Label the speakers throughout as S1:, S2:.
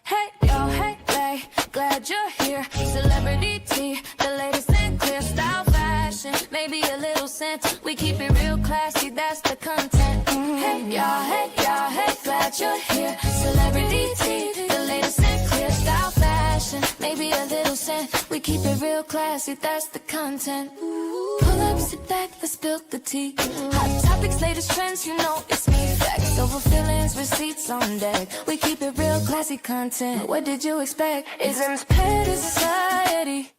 S1: Hey, yo, hey, babe, glad you're here. Celebrity tea, the latest and clear style fashion. Maybe a little sense, we keep it real classy, that's the content. Hey, y'all, hey, glad you're here. Celebrity tea, the latest and clear style fashion. Maybe a little sense, we keep it real classy, that's the content. Pull up, sit back, let's spill the tea. Hot topics, latest trends, you know it's me. Facts over feelings, receipts on deck. We keep it real classy content. What did you expect? It's MzPettySociety.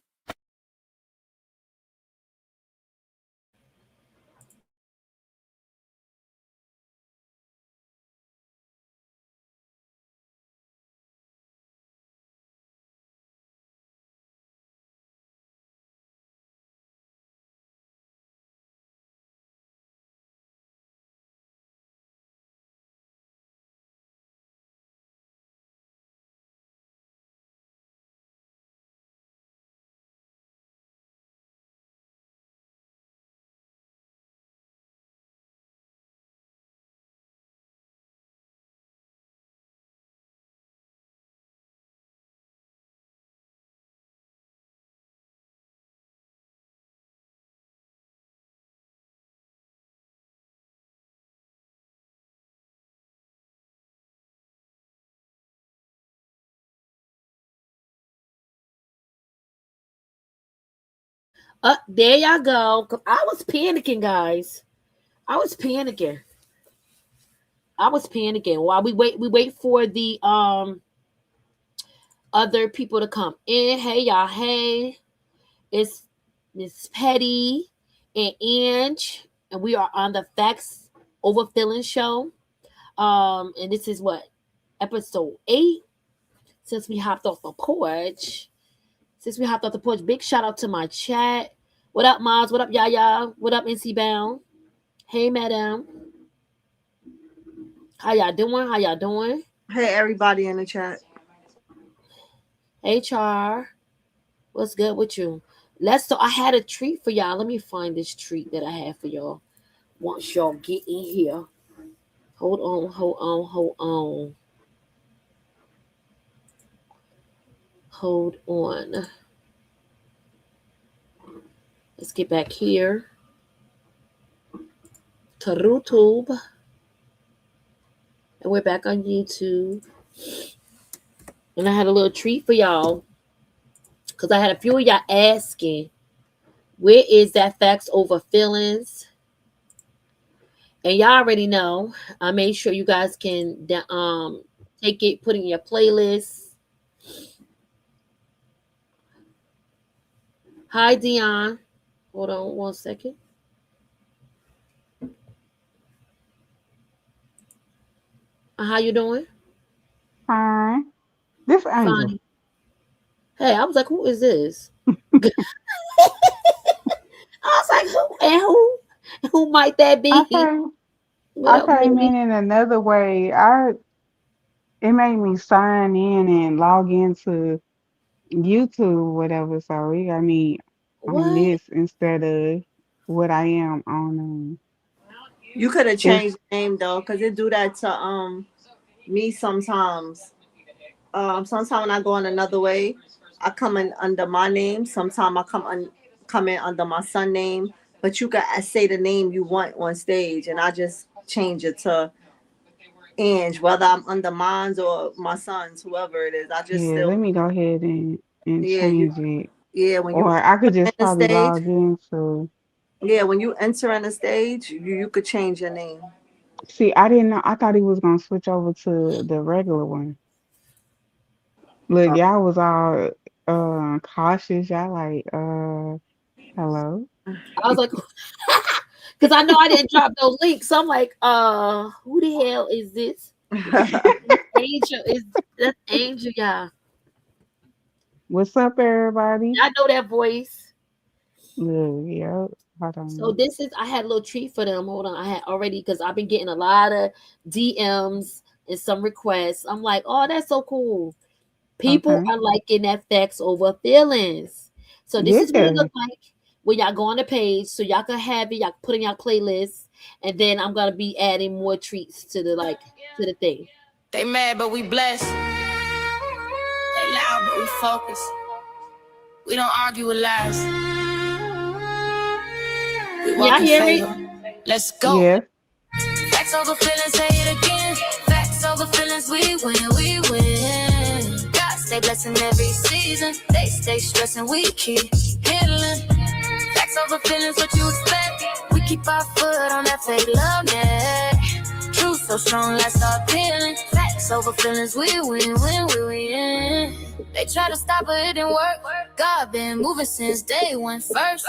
S2: There y'all go. I was panicking, guys. I was panicking while we wait for the other people to come in. Hey y'all, hey. It's Miss Petty and Ange, and we are on the Facts Over Feeling show. And this is what, episode 8. Since we hopped off the porch. Big shout out to my chat. What up, Miles? What up, Yaya? What up, NC Bound? Hey, madam. How y'all doing?
S3: Hey, everybody in the chat.
S2: Hey, Char. What's good with you? I had a treat for y'all. Let me find this treat that I have for y'all. Once y'all get in here. Hold on. Hold on. Let's get back here to YouTube. And we're back on YouTube. And I had a little treat for y'all. Because I had a few of y'all asking, where is that Facts Over Feelings? And y'all already know. I made sure you guys can take it, put it in your playlist. Hi, Dion. Hold on 1 second. How you doing?
S4: Fine. This Angel.
S2: Fine. Hey, I was like, who is this? I was like, who and who might that be?
S4: I came in another way. It made me sign in and log into YouTube, whatever. So it got me on this instead of what I am on.
S3: You could have changed the name though, because it do that to me sometimes. Sometimes when I go in another way, I come in under my name. Sometimes I come in under my son name. But you can say the name you want on stage, and I just change it to Ange, whether I'm under mine's or my son's, whoever it is. I just
S4: let me go ahead and change it.
S3: Yeah, when you
S4: or I could just probably log into.
S3: Yeah, when you enter on the stage, you could change your name.
S4: See, I didn't know. I thought he was gonna switch over to the regular one. Look, y'all was all cautious. Y'all like, hello.
S2: I was like, because I know I didn't drop no links. So I'm like, who the hell is this? That's Angel, y'all.
S4: What's up, everybody?
S2: I know that voice.
S4: Look, yeah. Hold on.
S2: So I had a little treat for them. Hold on. I had already, because I've been getting a lot of DMs and some requests. I'm like, oh, that's so cool. People are liking that Facts Over Feelings. So this is what it looks like when y'all go on the page. So y'all can have it, y'all can put in your playlist, and then I'm gonna be adding more treats to the thing.
S1: They mad, but we blessed. focus. We don't argue with lies. We walk in favor. Let's go.
S4: Yes.
S1: Facts over feelings, say it again. Facts over feelings, we win. God stay blessing every season. They stay stressing, we keep healing. Facts over feelings, what you expect? We keep our foot on that fake love net. Truth so strong, let's start peeling. Facts over feelings, we win. They try to stop, but it didn't work. God been moving since day one first.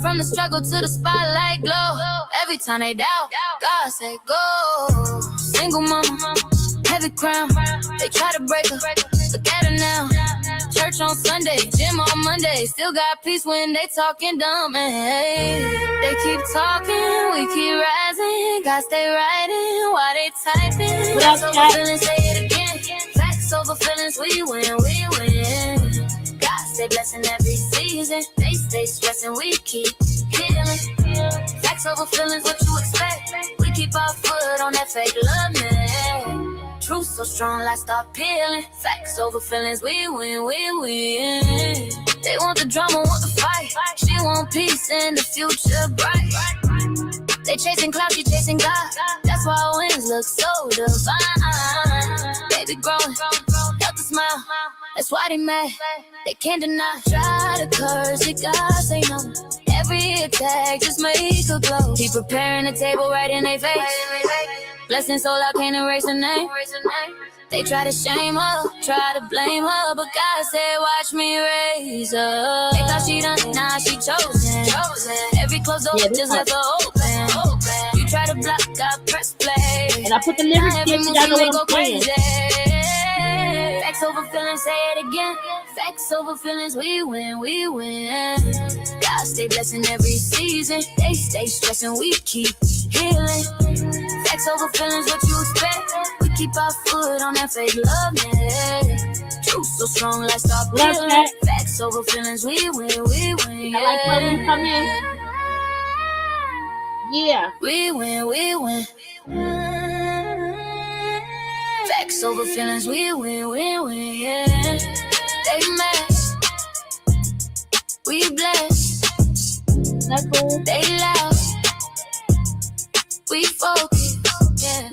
S1: From the struggle to the spotlight glow. Every time they doubt, God said go. Single mama, heavy crown. They try to break her, forget her now. Church on Sunday, gym on Monday. Still got peace when they talking dumb. Hey, they keep talking, we keep rising. God stay writing while they typing. Facts over feelings, say it again. Facts over feelings, we win. God stay blessing every season. They stay stressing, we keep healing. Facts over feelings, what you expect? We keep our foot on that fake love man. Truth so strong, let's start peeling. Facts over feelings, we win. They want the drama, want the fight. She want peace and the future bright. They chasing clouds, you chasing God. That's why wins look so divine. Baby growing, help the smile. That's why they mad, they can't deny. Try to curse it, God say no. Every attack just make her glow. Keep preparing the table right in their face. Blessings so loud, can't erase her name. They try to shame her, try to blame her, but God said, watch me raise her. They thought she done, now she chosen. Every closed door just left her open. You try to block, God press play.
S2: And I put the lyrics here so y'all know what I'm saying.
S1: Facts over feelings, say it again. Facts over feelings, we win. God stay blessing every season. They stay stressing, we keep healing. Facts over feelings, what you expect? We keep our foot on that fake love net. Truth so strong, let's stop feeling. Facts over feelings, we win.
S2: I like when we come in. Yeah.
S1: We win. Facts over feelings, we win. Yeah. They mad, we blessed. They loud, we focus. Yeah.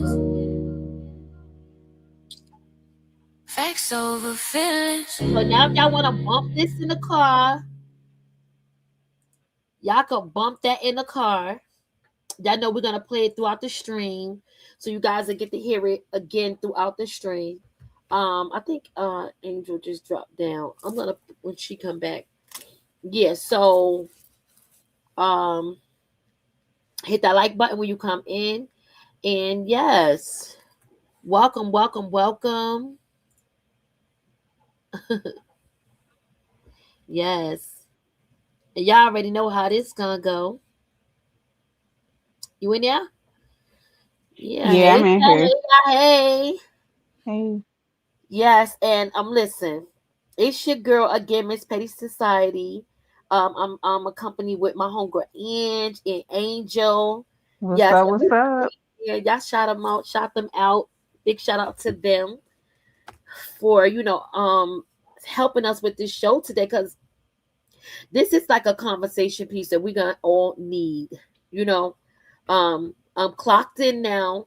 S1: Facts over feelings.
S2: So now if y'all want to bump this in the car, y'all can bump that in the car. Y'all know we're going to play it throughout the stream. So you guys will get to hear it again throughout the stream. I think Angel just dropped down. I'm going to, when she come back. Yeah, so hit that like button when you come in. And yes, welcome. Yes. And y'all already know how this gonna go. You in there? Yeah,
S4: Yeah, I'm in here.
S2: Hey. Yes, and listen, it's your girl again, MzPettySociety. I'm accompanied with my homegirl Ange and Angel.
S4: What's up?
S2: Yeah, y'all shout them out. Big shout out to them for helping us with this show today, because this is like a conversation piece that we're gonna all need. I'm clocked in now.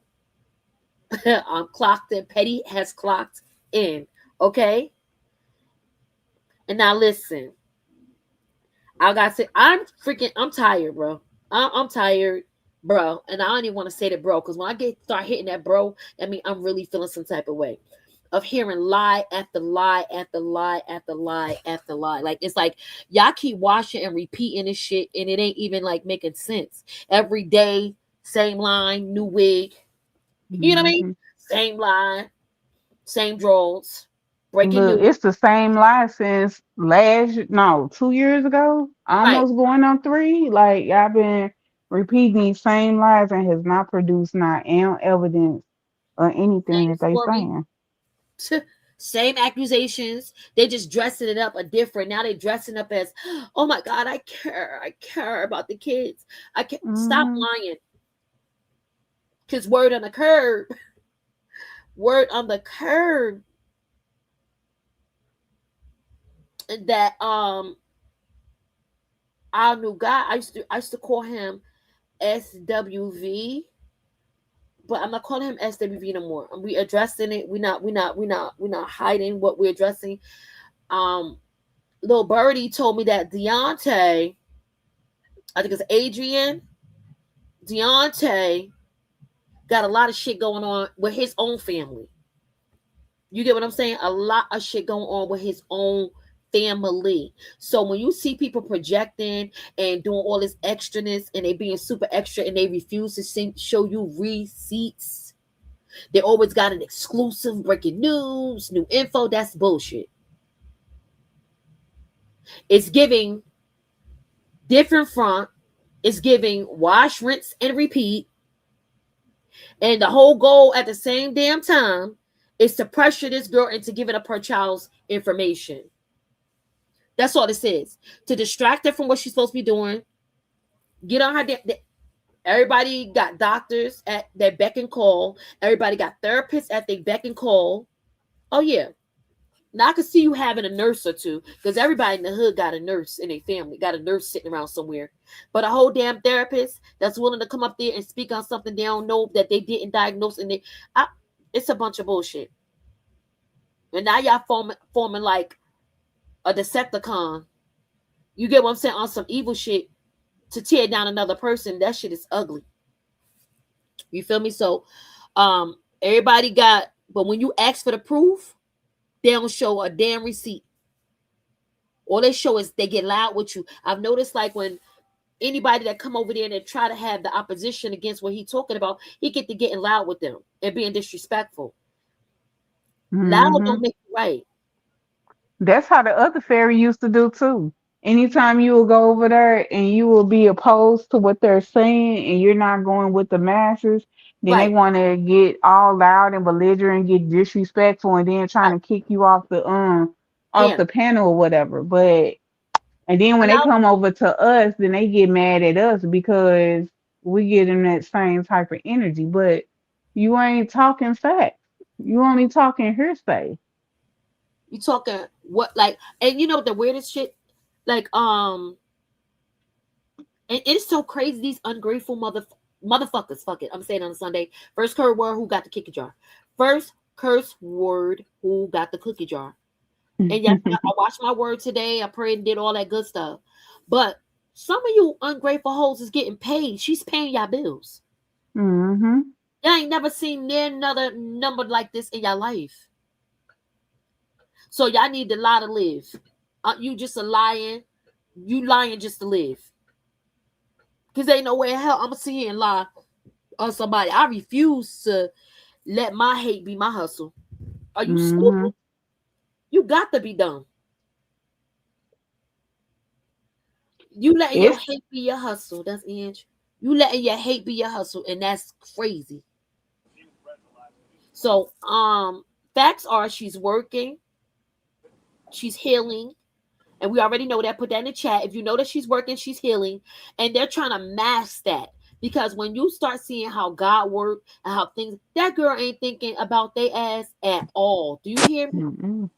S2: I'm clocked in. Petty has clocked in. Okay. And now listen. I gotta say, I'm tired, bro. I'm tired, bro. And I don't even want to say that, bro, because when I start hitting that, bro, I mean, I'm really feeling some type of way of hearing lie after lie after lie after lie after lie. Like, it's like y'all keep watching and repeating this shit, and it ain't even like making sense. Every day, same line, new wig. You know what I mean? Same line, same draws. Breaking news.
S4: It's the same lie since 2 years ago, almost going on 3. Like, I've been repeating these same lies and has not produced not evidence or anything that they saying.
S2: Same accusations. They just dressing it up a different. Now they dressing up as, oh my God, I care about the kids. I can't stop lying. Because word on the curb. that our new guy, I used to call him SWV, but I'm not calling him SWV no more. We addressing it. We not hiding what we're addressing. Um, Little Birdie told me that Deontay, I think it's Adrian, Deontay got a lot of shit going on with his own family. You get what I'm saying? A lot of shit going on with his own family. So when you see people projecting and doing all this extraness and they being super extra and they refuse to show you receipts, they always got an exclusive breaking news, new info. That's bullshit. It's giving different front. It's giving wash, rinse, and repeat. And the whole goal at the same damn time is to pressure this girl into giving up her child's information. That's all this is. To distract her from what she's supposed to be doing. Get on her. Everybody got doctors at their beck and call. Everybody got therapists at their beck and call. Oh, yeah. Now I can see you having a nurse or two, because everybody in the hood got a nurse in their family, got a nurse sitting around somewhere. But a whole damn therapist that's willing to come up there and speak on something they don't know, that they didn't diagnose, and it's a bunch of bullshit. And now y'all forming like a Decepticon. You get what I'm saying? On some evil shit to tear down another person. That shit is ugly. You feel me? So, everybody got, but when you ask for the proof, they don't show a damn receipt. All they show is they get loud with you. I've noticed, like, when anybody that come over there and they try to have the opposition against what he talking about, he get to getting loud with them and being disrespectful. Loud don't make it right.
S4: That's how the other fairy used to do too. Anytime you will go over there and you will be opposed to what they're saying and you're not going with the masses, then they
S2: Right,
S4: want to get all loud and belligerent, get disrespectful, and then trying
S2: right.
S4: to kick you off
S2: Damn.
S4: the panel or whatever. But and then when
S2: And
S4: they come over to us, then they get mad at us because we get them that same type of energy. But you ain't talking facts. You only talking hearsay.
S2: you talking what, like, and you know what the weirdest shit? Like, and it's so crazy, these ungrateful motherfuckers. Fuck it. I'm saying on a Sunday. First curse word, who got the cookie jar? First curse word, who got the cookie jar? And yes, I watched my word today. I prayed and did all that good stuff. But some of you ungrateful hoes is getting paid. She's paying y'all bills.
S4: Mm-hmm.
S2: Y'all ain't never seen another number like this in your life. So y'all need to lie to live. You just a lying. You lying just to live. Because ain't no way in hell I'm going to sit here and lie on somebody. I refuse to let my hate be my hustle. Are you
S4: Mm-hmm.
S2: stupid? You got to be dumb. You letting your
S4: It's
S2: hate be your hustle. That's Ange. You letting your hate be your hustle, and that's crazy. So, facts are she's working, she's healing, and we already know that. Put that in the chat. If you know that she's working, she's healing, and they're trying to mask that. Because when you start seeing how God works and how things, that girl ain't thinking about their ass at all. Do you hear me?
S4: mm-mm.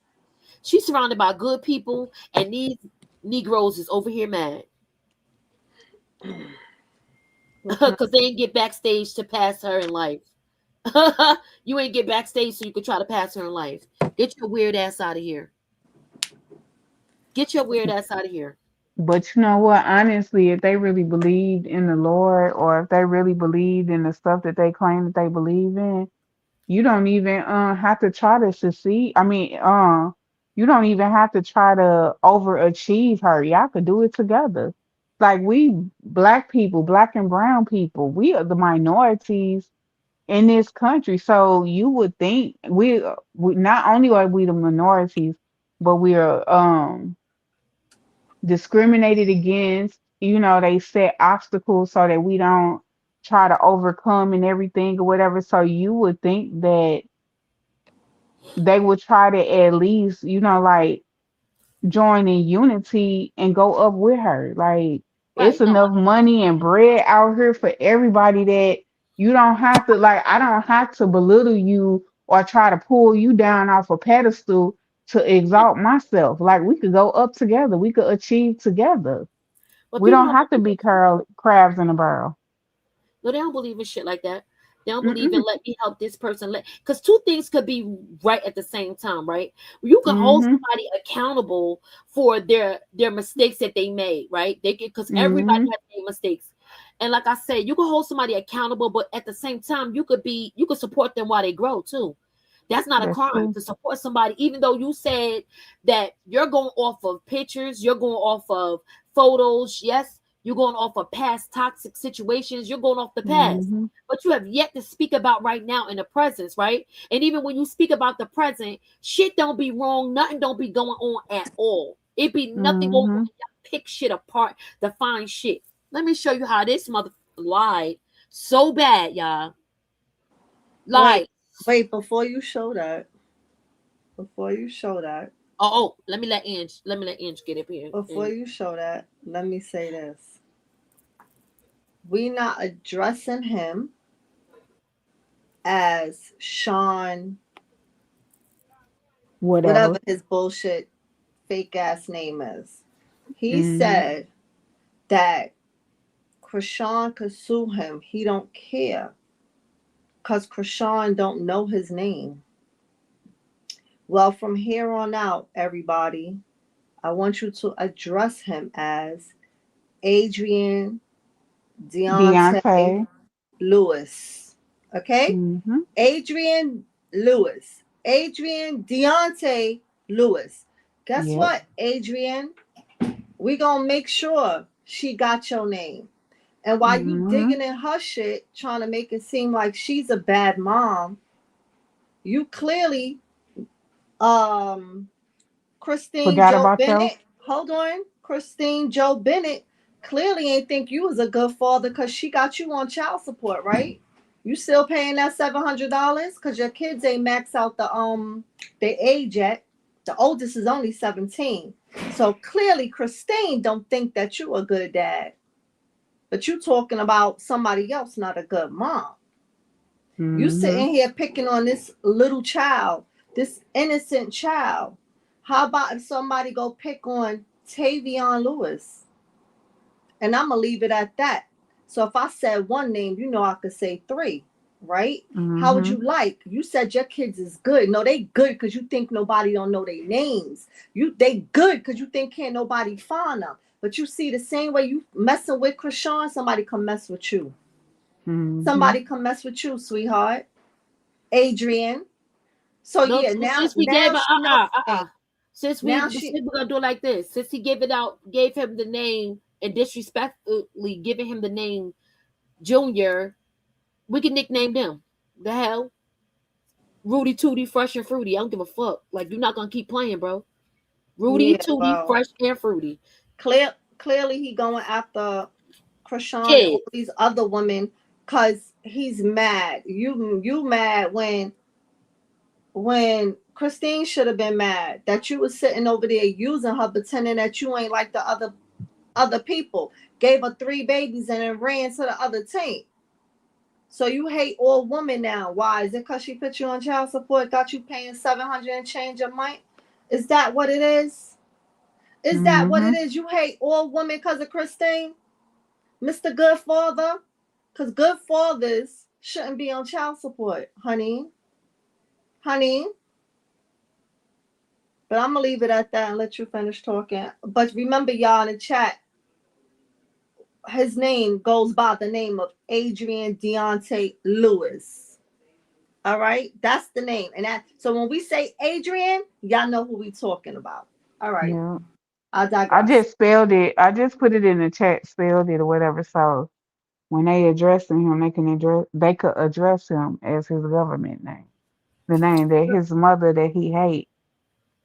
S2: She's surrounded by good people, and these Negroes is over here mad because they didn't get backstage to pass her in life. You ain't get backstage so you could try to pass her in life. Get your weird ass out of here. Get your weird ass out of here.
S4: But you know what? Honestly, if they really believed in the Lord or if they really believed in the stuff that they claim that they believe in, you don't even have to try to succeed. I mean, you don't even have to try to overachieve her. Y'all could do it together. Like we black people, black and brown people, we are the minorities in this country. So you would think we not only are we the minorities, but we are discriminated against. You know, they set obstacles so that we don't try to overcome and everything or whatever. So you would think that they would try to at least, like join in unity and go up with her. Like
S2: Right.
S4: it's
S2: No,
S4: enough money and bread out here for everybody that you don't have to, like, I don't have to belittle you or try to pull you down off a pedestal to exalt myself. Like we could go up together. We could achieve together.
S2: But
S4: We
S2: people
S4: don't
S2: don't
S4: have to
S2: believe
S4: be
S2: in shit.
S4: crabs in a barrel.
S2: No, they don't believe in shit like that. They don't believe in
S4: Mm-mm.
S2: let me help this person. Because two things could be right at the same time, right? You can hold
S4: Mm-hmm.
S2: somebody accountable for their mistakes that they made, right? They can, because everybody
S4: Mm-hmm.
S2: has made mistakes. And like I said, you can hold somebody accountable, but at the same time, you could support them while they grow too. That's not a
S4: That's
S2: crime
S4: true.
S2: to support somebody, even though you said that you're going off of pictures, you're going off of photos. Yes, you're going off of past toxic situations, you're going off the past.
S4: Mm-hmm.
S2: But you have yet to speak about right now in the presence, right? And even when you speak about the present, shit don't be wrong, nothing don't be going on at all. It be nothing going on.
S4: Mm-hmm.
S2: Y'all pick shit apart to find shit. Let me show you how this mother lied so bad, y'all.
S3: Wait,
S2: Like,
S3: wait, before you show that,
S2: let me let Ange get up here.
S3: before you show that, let me say this. We not addressing him as Sean,
S4: Whatever.
S3: whatever his bullshit fake ass name is. He
S4: Mm-hmm.
S3: said that Krishan could sue him. He don't care because Krishan don't know his name. Well, from here on out, everybody, I want you to address him as Adrian Deontay
S4: Deontay.
S3: Lewis. Okay?
S4: Mm-hmm.
S3: Adrian Lewis. Adrian Deontay Lewis. Guess
S4: Yep.
S3: what, Adrian? We gonna make sure she got your name. And while you
S4: Mm-hmm.
S3: digging in her shit, trying to make it seem like she's a bad mom, you clearly, um, Christine
S4: Forgot
S3: Joe
S4: about your.
S3: Bennett, hold on, Christine Joe Bennett clearly ain't think you was a good father because she got you on child support, right? You still paying that $700 because your kids ain't max out their age yet. The oldest is only 17. So clearly Christine don't think that you a good dad. But you talking about somebody else not a good mom. You
S4: Mm-hmm.
S3: sitting here picking on this little child, this innocent child. How about if somebody go pick on Tavion Lewis? And I'm gonna leave it at that. So if I said one name, you know I could say three, right? How would
S4: Mm-hmm.
S3: you like? You said your kids is good. No, they good because you think nobody don't know their names. They good because you think can't nobody find them. But you see the same way you messing with Krishan, somebody come mess with you.
S4: Mm-hmm.
S3: Somebody come mess with you, sweetheart. Adrian. So
S2: no,
S3: yeah, now
S2: since we gave
S3: now
S2: it,
S3: she knows the name.
S2: since
S3: Now she
S2: we're gonna do it like this, since he gave him the name and disrespectfully giving him the name Junior, we can nickname them. The hell, Rudy Tooty, Fresh and Fruity. I don't give a fuck. Like you're not gonna keep playing, bro. Rudy
S3: yeah,
S2: Tooty,
S3: well,
S2: Fresh and Fruity.
S3: clearly he going after Krishan and all
S2: Kid,
S3: these other women because he's mad. You mad when Christine should have been mad that you was sitting over there using her, pretending that you ain't like the other people. Gave her 3 babies and then ran to the other team. So you hate all women now. Why? Is it because she put you on child support, got you paying 700 and change a month? Is that what it is? Is that what
S4: Mm-hmm.
S3: it is? You hate all women because of Christine? Mr. Good Father? Because good fathers shouldn't be on child support, honey. Honey. But I'm going to leave it at that and let you finish talking. But remember, y'all, in the chat, his name goes by the name of Adrian Deontay Lewis. All right? That's the name. So when we say Adrian, y'all know who we talking about. All right.
S4: Yeah.
S3: I
S4: I
S3: digress.
S4: just spelled it. I just put it in the chat, spelled it or whatever. So when they addressing him, they could address him as his government name, the name that his mother that he hate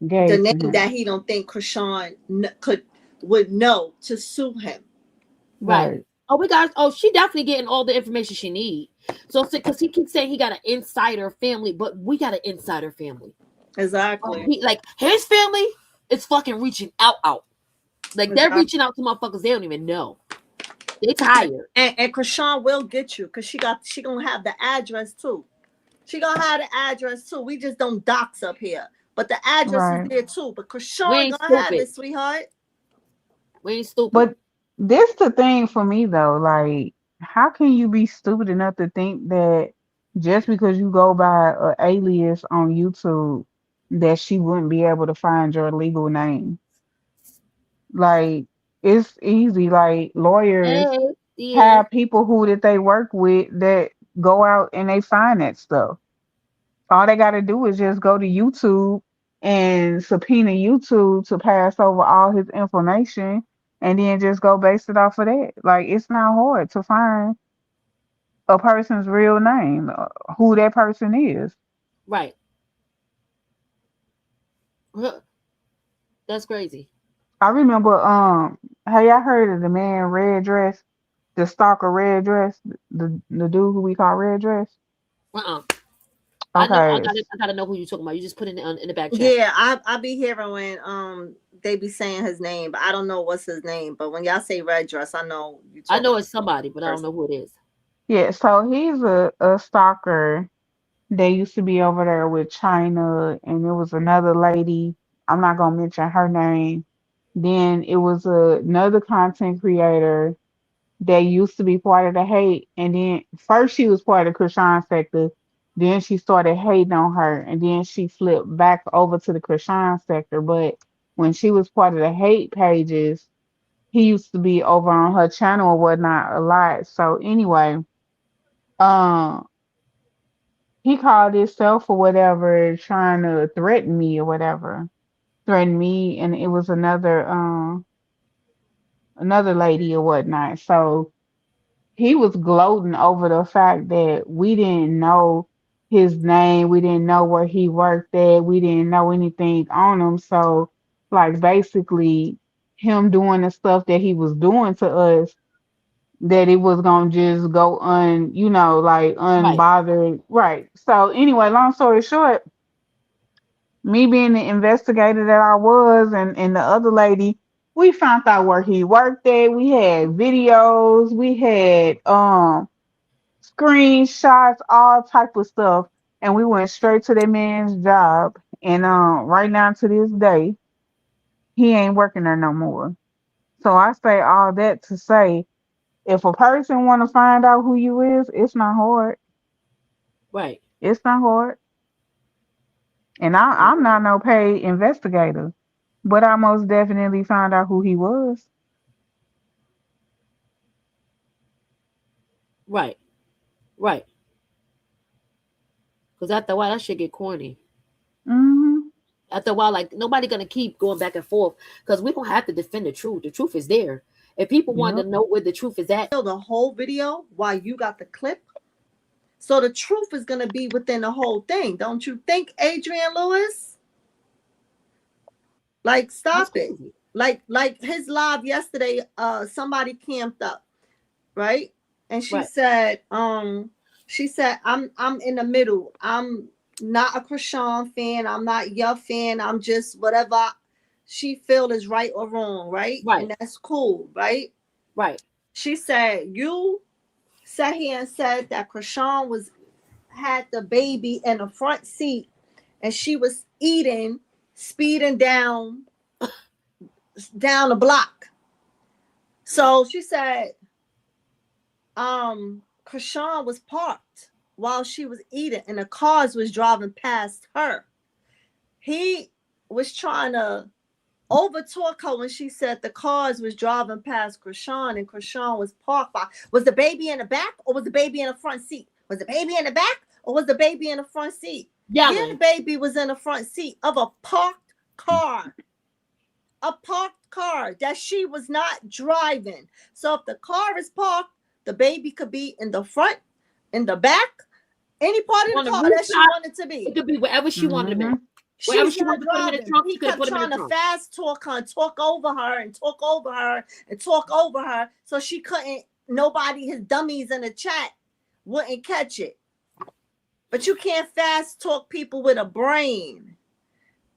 S3: The
S4: gave to
S3: name
S4: him.
S3: that he don't think Krishan would know to sue him.
S2: right?
S4: Right.
S2: Oh, she definitely getting all the information she need. So, because he keeps saying he got an insider family, but we got an insider family.
S3: Exactly.
S2: He, like his family is fucking reaching out. Like they're
S3: Exactly.
S2: reaching out to motherfuckers they don't even know. They tired.
S3: And Krishan will get you because she gonna have the address too. She gonna have the address too. We just don't dox up here. but the address is
S4: Right.
S3: there too. But
S2: We
S3: Krishan
S2: ain't
S3: gonna have
S2: stupid.
S3: it, sweetheart.
S2: We ain't stupid.
S4: But this the thing for me though, like, how can you be stupid enough to think that just because you go by a alias on YouTube that she wouldn't be able to find your legal name? Like, it's easy. Like, lawyers
S2: Yeah.
S4: have people who that they work with that go out and they find that stuff. All they got to do is just go to YouTube and subpoena YouTube to pass over all his information and then just go base it off of that. Like, it's not hard to find a person's real name, who that person is.
S2: Right. That's crazy.
S4: I remember, have y'all heard of the man Red Dress, the stalker Red Dress, the dude who we call Red Dress?
S2: Uh-uh. I know. I
S4: Okay,
S2: got. I gotta know who you're talking about. You just put it in the back chat.
S3: Yeah, I be hearing when they be saying his name, but I don't know what's his name. But when y'all say red dress, I know you
S2: I
S3: talking
S2: know
S3: about
S2: it's somebody, but I don't
S3: person.
S2: know who it is.
S4: yeah, so he's a stalker. They used to be over there with China, and it was another lady. I'm not gonna mention her name. Then it was another content creator that used to be part of the hate, and then first she was part of Krishan sector. Then she started hating on her, and then she flipped back over to the Krishan sector. But when she was part of the hate pages, he used to be over on her channel or whatnot a lot. So anyway, um he called himself or whatever trying to threaten me or whatever. Threaten me and it was another lady or whatnot. So he was gloating over the fact that we didn't know his name, we didn't know where he worked at, we didn't know anything on him. So like basically him doing the stuff that he was doing to us, that it was gonna just go like
S2: Right.
S4: unbothered. Right. So anyway, long story short, me being the investigator that I was and the other lady, we found out where he worked at. We had videos, we had screenshots, all type of stuff. And we went straight to that man's job. And right now to this day, he ain't working there no more. So I say all that to say if a person wanna find out who you is, it's not hard.
S2: Right.
S4: It's not hard. And
S2: Right.
S4: I'm not no paid investigator, but I most definitely found out who he was.
S2: Right. Right. Because after a while, that shit get corny.
S4: Hmm.
S2: After a while, like nobody gonna keep going back and forth because we don't have to defend the truth. The truth is there. If people want to
S4: Yep.
S2: know where the truth is at,
S3: The whole video while you got the clip. So the truth is gonna be within the whole thing, don't you think, Adrian Lewis? Like,
S2: that's
S3: stop it.
S2: crazy.
S3: Like his live yesterday, somebody camped up, right? And
S2: Right.
S3: she said, I'm in the middle. I'm not a Krishan fan, I'm not your fan, I'm just whatever she feel is right or wrong, right?
S2: Right.
S3: And that's cool, right?
S2: Right.
S3: She said, you sat here and said that Krishan had the baby in the front seat and she was speeding down the block. So she said, Krishan was parked while she was eating and the cars was driving past her. He was trying to overtalk her when she said the cars was driving past Krishan and Krishan was parked by. Was the baby in the back or was the baby in the front seat? Was the baby in the back or was the baby in the front seat? Yeah, the
S2: Yelling.
S3: baby was in the front seat of a parked car. A parked car that she was not driving. So if the car is parked, the baby could be in the front, in the back, any part of
S2: On
S3: the
S2: the
S3: car that she
S2: rooftop,
S3: wanted to
S2: it
S3: be.
S2: could be wherever she wanted to be.
S4: Hmm.
S2: Wherever
S3: She's
S2: she
S3: not
S2: wanted to put him in the
S3: driving.
S2: trunk,
S3: He
S2: she could have
S3: kept
S2: put him in
S3: trying
S2: the
S3: to
S2: trunk.
S3: fast talk her and talk over her and talk over her and talk over her so she couldn't, nobody, his dummies in the chat wouldn't catch it. But you can't fast talk people with a brain.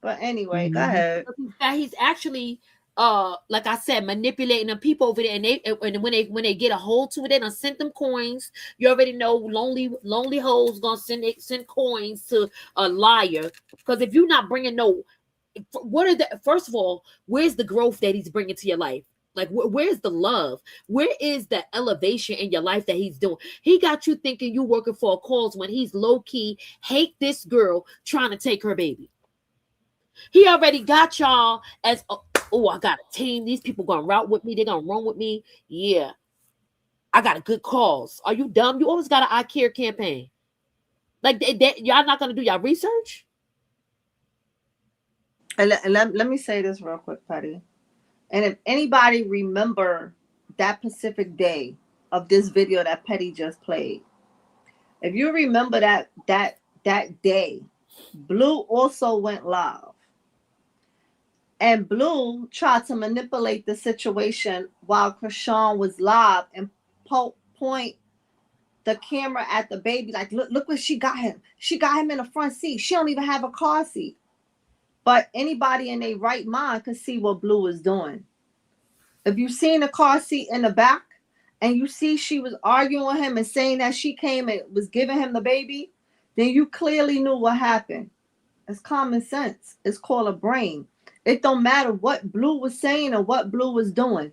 S3: But anyway, go
S4: Hmm.
S3: ahead.
S2: He's actually like I said, manipulating the people over there, and when they get a hold to it, they done sent them coins. You already know lonely hoes gonna send coins to a liar. Because if you're not bringing what are the first of all, where's the growth that he's bringing to your life? Like where's the love? Where is the elevation in your life that he's doing? He got you thinking you working for a cause when he's low key hate this girl trying to take her baby. He already got y'all as oh, I got a team. These people gonna route with me. They're gonna run with me. Yeah, I got a good cause. Are you dumb? You always got an I care campaign. Like y'all not gonna do y'all research.
S3: And let me say this real quick, Petty. And if anybody remember that specific day of this video that Petty just played, if you remember that day, Blue also went live. And Blue tried to manipulate the situation while Krishan was live and point the camera at the baby. Like, look what she got him. She got him in the front seat. She don't even have a car seat. But anybody in their right mind could see what Blue was doing. If you seen the car seat in the back and you see she was arguing with him and saying that she came and was giving him the baby, then you clearly knew what happened. It's common sense. It's called a brain. It don't matter what Blue was saying or what Blue was doing.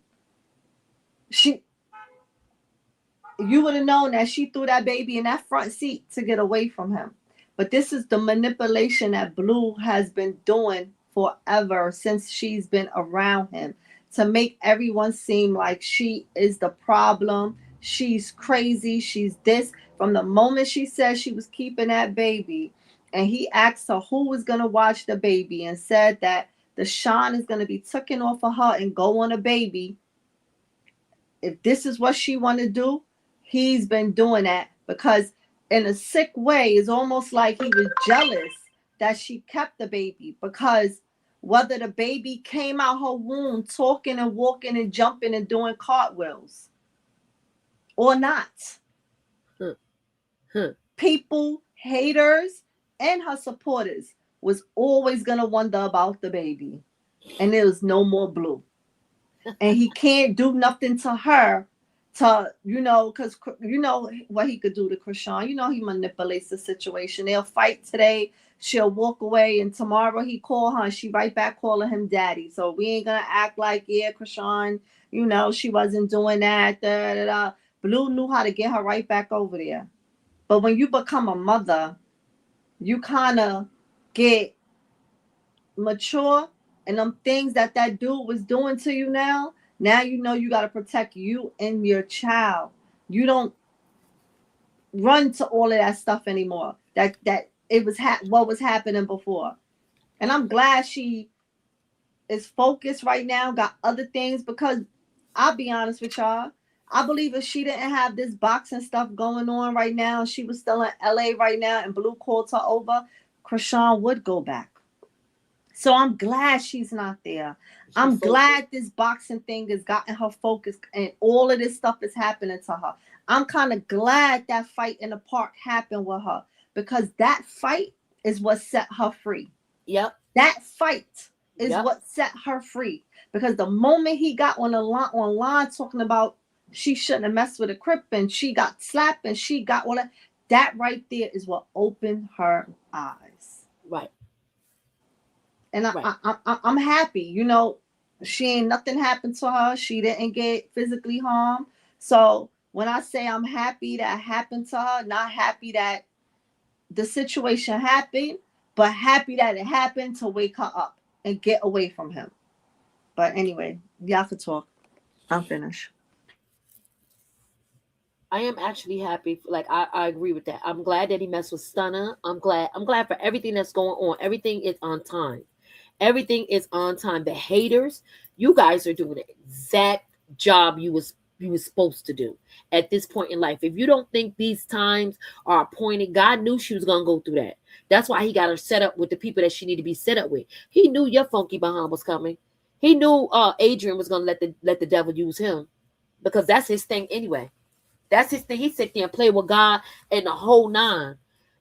S3: You would have known that she threw that baby in that front seat to get away from him. But this is the manipulation that Blue has been doing forever since she's been around him, to make everyone seem like she is the problem. She's crazy. She's this. From the moment she said she was keeping that baby, and he asked her who was going to watch the baby and said that the shine is going to be taken off of her and go on a baby. If this is what she want to do, he's been doing that, because in a sick way, it's almost like he was jealous that she kept the baby, because whether the baby came out her womb talking and walking and jumping and doing cartwheels or not, people, haters, and her supporters was always going to wonder about the baby. And there was no more Blue. And he can't do nothing to her to, because you know what he could do to Krishan. He manipulates the situation. They'll fight today. She'll walk away, and tomorrow he call her and she right back calling him daddy. So we ain't gonna act like, yeah, Krishan, she wasn't doing that. Da, da, da. Blue knew how to get her right back over there. But when you become a mother, you kind of get mature, and them things that dude was doing to you now you got to protect you and your child. You don't run to all of that stuff anymore. That it was what was happening before. And I'm glad she is focused right now, got other things, because I'll be honest with y'all, I believe if she didn't have this boxing stuff going on right now, she was still in LA right now and Blue called her over, Krishan would go back. So I'm glad she's not there. I'm glad this boxing thing has gotten her focused and all of this stuff is happening to her. I'm kind of glad that fight in the park happened with her, because that fight is what set her free.
S2: Yep.
S3: That fight is what set her free, because the moment he got online talking about she shouldn't have messed with a Crip and she got slapped and she got all that right there is what opened her eyes.
S2: Right.
S3: And I'm happy. She ain't nothing happened to her. She didn't get physically harmed. So when I say I'm happy that happened to her, not happy that the situation happened, but happy that it happened to wake her up and get away from him. But anyway, y'all can talk. I'm finished.
S2: I am actually happy. Like I agree with that. I'm glad that he messed with Stunner. I'm glad for everything that's going on. Everything is on time. Everything is on time. The haters, you guys are doing the exact job you was supposed to do at this point in life. If you don't think these times are appointed, God knew she was gonna go through that. That's why he got her set up with the people that she needed to be set up with. He knew your funky behind was coming. He knew Adrian was gonna let the devil use him, because that's his thing anyway. That's his thing. He sit there and play with God and the whole nine.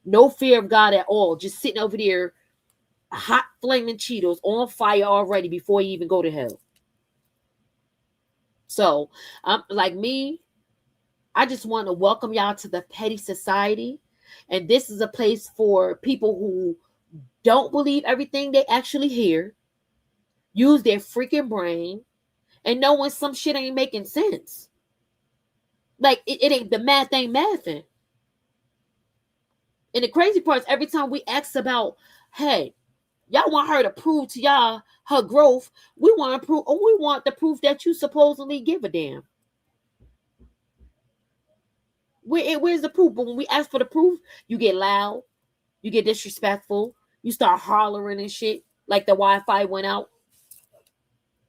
S2: No fear of God at all. Just sitting over there, hot flaming Cheetos on fire already before he even go to hell. So, like me, I just want to welcome y'all to the Petty Society. And this is a place for people who don't believe everything they actually hear, use their freaking brain, and know when some shit ain't making sense. Like, it ain't, the math ain't mathing. And the crazy part is every time we ask about, hey, y'all want her to prove to y'all her growth, we want to prove, or we want the proof that you supposedly give a damn. Where's the proof? But when we ask for the proof, you get loud, you get disrespectful, you start hollering and shit like the Wi-Fi went out.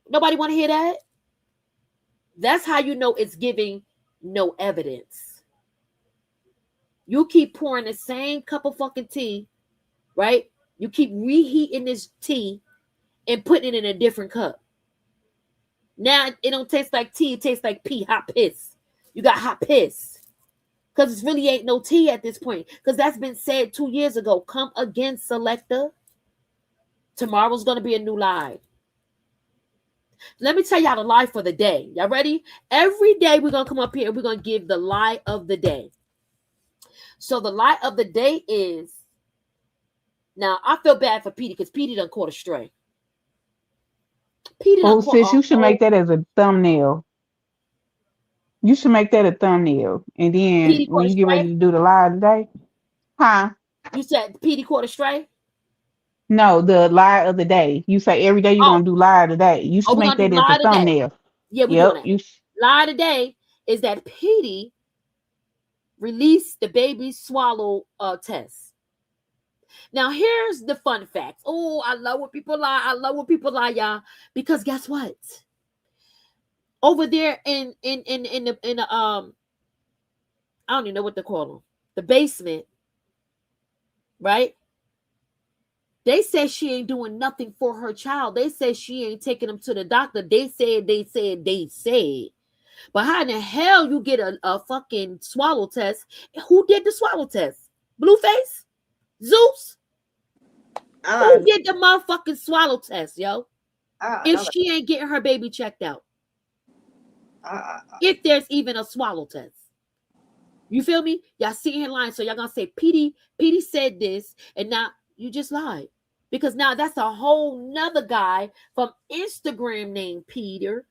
S2: Nobody want to hear that. That's how you know it's giving no evidence. You keep pouring the same cup of fucking tea, right? You keep reheating this tea and putting it in a different cup. Now it don't taste like tea, it tastes like pee, hot piss. You got hot piss. Because it really ain't no tea at this point. Because that's been said 2 years ago. Come again, selector. Tomorrow's going to be a new lie. Let me tell y'all the lie for the day. Y'all ready? Every day we're going to come up here and we're going to give the lie of the day. So the lie of the day is, now I feel bad for Petey because Petey done caught a stray. Petey done
S4: Oh,
S2: caught
S4: sis,
S2: a
S4: you should
S2: whole.
S4: make that as a thumbnail. You should make that a thumbnail. And then
S2: Petey
S4: when
S2: caught a
S4: you get ready
S2: stray?
S4: to do the live today, huh?
S2: You said Petey caught a stray?
S4: No, the lie of the day. You say every day you're
S2: Oh,
S4: gonna do lie today. You should
S2: we're
S4: make
S2: going to
S4: that
S2: do
S4: as a
S2: lie today.
S4: thumbnail.
S2: Yeah, we're doing
S4: Yep.
S2: that. Lie today is that Petey released the baby swallow test. Now, here's the fun facts. Oh, I love when people lie. I love when people lie, y'all. Because guess what? Over there in the I don't even know what to call them. The basement, right? They say she ain't doing nothing for her child. They say she ain't taking him to the doctor. They said. But how in the hell you get a fucking swallow test? Who did the swallow test? Blueface? Zeus? Who did the motherfucking swallow test, yo? If she ain't getting her baby checked out. If there's even a swallow test. You feel me? Y'all see here lying. So y'all gonna say Petey said this, and now you just lied. Because now that's a whole nother guy from Instagram named Peter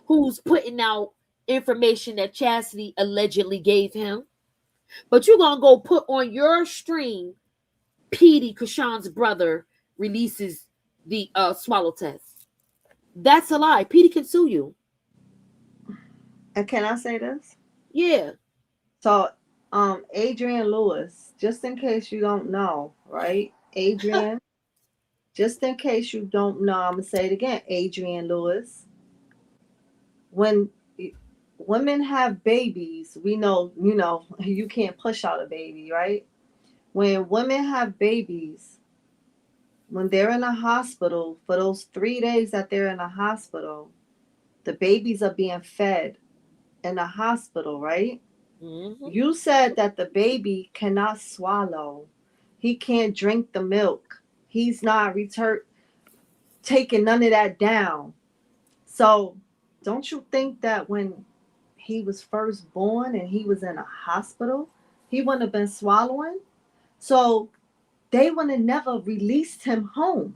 S2: who's putting out information that Chastity allegedly gave him. But you're gonna go put on your stream, Petey, Kashawn's brother, releases the swallow test. That's a lie. Petey can sue you.
S3: And can I say this?
S2: Yeah.
S3: So, Adrian Lewis, just in case you don't know, right? Adrian, just in case you don't know, I'm gonna say it again. Adrian Lewis. When women have babies, we know, you can't push out a baby, right? When women have babies, when they're in a hospital, for those 3 days that they're in a hospital, the babies are being fed in the hospital, right?
S2: Mm-hmm.
S3: You said that the baby cannot swallow. He can't drink the milk. He's not taking none of that down. So don't you think that when he was first born and he was in a hospital, he wouldn't have been swallowing? So they would have never released him home.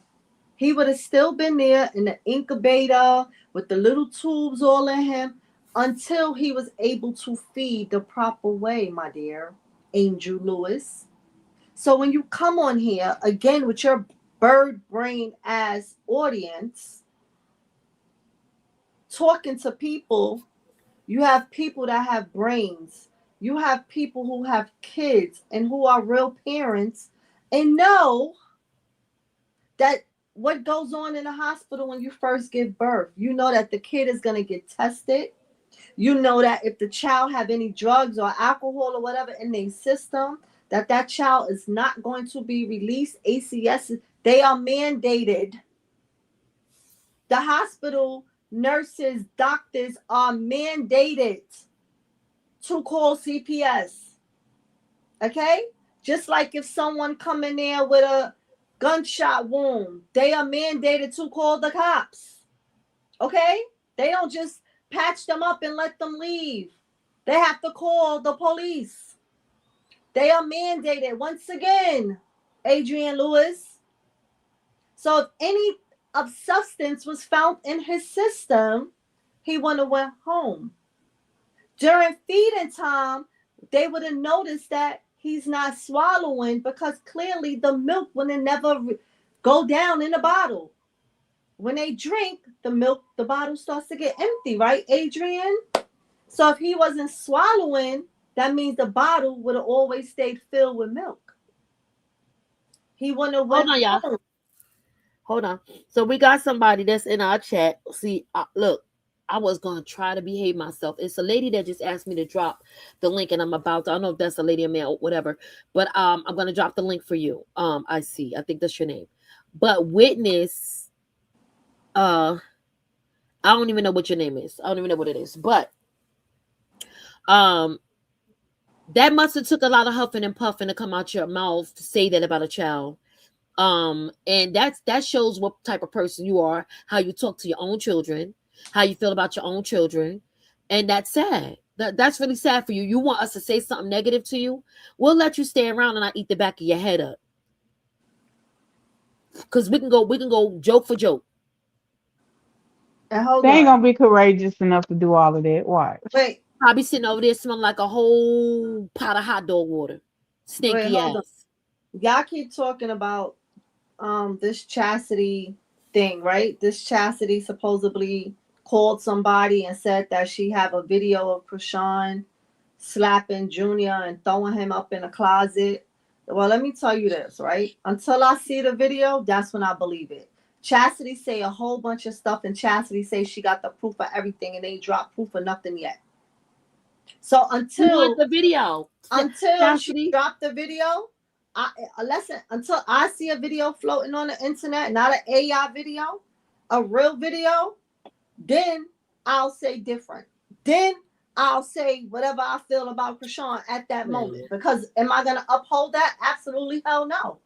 S3: He would have still been there in the incubator with the little tubes all in him until he was able to feed the proper way, my dear Angel Lewis. So when you come on here again with your bird brain ass audience, talking to people, you have people that have brains. You have people who have kids and who are real parents and know that what goes on in the hospital when you first give birth. You know that the kid is going to get tested. You know that if the child have any drugs or alcohol or whatever in their system, that child is not going to be released. ACS, they are mandated. The hospital nurses, doctors are mandated to call CPS. Okay? Just like if someone come in there with a gunshot wound, they are mandated to call the cops. Okay? They don't just patch them up and let them leave. They have to call the police. They are mandated once again, Adrian Lewis. So if any of substance was found in his system, he wouldn't have went home. During feeding time, they would have noticed that he's not swallowing because clearly the milk would have never go down in the bottle. When they drink the milk, the bottle starts to get empty, right, Adrian? So if he wasn't swallowing, that means the bottle would have always stayed filled with milk. He wouldn't have went
S2: Hold on, y'all.
S3: home.
S2: Hold on. So we got somebody that's in our chat. See, look, I was going to try to behave myself. It's a lady that just asked me to drop the link, and I'm about to, I don't know if that's a lady or male, whatever, but I'm going to drop the link for you. I think that's your name. But witness, I don't even know what your name is. I don't even know what it is. But that must have took a lot of huffing and puffing to come out your mouth to say that about a child. And that shows what type of person you are, how you talk to your own children, how you feel about your own children, and that's sad. That's really sad for you. You want us to say something negative to you? We'll let you stay around and not eat the back of your head up, because we can go joke for joke.
S3: And hold
S4: They ain't
S3: on.
S4: gonna be courageous enough to do all of that. Why?
S3: Wait,
S2: I'll be sitting over there smelling like a whole pot of hot dog water, stinky
S3: hold on.
S2: ass.
S3: Y'all keep talking about this chastity thing, right? This chastity supposedly called somebody and said that she have a video of Krishan slapping Junior and throwing him up in a closet. Well, let me tell you this, right? Until I see the video, that's when I believe it. Chastity say a whole bunch of stuff, and Chastity say she got the proof of everything, and they dropped proof of nothing yet. So
S2: We
S3: until
S2: want the video.
S3: she dropped the video, until I see a video floating on the internet, not an AI video, a real video, then I'll say different. Then I'll say whatever I feel about Krishan at that moment. Because am I gonna uphold that? Absolutely hell no.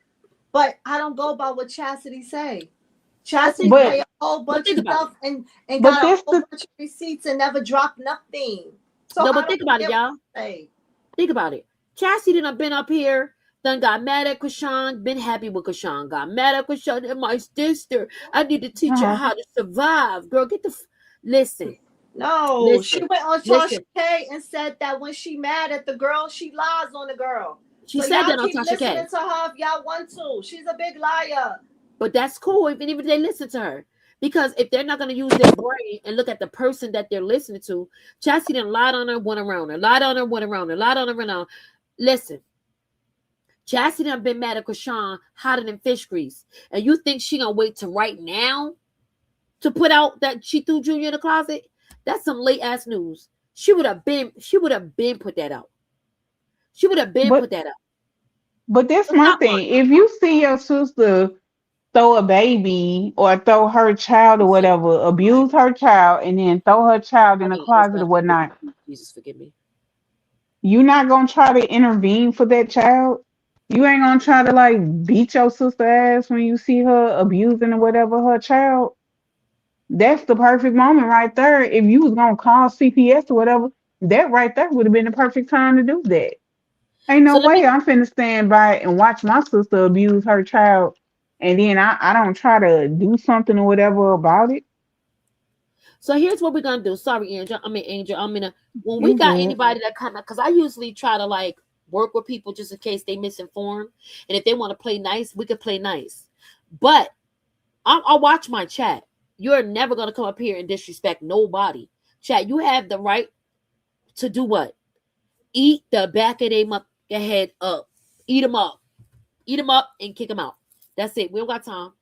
S3: But I don't go by what Chastity say. Chastity say a whole bunch of stuff and got a whole bunch of receipts and never dropped nothing. So
S2: no, but think about it, y'all. Think about it. Chastity done been up here, done got mad at Krishan, been happy with Krishan, got mad at Krishan and my sister. I need to teach her how to survive. Girl, get the listen.
S3: No,
S2: listen,
S3: she went on Tasha K and said that when she mad at the girl, she lies on the girl.
S2: She said that on Tasha K.
S3: Listening to her if y'all want to. She's a big liar.
S2: But that's cool, even if they listen to her. Because if they're not going to use their brain and look at the person that they're listening to, Chastity done lied on her, went around her, lied on her, went around her, lied on her, went on. Listen, Chastity done been mad at Krishan hotter than fish grease. And you think she going to wait to right now to put out that she threw Junior in the closet? That's some late ass news. She would have been put that out. She would have been put that out.
S4: But that's my thing. If you see your sister throw a baby or throw her child or whatever, abuse her child, and then throw her child in a closet or whatnot,
S2: Jesus forgive me.
S4: You're not gonna try to intervene for that child. You ain't gonna try to like beat your sister ass when you see her abusing or whatever her child. That's the perfect moment right there. If you was gonna call CPS or whatever, that right there would have been the perfect time to do that. Ain't no way I'm finna stand by and watch my sister abuse her child, and then I don't try to do something or whatever about it.
S2: So here's what we're gonna do. Sorry, Angel. When we got anybody that kind of, because I usually try to like work with people just in case they misinformed, and if they want to play nice, we could play nice. But I'll watch my chat. You're never gonna come up here and disrespect nobody. Chat, you have the right to do what? Eat the back of their head up. Eat them up, and kick them out. That's it. We don't got time.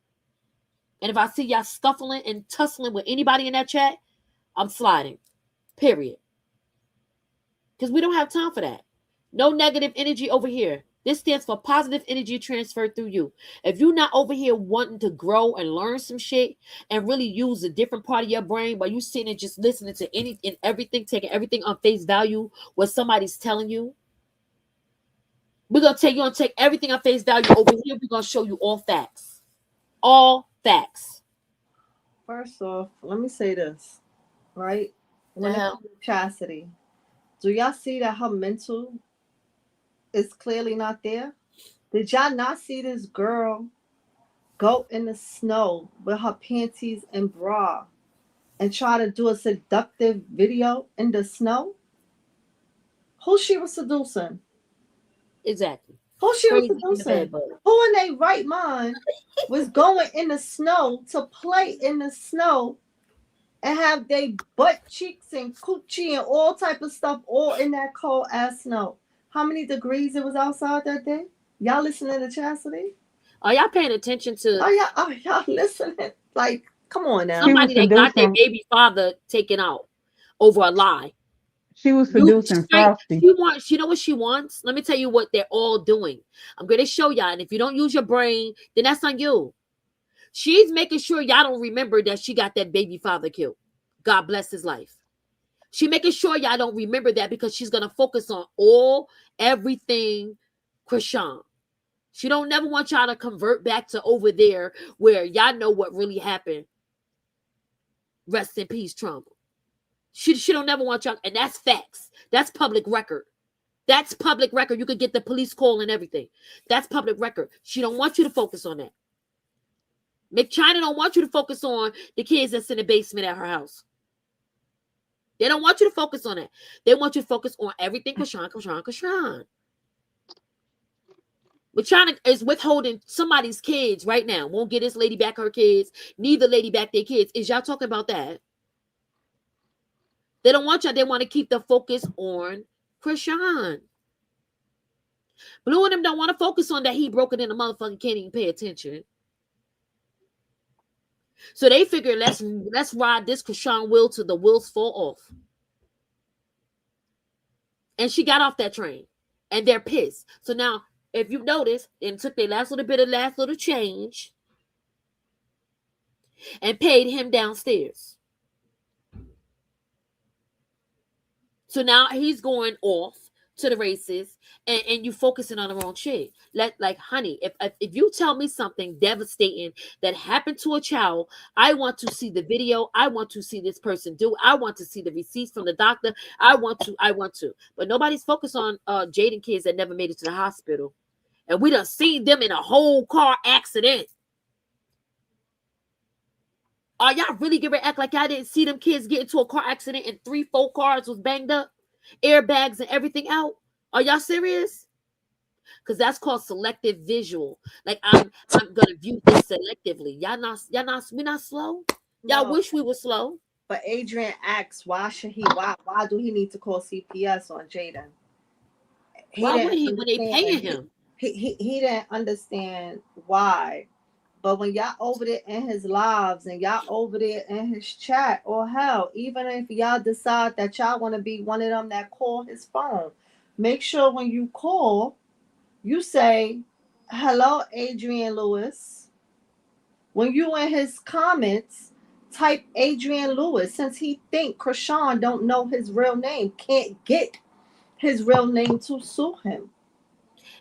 S2: And if I see y'all scuffling and tussling with anybody in that chat, I'm sliding. Period. Because we don't have time for that. No negative energy over here. This stands for positive energy transferred through you. If you're not over here wanting to grow and learn some shit and really use a different part of your brain while you sitting and just listening to any and everything, taking everything on face value, what somebody's telling you, you're gonna take everything on face value. Over here, we're gonna show you all facts. All facts.
S3: First off, let me say this. right?
S2: The
S3: When it
S2: hell?
S3: comes to Chastity, do y'all see that her mental is clearly not there? Did y'all not see this girl go in the snow with her panties and bra and try to do a seductive video in the snow? Who she was seducing?
S2: Exactly.
S3: Who she was
S2: Crazy in the
S3: seducing?
S2: bed bug.
S3: Who in their right mind was going in the snow to play in the snow and have their butt cheeks and coochie and all type of stuff all in that cold ass snow? How many degrees it was outside that day? Y'all listening to Chastity?
S2: Are y'all paying attention to
S3: Are y'all listening? Like, come on now.
S4: She was
S2: somebody that got their
S4: seducing.
S2: baby father taken out over a lie?
S4: She was
S2: You
S4: seducing
S2: straight.
S4: Frosty.
S2: She wants. You know what she wants? Let me tell you what they're all doing. I'm going to show y'all, and if you don't use your brain, then that's on you. She's making sure y'all don't remember that she got that baby father killed. God bless his life. She making sure y'all don't remember that because she's gonna focus on everything Krishan. She don't never want y'all to convert back to over there where y'all know what really happened. Rest in peace, trauma. She don't never want y'all, and that's facts. That's public record. That's public record. You could get the police call and everything. That's public record. She don't want you to focus on that. McChina don't want you to focus on the kids that's in the basement at her house. They don't want you to focus on that. They want you to focus on everything Krishan. McChina is withholding somebody's kids right now. Won't get this lady back her kids. Neither lady back their kids. Is y'all talking about that? They don't want y'all. They want to keep the focus on Krishan. Blue and them don't want to focus on that he broke it in the motherfucker can't even pay attention. So they figure let's ride this Krishan will till the wheels fall off. And she got off that train. And they're pissed. So now, if you notice, and took their last little change and paid him downstairs. So now he's going off to the races and you focusing on the wrong shit. Like, honey, if you tell me something devastating that happened to a child, I want to see the video. I want to see this person do. I want to see the receipts from the doctor. I want to. But nobody's focused on Jaden kids that never made it to the hospital. And we done seen them in a whole car accident. Are y'all really gonna act like y'all didn't see them kids get into a car accident and 3-4 cars was banged up? Airbags and everything out? Are y'all serious? Because that's called selective visual. Like I'm gonna view this selectively. We not slow. Y'all
S3: No.
S2: wish we were slow.
S3: But Adrian asks, why do he need to call CPS on Jaden?
S2: Why would he when they paying him?
S3: He didn't understand why. But when y'all over there in his lives and y'all over there in his chat, or hell, even if y'all decide that y'all want to be one of them that call his phone, make sure when you call, you say, hello, Adrian Lewis. When you in his comments, type Adrian Lewis, since he think Krishan don't know his real name, can't get his real name to sue him.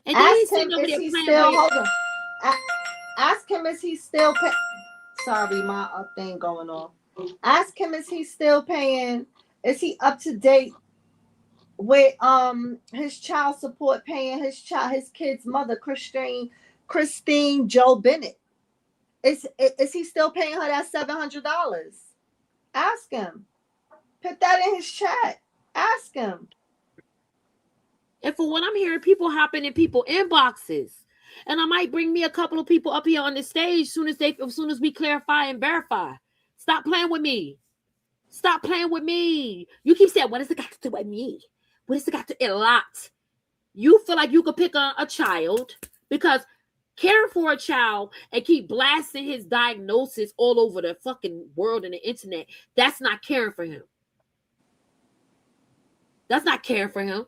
S2: And
S3: Ask him, is he still, hold on. Ask him, is he still paying? Sorry, my thing going on. Ask him, is he still paying? Is he up to date with his child support, paying his kid's mother, Christine Joe Bennett? Is he still paying her that $700? Ask him. Put that in his chat. Ask him.
S2: And for what I'm hearing, people hopping in people inboxes. And I might bring me a couple of people up here on the stage as soon as we clarify and verify. Stop playing with me. Stop playing with me. You keep saying, what does it got to do with me? What does it got to do? A lot. You feel like you could pick a child because caring for a child and keep blasting his diagnosis all over the fucking world and the internet, that's not caring for him. That's not caring for him.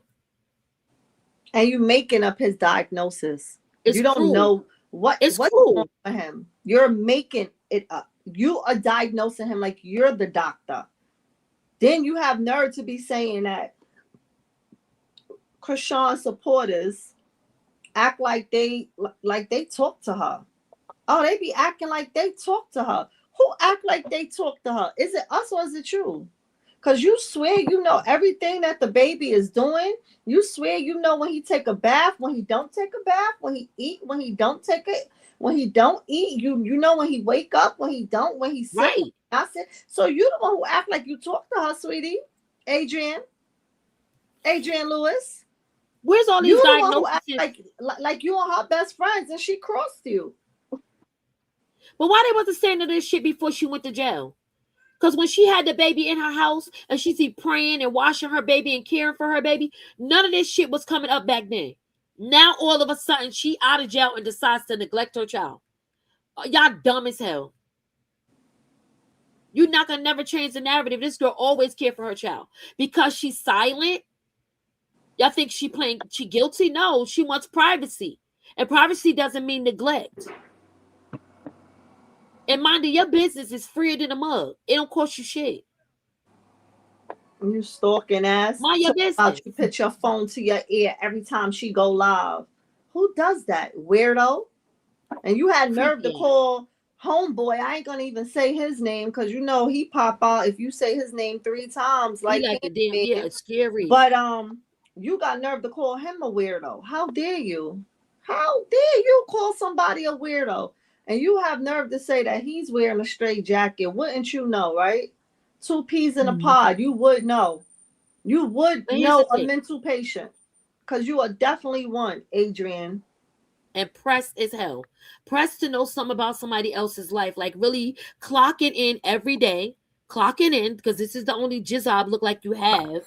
S3: And you making up his diagnosis.
S2: It's
S3: you don't
S2: cruel.
S3: know what's
S2: cruel.
S3: wrong for him. You're making it up. You are diagnosing him like you're the doctor. Then you have nerve to be saying that Krishan supporters act like they talk to her. Oh, they be acting like they talk to her. Who act like they talk to her? Is it us or is it you? Because you swear you know everything that the baby is doing. You swear you know when he take a bath, when he don't take a bath, when he eat, when he don't take it, when he don't eat. You know when he wake up, when he don't, when he sit.
S2: Right.
S3: I said, so you the one who act like you talk to her, sweetie. Adrian Lewis.
S2: Where's all these
S3: You the one who
S2: diagnoses?
S3: act like you and her best friends and she crossed you.
S2: But why they wasn't saying this shit before she went to jail? Because when she had the baby in her house and she's praying and washing her baby and caring for her baby, none of this shit was coming up back then. Now all of a sudden she out of jail and decides to neglect her child. Y'all dumb as hell. You're not gonna never change the narrative. This girl always cared for her child. Because she's silent, y'all think she guilty? No, she wants privacy. And privacy doesn't mean neglect. And minding your business is freer than a mug. It don't cost you shit.
S3: You stalking ass.
S2: Mind your business.
S3: You put your phone to your ear every time she go live. Who does that? Weirdo. And you had nerve to call homeboy. I ain't gonna even say his name because you know he pop out if you say his name 3 times. Like
S2: a damn, yeah, it's scary.
S3: But you got nerve to call him a weirdo. How dare you? How dare you call somebody a weirdo? And you have nerve to say that he's wearing a straight jacket. Wouldn't you know, right? 2 peas in a pod. You would know. You would know a mental patient. Because you are definitely one, Adrian.
S2: And pressed as hell. Pressed to know something about somebody else's life. Like really clocking in every day. Clocking in, because this is the only job look like you have.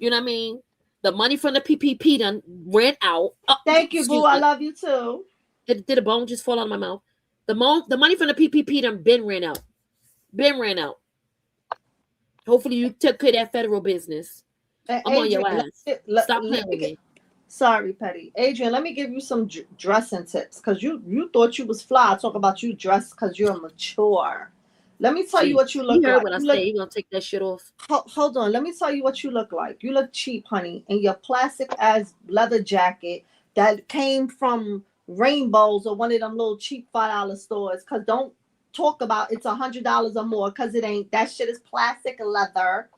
S2: You know what I mean? The money from the PPP done ran out.
S3: Thank you, boo. I love you too.
S2: Did a bone just fall out of my mouth? The money from the PPP done been ran out. Been ran out. Hopefully you took care of that federal business. I'm
S3: Adrian,
S2: on your ass. Stop playing with me.
S3: Sorry, Petty. Adrian, let me give you some dressing tips. Because you thought you was fly. I talk about you dressed because you're mature. Let me tell you what you look like. You heard
S2: what I say. You gonna take that shit off?
S3: Hold on. Let me tell you what you look like. You look cheap, honey, in your plastic ass leather jacket that came from Rainbows or one of them little cheap $5 stores. Cause don't talk about it's $100 or more. Cause it ain't. That shit is plastic leather.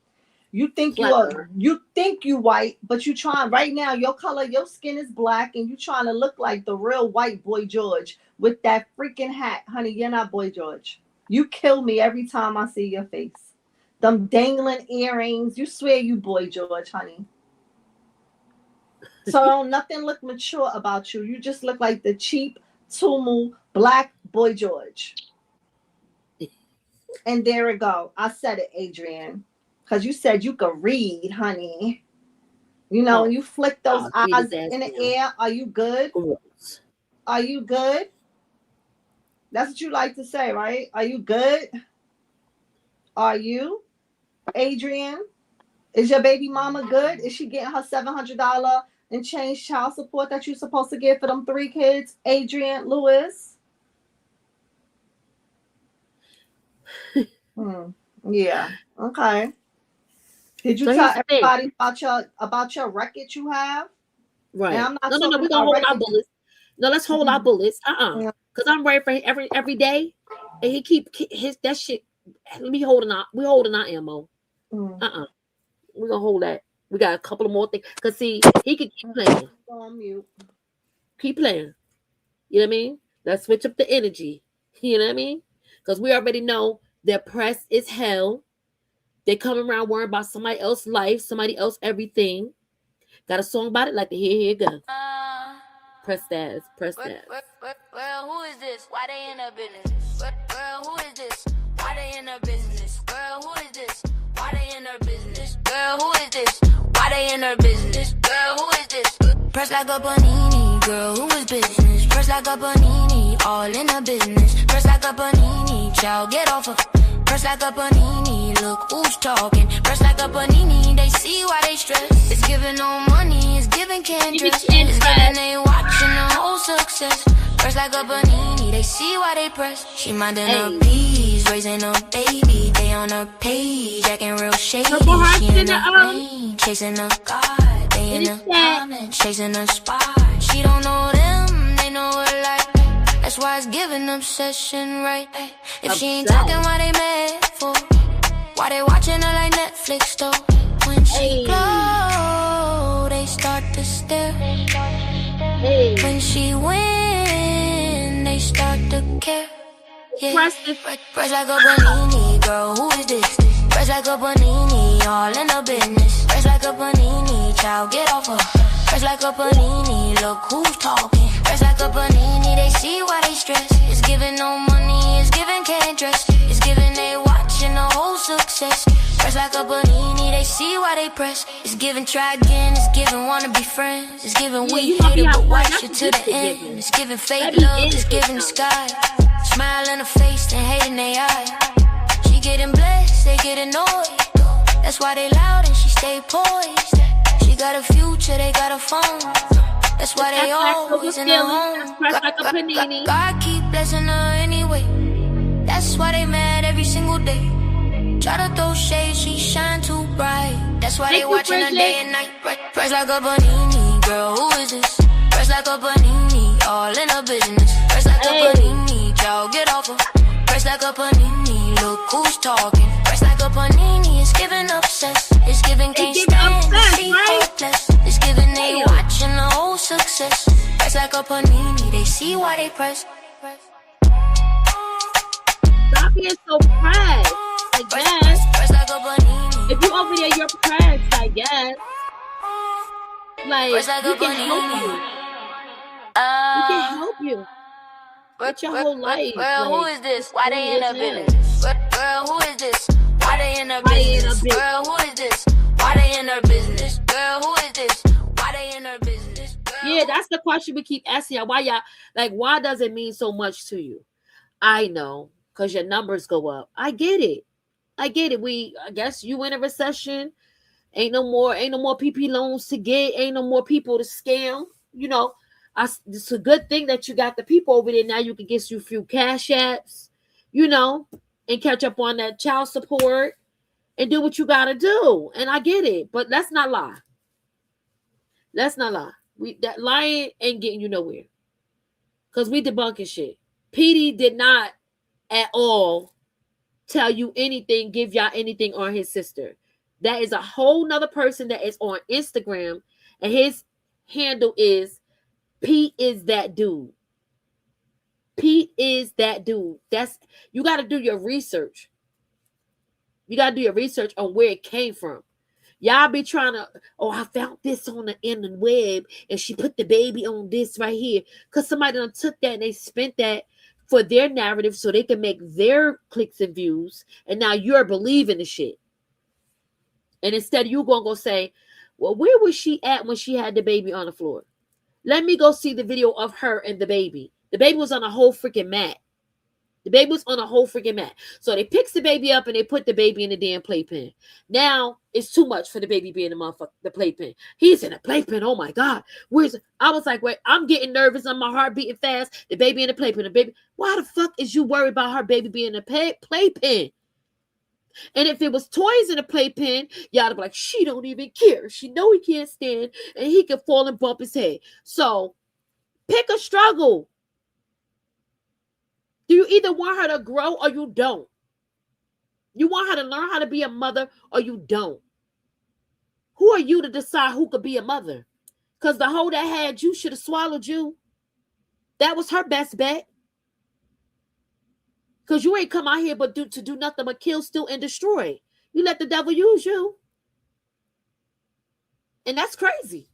S3: You think you think you white, but you trying right now. Your color, your skin is black, and you trying to look like the real white Boy George with that freaking hat, honey. You're not Boy George. You kill me every time I see your face. Them dangling earrings. You swear you Boy George, honey. So don't nothing look mature about you. You just look like the cheap Tumu black Boy George. And there we go. I said it, Adrian. Because you said you could read, honey. You know, when you flick those eyes in the air, are you good? Are you good? That's what you like to say, right? Are you good? Are you, Adrian? Is your baby mama good? Is she getting her $700 and change child support that you're supposed to get for them 3 kids, Adrian Lewis? Yeah. Okay. Did you tell everybody about your record you have?
S2: Right. No. We're gonna hold our bullets. No, let's hold our bullets. Because I'm ready for every day. And he keep that shit. We holding our ammo. We're gonna hold that. We got a couple of more things. Cause see, he could keep playing.
S3: On mute.
S2: Keep playing. You know what I mean? Let's switch up the energy. You know what I mean? Because we already know their press is hell. They come around worrying about somebody else's life, somebody else everything. Got a song about it? Like the here it goes. Press that.
S1: Girl, who is this? Why they in her business? Girl, who is this? Why they in her business? Girl, who is this? Why they in her business? Girl, who is this? Why they in her business? Girl, who is this? Press like a panini, girl, who is business? Press like a panini, all in her business. Press like a panini, child, get off her. Press like a panini, look who's talking. Press like a panini, they see why they stress. It's giving no money, it's giving can't dress. It's giving they watching the whole success. Press like a panini, they see why they press. She minding her peas, raising a baby. They on her page, acting real shady. She in the rain, chasing a god. They in the comments, chasing a spot. She don't know them, they know her like. That's why it's giving obsession, right? If she ain't talking, why they mad for? Why they watching her like Netflix? Netflix though. When she glow, they start to stare. When she win, they start to care. Yeah, fresh like a panini, girl, who is this? Fresh like a panini, all in the business. Fresh like a panini, child, get off her. Fresh like a panini, look who's talking. Fresh like a panini, they see why they stress. It's giving no money, it's giving can't dress. It's giving they watching the whole success. Fresh like a panini, they see why they press. It's giving try again, it's giving wanna be friends. It's giving we hate it but watch it to the end. It's giving fake love, it's giving the sky. Smile in her face and hate in their eye. She getting blessed, they get annoyed. That's why they loud and she stay poised. She got a future, they got a phone. That's why they always in her home. God keep blessing her anyway. That's why they mad every single day. Try to throw shade, she shine too bright. That's why they watching her day and night. Fresh like a panini, girl, who is this? Fresh like a panini, all in her business. Fresh like a panini, y'all get off her. Fresh like a panini, look who's talking. Fresh like a panini, it's giving obsessed. It's giving can't stand, see hopeless. It's giving they watching the whole success. Fresh like a panini, they see why they press.
S2: Stop being so pressed. I guess.
S1: Like a panini.
S2: If you over there, you're pressed, I guess. Like, we can help you. We can help you. With your whole life.
S1: Girl, who is this? Why they in a business? Girl, who is this? Why they in a business? Girl, who is this? Why they in her business? Girl, who is this? Why they in her business?
S2: Yeah, that's the question we keep asking y'all. Why y'all, like, why does it mean so much to you? I know, because your numbers go up. I get it. I guess you in a recession. Ain't no more PP loans to get. Ain't no more people to scam. You know, it's a good thing that you got the people over there. Now you can get you a few cash apps, you know, and catch up on that child support and do what you got to do. And I get it, but let's not lie. That lying ain't getting you nowhere. Because we debunking shit. Petey did not at all tell you anything, give y'all anything on his sister. That is a whole nother person that is on Instagram, and his handle is Pete is that dude. Pete is that dude. You got to do your research. You got to do your research on where it came from. Y'all be trying to, I found this on the web, and she put the baby on this right here. Because somebody done took that and they spent that for their narrative so they can make their clicks and views. And now you're believing the shit. And instead of you going to go say, well, where was she at when she had the baby on the floor? Let me go see the video of her and the baby. The baby was on a whole freaking mat. So they picks the baby up and they put the baby in the damn playpen. Now it's too much for the baby being the playpen. He's in a playpen. Oh my God. I was like, wait, I'm getting nervous. My heart beating fast. The baby in the playpen. The baby. Why the fuck is you worried about her baby being in a playpen? And if it was toys in a playpen, y'all be like, she don't even care. She know he can't stand and he can fall and bump his head. So pick a struggle. Do you either want her to grow or you don't? You want her to learn how to be a mother or you don't? Who are you to decide who could be a mother? Because the hoe that had you should have swallowed you. That was her best bet. Because you ain't come out here to do nothing but kill, steal, and destroy. You let the devil use you. And that's crazy.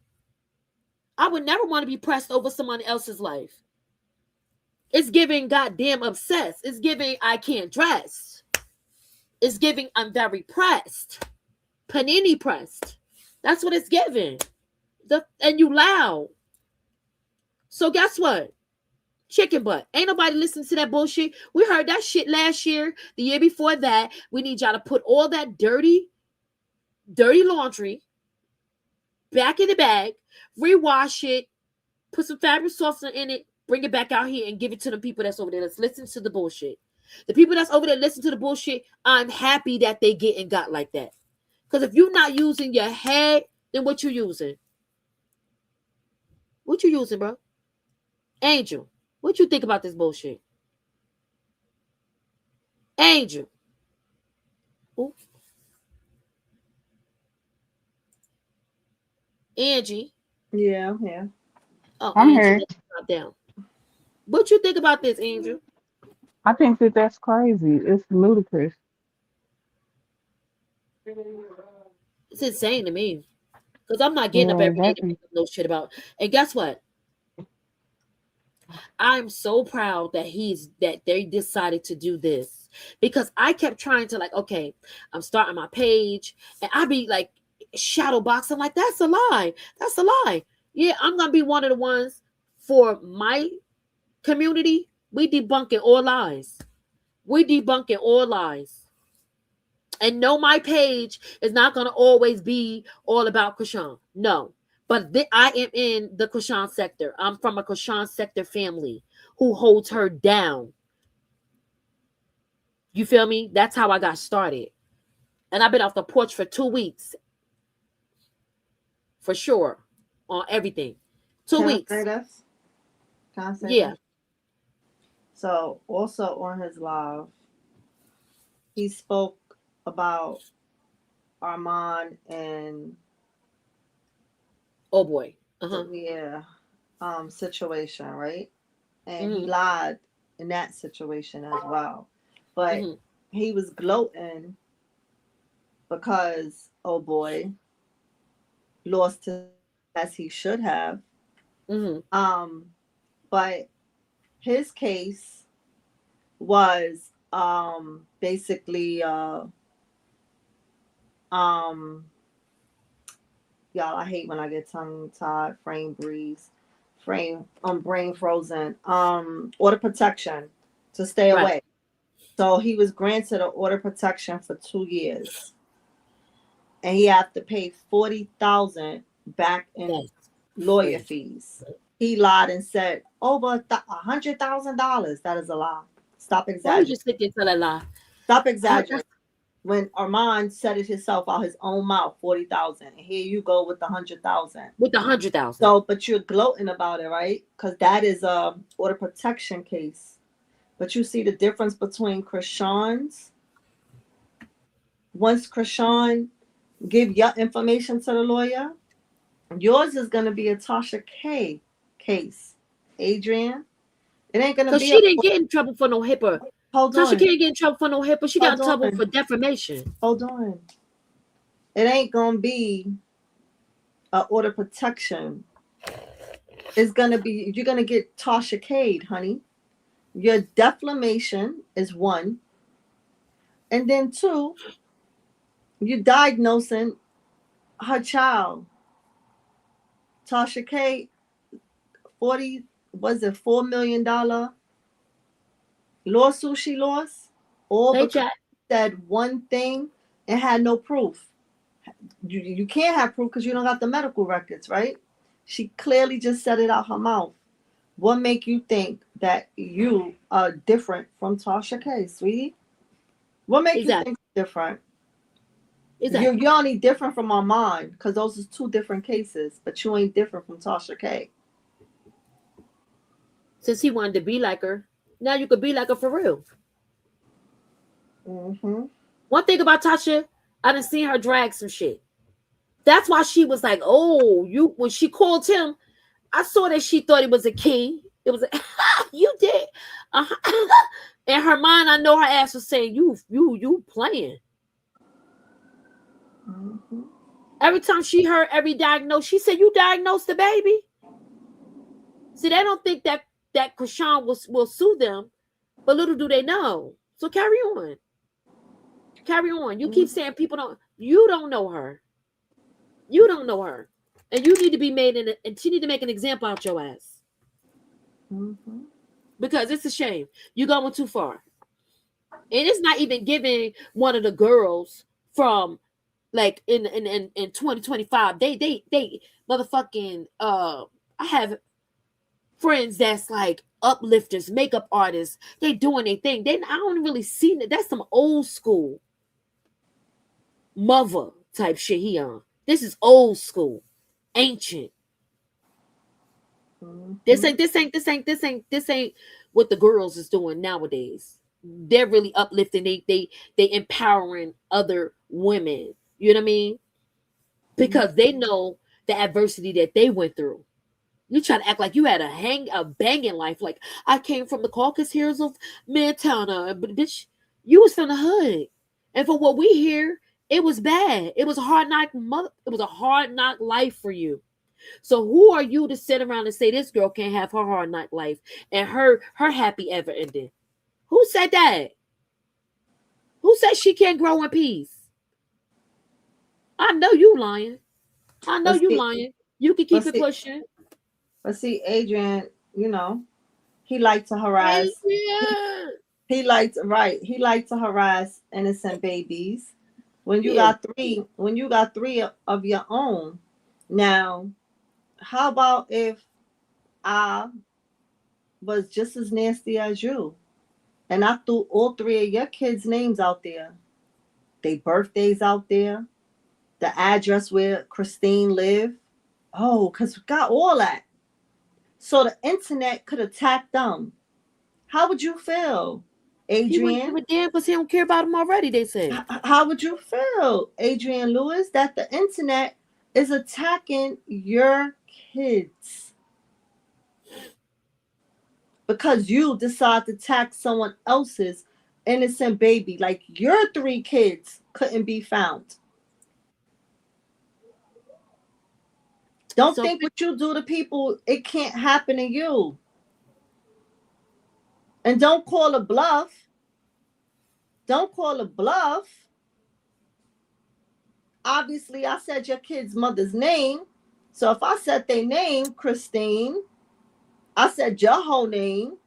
S2: I would never want to be pressed over someone else's life. It's giving goddamn obsessed. It's giving I can't dress. It's giving I'm very pressed. Panini pressed. That's what it's giving. And you loud. So guess what? Chicken butt. Ain't nobody listening to that bullshit. We heard that shit last year, the year before that. We need y'all to put all that dirty laundry back in the bag, rewash it, put some fabric softener in it, bring it back out here and give it to the people that's over there that's listening to the bullshit. The people that's over there listening to the bullshit, I'm happy that they got like that. Because if you're not using your head, then what you using? What you using, bro? Angel, what you think about this bullshit? Angel. Ooh. Angie.
S3: Yeah.
S2: Oh,
S4: I'm
S2: Angie,
S4: here.
S2: let's drop down. What you think about this, Angel?
S4: I think that that's crazy. It's ludicrous.
S2: It's insane to me. Because I'm not getting up
S4: Yeah,
S2: every day to
S4: definitely.
S2: make up no shit about. And guess what? I'm so proud that they decided to do this because I kept trying to like, okay, I'm starting my page and I be like shadow boxing like that's a lie. That's a lie. Yeah, I'm gonna be one of the ones for my community. We debunking all lies. We debunking all lies. And no, my page is not going to always be all about Krishan. No. But I am in the Krishan sector. I'm from a Krishan sector family who holds her down. You feel me? That's how I got started. And I've been off the porch for 2 weeks. For sure. On everything. Two
S3: Can I say
S2: weeks.
S3: this? Can I say
S2: Yeah.
S3: this? So also on his live, he spoke about Armand and
S2: Oh boy.
S3: the situation, right? And he
S2: Mm-hmm.
S3: lied in that situation as well. But
S2: Mm-hmm.
S3: he was gloating because oh boy lost his as he should have.
S2: Mm-hmm.
S3: But his case was basically um y'all, I hate when I get tongue tied, brain frozen. Order protection to stay
S2: Right.
S3: away. So he was granted an order protection for 2 years, and he had to pay 40,000 back in
S2: That's
S3: lawyer
S2: crazy.
S3: fees. He lied and said over $100,000. That is a lie. Stop
S2: Why would
S3: exaggerating.
S2: you sit there and tell a lie?
S3: Stop
S2: That's
S3: exaggerating. When Armand said it himself out his own mouth, 40,000. And here you go with the 100,000.
S2: with the 100,000.
S3: So, but you're gloating about it, right? Because that is a order protection case. But you see the difference between Krishan's. Once Krishan give your information to the lawyer, yours is going to be a Tasha K case. Adrian, it ain't going to
S2: Because
S3: be a.
S2: she didn't get in trouble for no HIPAA.
S3: Hold
S2: Tasha
S3: on.
S2: can't get in trouble for no HIPAA. She got
S3: Hold
S2: in trouble
S3: on.
S2: for defamation.
S3: Hold on. It ain't going to be a order protection. It's going to be, you're going to get Tasha Cade, honey. Your defamation is one. And then two, you're diagnosing her child. Tasha K, 40, was it $4 million lawsuit she lost? All
S2: Hey,
S3: because
S2: chat.
S3: she said one thing and had no proof. You can't have proof because you don't got the medical records, right? She clearly just said it out her mouth. What make you think that you are different from Tasha K, sweetie? What make you
S2: Exactly.
S3: think different?
S2: Exactly.
S3: You're only different from Armand because those are two different cases, but you ain't different from Tasha K.
S2: Since he wanted to be like her, now you could be like her for real.
S3: Mm-hmm.
S2: One thing about Tasha, I done seen her drag some shit. That's why she was like, "Oh, you." When she called him, I saw that she thought it was a key. It was a, you did. In her mind, I know her ass was saying, "You playing."
S3: Mm-hmm.
S2: Every time she heard every diagnose, she said, "You diagnosed the baby." See, they don't think that Krishan will sue them, but little do they know. So carry on. Carry on. You keep saying people don't. You don't know her. You don't know her, and you need to be made in. And she need to make an example out your ass
S3: Mm-hmm.
S2: because it's a shame. You're going too far, and it's not even giving one of the girls from like in 2025. They motherfucking I have friends that's like uplifters, makeup artists. They doing their thing. I don't really see that. That's some old school mother type shit he on. This is old school, ancient. This
S3: Mm-hmm.
S2: ain't this ain't what the girls is doing nowadays. They're really uplifting. They empowering other women. You know what I mean? Because they know the adversity that they went through. You try to act like you had a banging life. Like, I came from the Caucasus Hills of Montana, but bitch, you was from the hood. And for what we hear, it was bad. It was a hard knock. It was a hard knock life for you. So who are you to sit around and say this girl can't have her hard knock life and her happy ever ending? Who said that? Who said she can't grow in peace? I know you lying. I know you lying. You can keep it pushing.
S3: But see, Adrian, he liked to harass. He liked to harass innocent babies. When you got three of your own. Now, how about if I was just as nasty as you, and I threw all three of your kids' names out there, their birthdays out there, the address where Christine lived? Oh, because we got all that. So the internet could attack them. How would you feel, Adrian?
S2: He wouldn't give a damn because he don't care about them already, they said.
S3: How would you feel, Adrian Lewis, that the internet is attacking your kids because you decide to attack someone else's innocent baby? Like your 3 kids couldn't be found. Don't think what you do to people, it can't happen to you. And don't call a bluff. Don't call a bluff. Obviously, I said your kid's mother's name. So if I said their name, Christine, I said your whole name.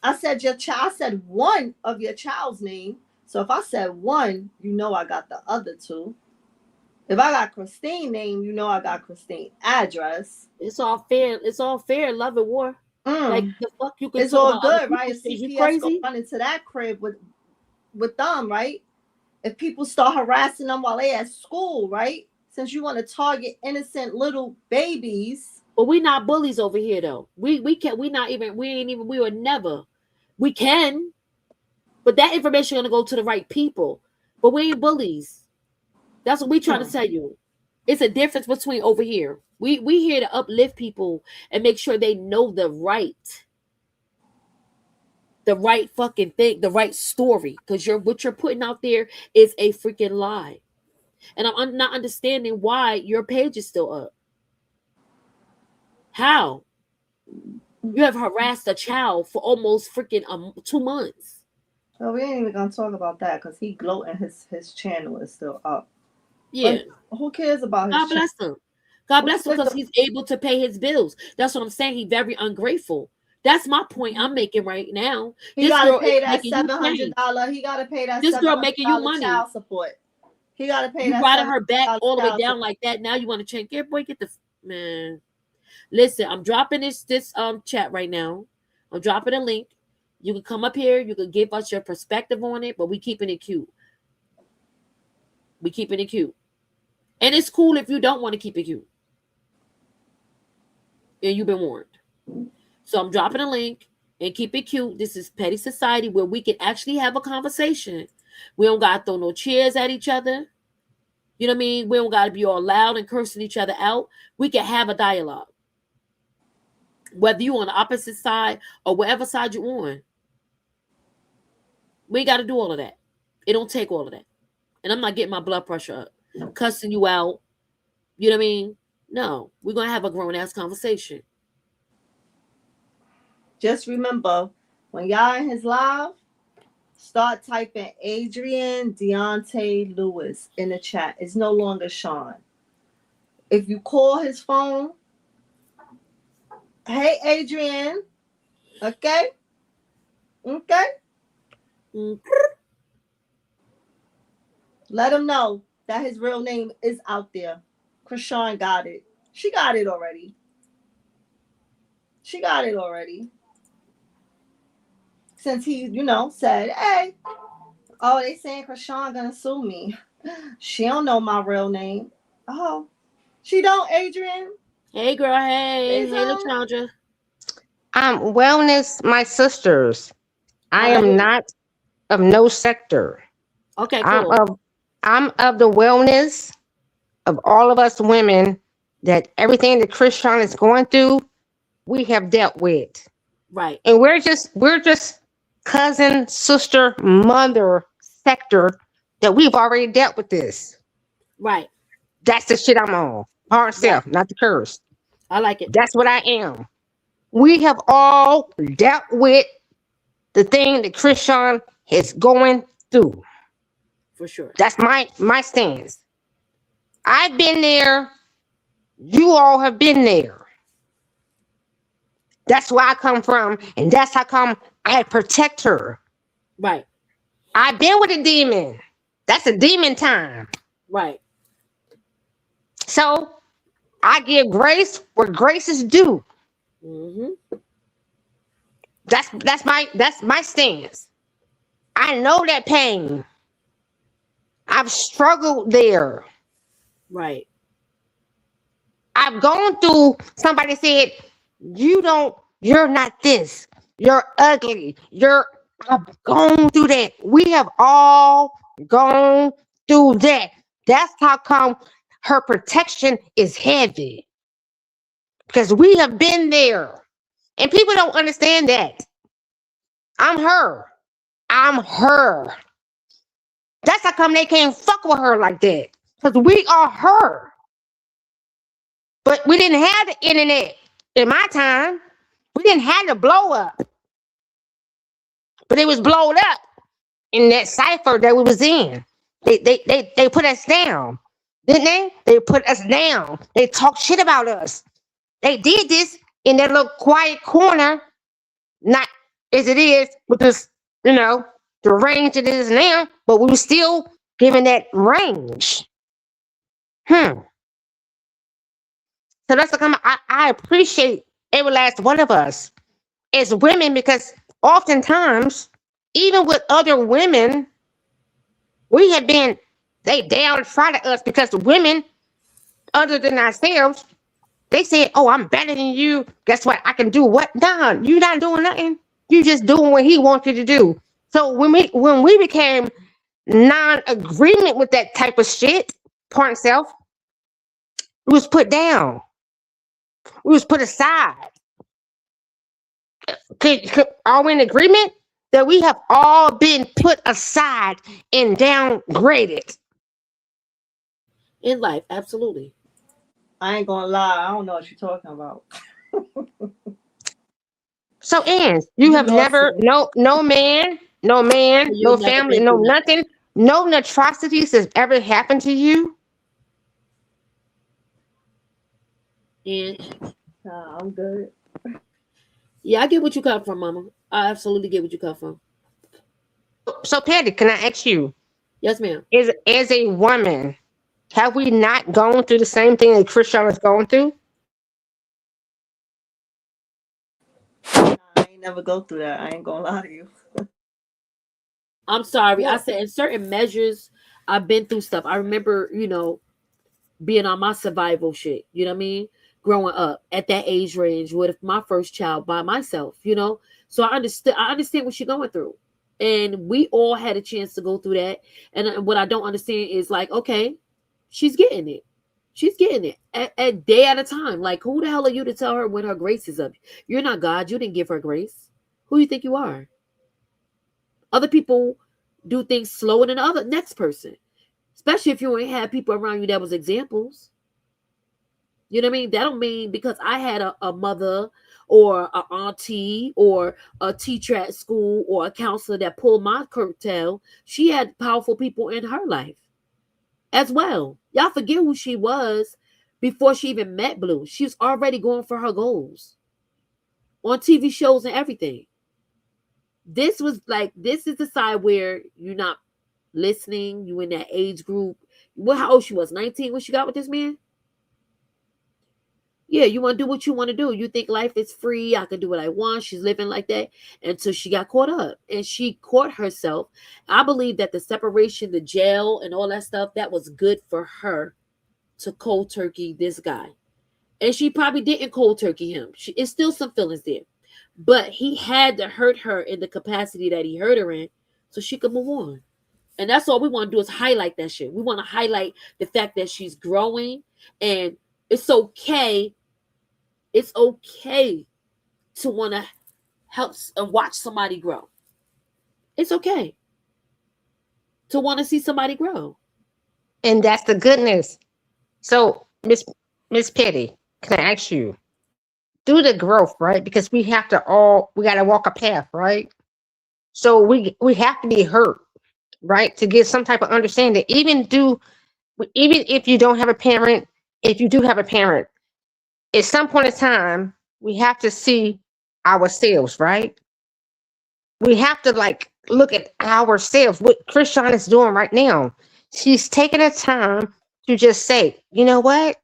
S3: I said I said one of your child's name. So if I said one, I got the other 2. If I got Christine name, I got Christine address.
S2: It's all fair. It's all fair. Love and war. Like the fuck you can.
S3: It's all good, right? If CPS go run into that crib with them, right? If people start harassing them while they at school, right? Since you want to target innocent little babies.
S2: But we not bullies over here though. We can't. We would never. We can, but that information gonna go to the right people. But we ain't bullies. That's what we trying to tell you. It's a difference between over here. We here to uplift people and make sure they know the right fucking thing, the right story. Because what you're putting out there is a freaking lie. And I'm not understanding why your page is still up. How? You have harassed a child for almost freaking 2 months.
S3: Well, we ain't even gonna talk about that because he gloating his channel is still up.
S2: Yeah.
S3: But who cares about his
S2: God bless him. God bless him because he's able to pay his bills. That's what I'm saying. He's very ungrateful. That's my point I'm making right now.
S3: He gotta pay that $700. He gotta pay that.
S2: This girl making you money.
S3: Child support. He gotta pay that.
S2: You riding her back all the way down like that. Now you want to change? Yeah, boy, get the man. Listen, I'm dropping this chat right now. I'm dropping a link. You can come up here. You can give us your perspective on it, but we keeping it cute. We keeping it cute. And it's cool if you don't want to keep it cute. And you've been warned. So I'm dropping a link and keep it cute. This is Petty Society where we can actually have a conversation. We don't got to throw no chairs at each other. You know what I mean? We don't got to be all loud and cursing each other out. We can have a dialogue. Whether you're on the opposite side or whatever side you're on. We got to do all of that. It don't take all of that. And I'm not getting my blood pressure up, cussing you out. You know what I mean? No, we're going to have a grown-ass conversation.
S3: Just remember, when y'all in his live, start typing Adrian Deontay Lewis in the chat. It's no longer Sean. If you call his phone, hey, Adrian. Okay? Okay? Let him know that his real name is out there. Krishan got it. She got it already. She got it already. Since he, said, hey, oh, they saying Krishan gonna sue me. She don't know my real name. Oh, she don't, Adrian?
S2: Hey, girl, hey. Hey, LaChandra.
S5: Wellness, my sisters. I am not of no sector.
S2: Okay, cool.
S5: I'm of the wellness of all of us women that everything that Christian is going through, we have dealt with.
S2: Right.
S5: And we're just cousin, sister, mother sector that we've already dealt with this.
S2: Right.
S5: That's the shit I'm on. Hard self, not the curse.
S2: I like it.
S5: That's what I am. We have all dealt with the thing that Christian is going through.
S2: For sure.
S5: That's my stance. I've been there. You all have been there. That's where I come from, and that's how come I protect her.
S2: Right.
S5: I've been with a demon. That's a demon time.
S2: Right.
S5: So I give grace where grace is due.
S2: Mm-hmm.
S5: That's my stance. I know that pain. I've struggled there.
S2: Right.
S5: I've gone through, somebody said, you're not this. You're ugly. I've gone through that. We have all gone through that. That's how come her protection is heavy. Because we have been there. And people don't understand that. I'm her. That's how come they can't fuck with her like that. Because we are her. But we didn't have the internet in my time. We didn't have to blow up. But it was blowed up in that cipher that we was in. They put us down. Didn't they? They put us down. They talked shit about us. They did this in that little quiet corner, not as it is with this, the range it is now, but we were still given that range. So that's the comment. I appreciate every last one of us as women, because oftentimes, even with other women, we have been, they downtrodden us because the women, other than ourselves, they say, oh, I'm better than you. Guess what? I can do what? Nah, you're not doing nothing. You just doing what he wants you to do. So when we became non-agreement with that type of shit, point self, we was put down. We was put aside. Are we in agreement that we have all been put aside and downgraded?
S2: In life, absolutely.
S3: I ain't gonna lie, I don't know what you're talking about.
S5: So, Ann, you have never,
S3: it.
S5: no man, no
S2: You've never
S5: family,
S2: been
S5: no
S2: through that.
S5: nothing, no atrocities has ever happened to you?
S2: And
S3: Nah, I'm good.
S2: yeah, I get what you come from, Mama. I absolutely get what you come from.
S5: So, Patty, can I ask you,
S2: Yes, ma'am.
S5: as a woman, have we not gone through the same thing that Christian is going through?
S3: Nah, I ain't never go through that. I ain't gonna lie to you.
S2: I'm sorry. I
S3: Well,
S2: said in certain measures, I've been through stuff. I remember, being on my survival shit. You know what I mean? Growing up at that age range with my first child by myself. So I understand what you're going through, and we all had a chance to go through that. And what I don't understand is like, okay, she's getting it. She's getting it a day at a time. Like, who the hell are you to tell her when her grace is up? You're not God. You didn't give her grace. Who you think you are? Other people do things slower than the other next person, especially if you ain't had people around you that was examples. You know what I mean? That don't mean because I had a mother or an auntie or a teacher at school or a counselor that pulled my curtail. She had powerful people in her life as well. Y'all forget who she was before she even met Blue. She was already going for her goals on TV shows and everything. This is the side where you're not listening. You in that age group. How old she was? 19 when she got with this man? Yeah, you want to do what you want to do. You think life is free. I can do what I want. She's living like that until she got caught up. And she caught herself. I believe that the separation, the jail, and all that stuff, that was good for her to cold turkey this guy. And she probably didn't cold turkey him. It's still some feelings there. But he had to hurt her in the capacity that he hurt her in so she could move on. And that's all we want to do is highlight that shit. We want to highlight the fact that she's growing, and it's okay. It's okay to want to help and watch somebody grow. It's okay to want to see somebody grow.
S5: And that's the goodness. So, Miss Petty, can I ask you, through the growth, right? Because we got to walk a path, right? So we have to be hurt, right, to get some type of understanding. Even if you don't have a parent, if you do have a parent, at some point in time, we have to see ourselves, right? We have to like look at ourselves. What Christian is doing right now, she's taking the time to just say, you know what?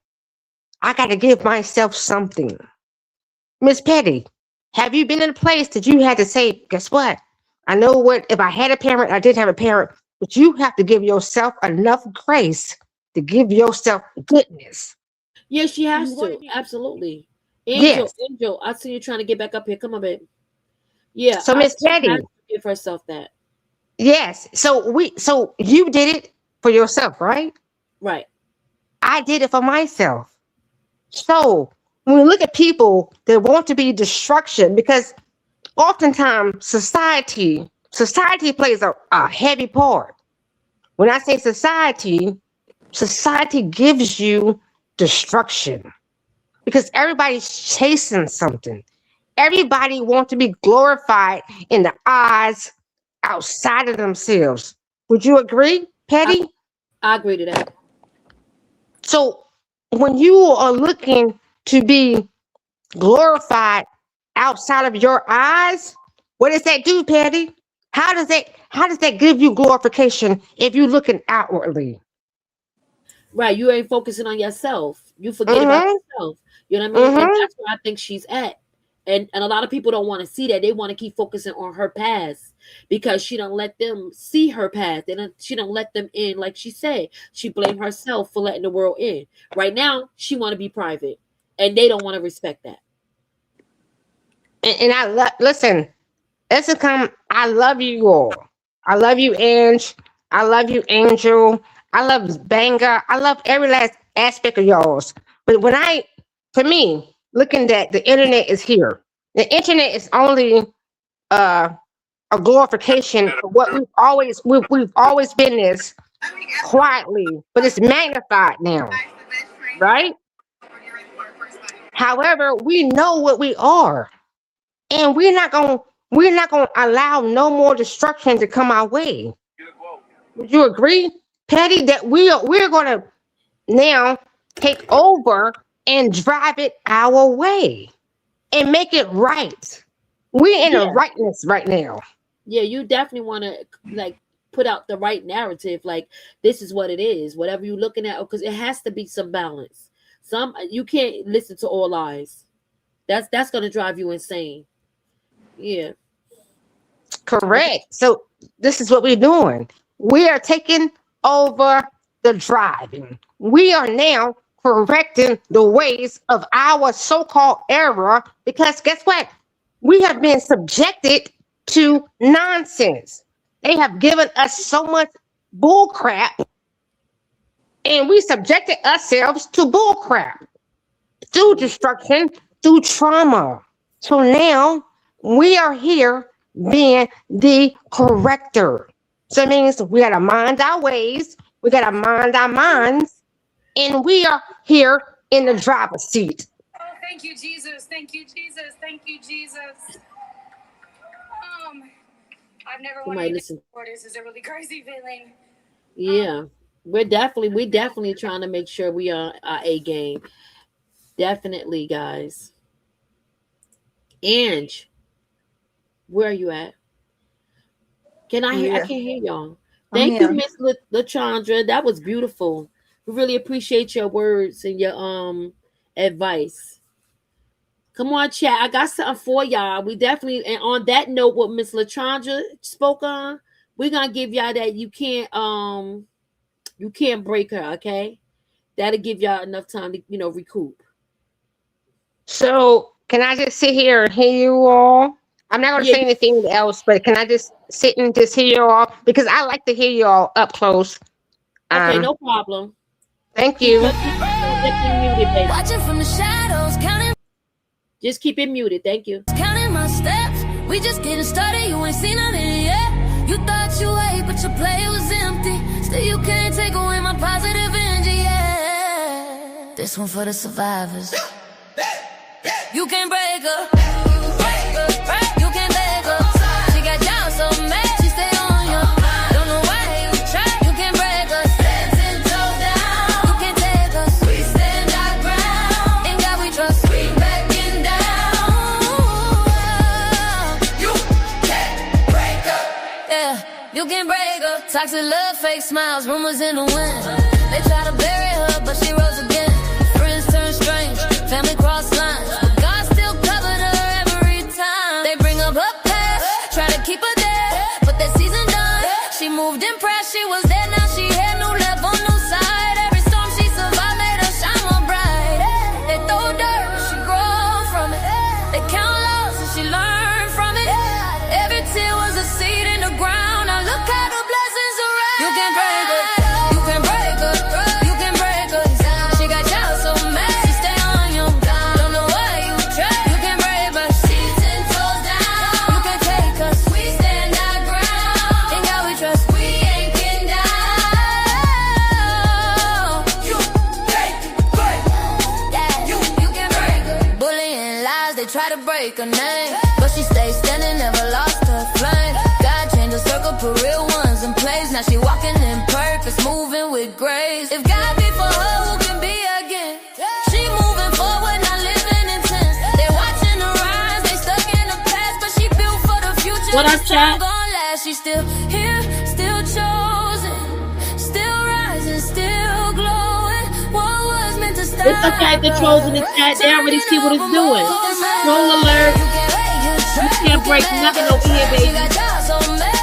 S5: I got to give myself something. Miss Petty, have you been in a place that you had to say, guess what? I know what, if I had a parent, I didn't have a parent, but you have to give yourself enough grace to give yourself goodness.
S2: Yeah, she has to. Absolutely. Angel,
S5: Yes.
S2: Angel, I see you trying to get back up here. Come on, babe. Yeah,
S5: So Miss
S2: she
S5: Petty,
S2: has to give herself that.
S5: yes. So you did it for yourself, right?
S2: Right.
S5: I did it for myself. So when we look at people that want to be destruction, because oftentimes society plays a heavy part. When I say society gives you destruction because everybody's chasing something. Everybody wants to be glorified in the eyes outside of themselves. Would you agree,
S2: I,
S5: Petty?
S2: I agree to that.
S5: So when you are looking to be glorified outside of your eyes, what does that do, Patty? How does that give you glorification if you're looking outwardly?
S2: Right. You ain't focusing on yourself. You forget about
S5: Mm-hmm.
S2: yourself. You know what I mean? And
S5: Mm-hmm.
S2: that's where I think she's at. And a lot of people don't want to see that. They want to keep focusing on her past because she don't let them see her past. She don't let them in. Like she said, she blamed herself for letting the world in. Right now, she want to be private, and they don't want to respect that.
S5: And listen, listen, come. I love you all. I love you, Ange. I love you, Angel. I love Banger. I love every last aspect of y'all's. But for me, looking at the internet is here. The internet is only uh a glorification for what we've always been this quietly, but it's magnified now, right? However, we know what we are, and we're not gonna allow no more destruction to come our way. Would you agree, Patty, that we're gonna now take over and drive it our way and make it right? We're in a
S2: Yeah,
S5: rightness right now.
S2: yeah. You definitely want to like put out the right narrative. Like this is what it is. Whatever you're looking at, because it has to be some balance. Some you can't listen to all lies. That's gonna drive you insane. Yeah.
S5: Correct. So this is what we're doing. We are taking over the driving. We are now correcting the ways of our so-called era because guess what? We have been subjected to nonsense. They have given us so much bull crap and we subjected ourselves to bull crap through destruction, through trauma. So now we are here being the corrector. So it means we got to mind our ways, we got to mind our minds, and we are here in the driver's seat.
S1: Oh, thank you, Jesus. Thank you, Jesus. Thank you, Jesus. Um, I've never
S2: You
S1: wanted
S2: might
S1: anything
S2: listen.
S1: before. This is a really crazy feeling.
S2: Yeah. We definitely trying to make sure we are our A game. Definitely, guys. Ange, where are you at? Can I hear? I
S3: Yeah,
S2: can't hear y'all.
S3: I'm
S2: Thank you,
S3: here.
S2: Miss Latondra. That was beautiful. We really appreciate your words and your advice. Come on, chat. I got something for y'all. We definitely, and on that note, what Miss Latondra spoke on, we're gonna give y'all that you can't break her. Okay, that'll give y'all enough time to recoup.
S5: So can I just sit here and hear you all? I'm not going to say anything else, but can I just sit and just hear you all? Because I like to hear you all up close.
S2: Okay, no problem.
S5: Thank you.
S1: Watching from the shadows, counting.
S2: Just keep it muted. Thank you.
S1: Counting my steps. We just getting started. You ain't seen nothing yet. You thought you ate, but your plate was empty. Still, you can't take away my positive energy. Yeah. This one for the survivors. You can't break her. You can't beg her. She got down so mad, she stay on you. Don't know why you try. You can't break us. 10 toes down. You can't take us. We stand our ground. In God we trust. We backing down. You can't break her. Yeah, you can't break her. Toxic love, fake smiles, rumors in the wind. They try to bury her, but she rose again. Friends turn strange, family cross lines. Keep her there, but that season done. She moved impressed, she was there, now she had no left on no side. Every storm she survived made her shine more bright. They throw dirt, she grow from it. They count loss and she learned from it. Every tear was a seed in the ground. Now look how the blessings around. You can break her, you can break her, you can break her. She got y'all so mad, she stay on you. Don't know why you try. You can break her. She's 10 toes down. You can take us. Try to break her name, but she stays standing, never lost her flame. God changed her circle, put real ones in place. Now she walking in purpose, moving with grace. If God be for her, who can be again? She moving forward, not living in tense. They watching her rise, they stuck in the past, but she built for the future.
S2: What up, chat?
S1: She's still here, still chosen, still rising, still glowing. What was meant to stop?
S2: It's okay, the trolls in the chat. They already see what it's doing. Troll alert. You can't break nothing over here, baby.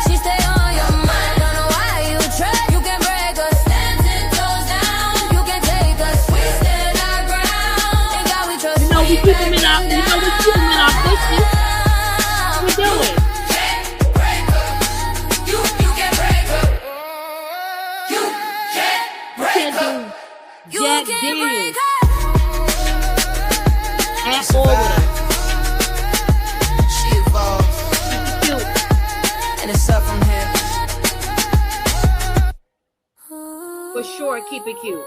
S1: She stay on your mind. Don't know why you try. You can break us. 10 toes down. You can take us. We stand our ground. In God we trust.
S2: You know we keep them in our. You know we keep them in our pussy. What we doing?
S1: You can break her. You can't break her. You can't break her.
S2: At all with her.
S6: She evolved.
S2: Cute.
S6: And it's up from here.
S2: For sure, keep it cute.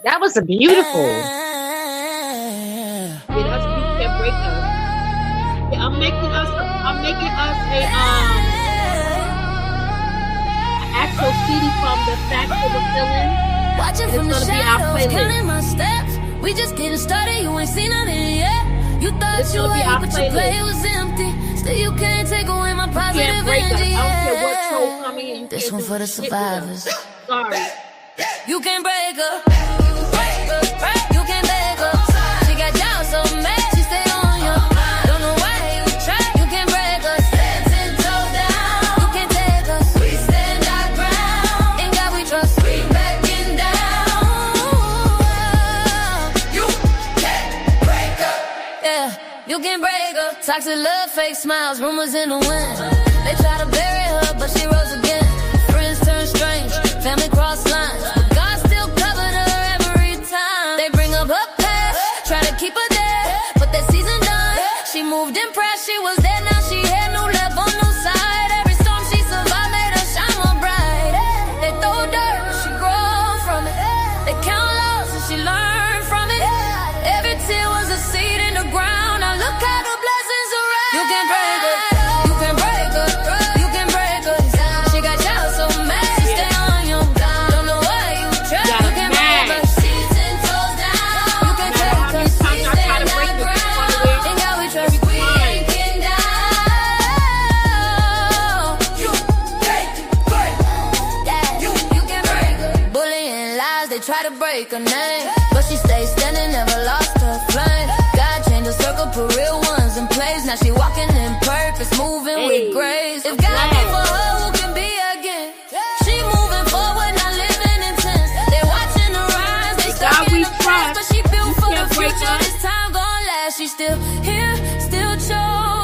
S5: That was a beautiful.
S2: Yeah, that's you can't break us. Yeah, I'm making us a actual CD from the Facts of the Feeling.
S1: Watching from the shadows, counting my steps. We just getting started, you ain't seen nothing yet. You thought you ate, but your plate was empty. Still, you can't take away my positive energy.
S2: I don't care what troll come in.
S1: This one for the survivors.
S2: Sorry.
S1: You can't break her. You can't beg her. She got down so mad, she stay on you. Don't know why you try. You can't break us. 10 toes down. You can't take us. We stand our ground. In God we trust. We backing down. You can't break her. Yeah, you can't break her. Toxic love, fake smiles, rumors in the wind. They try to bury her, but she rose again. Friends turn strange, family cross lines. But God still covered her every time. They bring up her past, try to keep her there, but that season done. She moved impressed, she was there, now she had no left on no side. Every storm she survived made her shine more bright. They throw dirt, she grow from it. They count loss and she learned from it. Every tear was a seed in the ground. Now look how the blessings around. You can break her. You can break her. You can break her. She got y'all so mad. She stay on you. Don't know why you try. You can break her. She's 10 toes down. You can take her. We stand our ground. In God we trust. We ain't getting down. You can't break her. Yeah, you can break her. Bullying lies, they try to break her name, but she stays standing, never lost her flame. God changed her circle, put real ones in place. Now she walking in purpose, moving with grace. If God be for her, who can be again? She moving forward, not living in tense. They watching her rise, they stuck in the past, but she built for the future. This time gon' last. She's still here, still chose.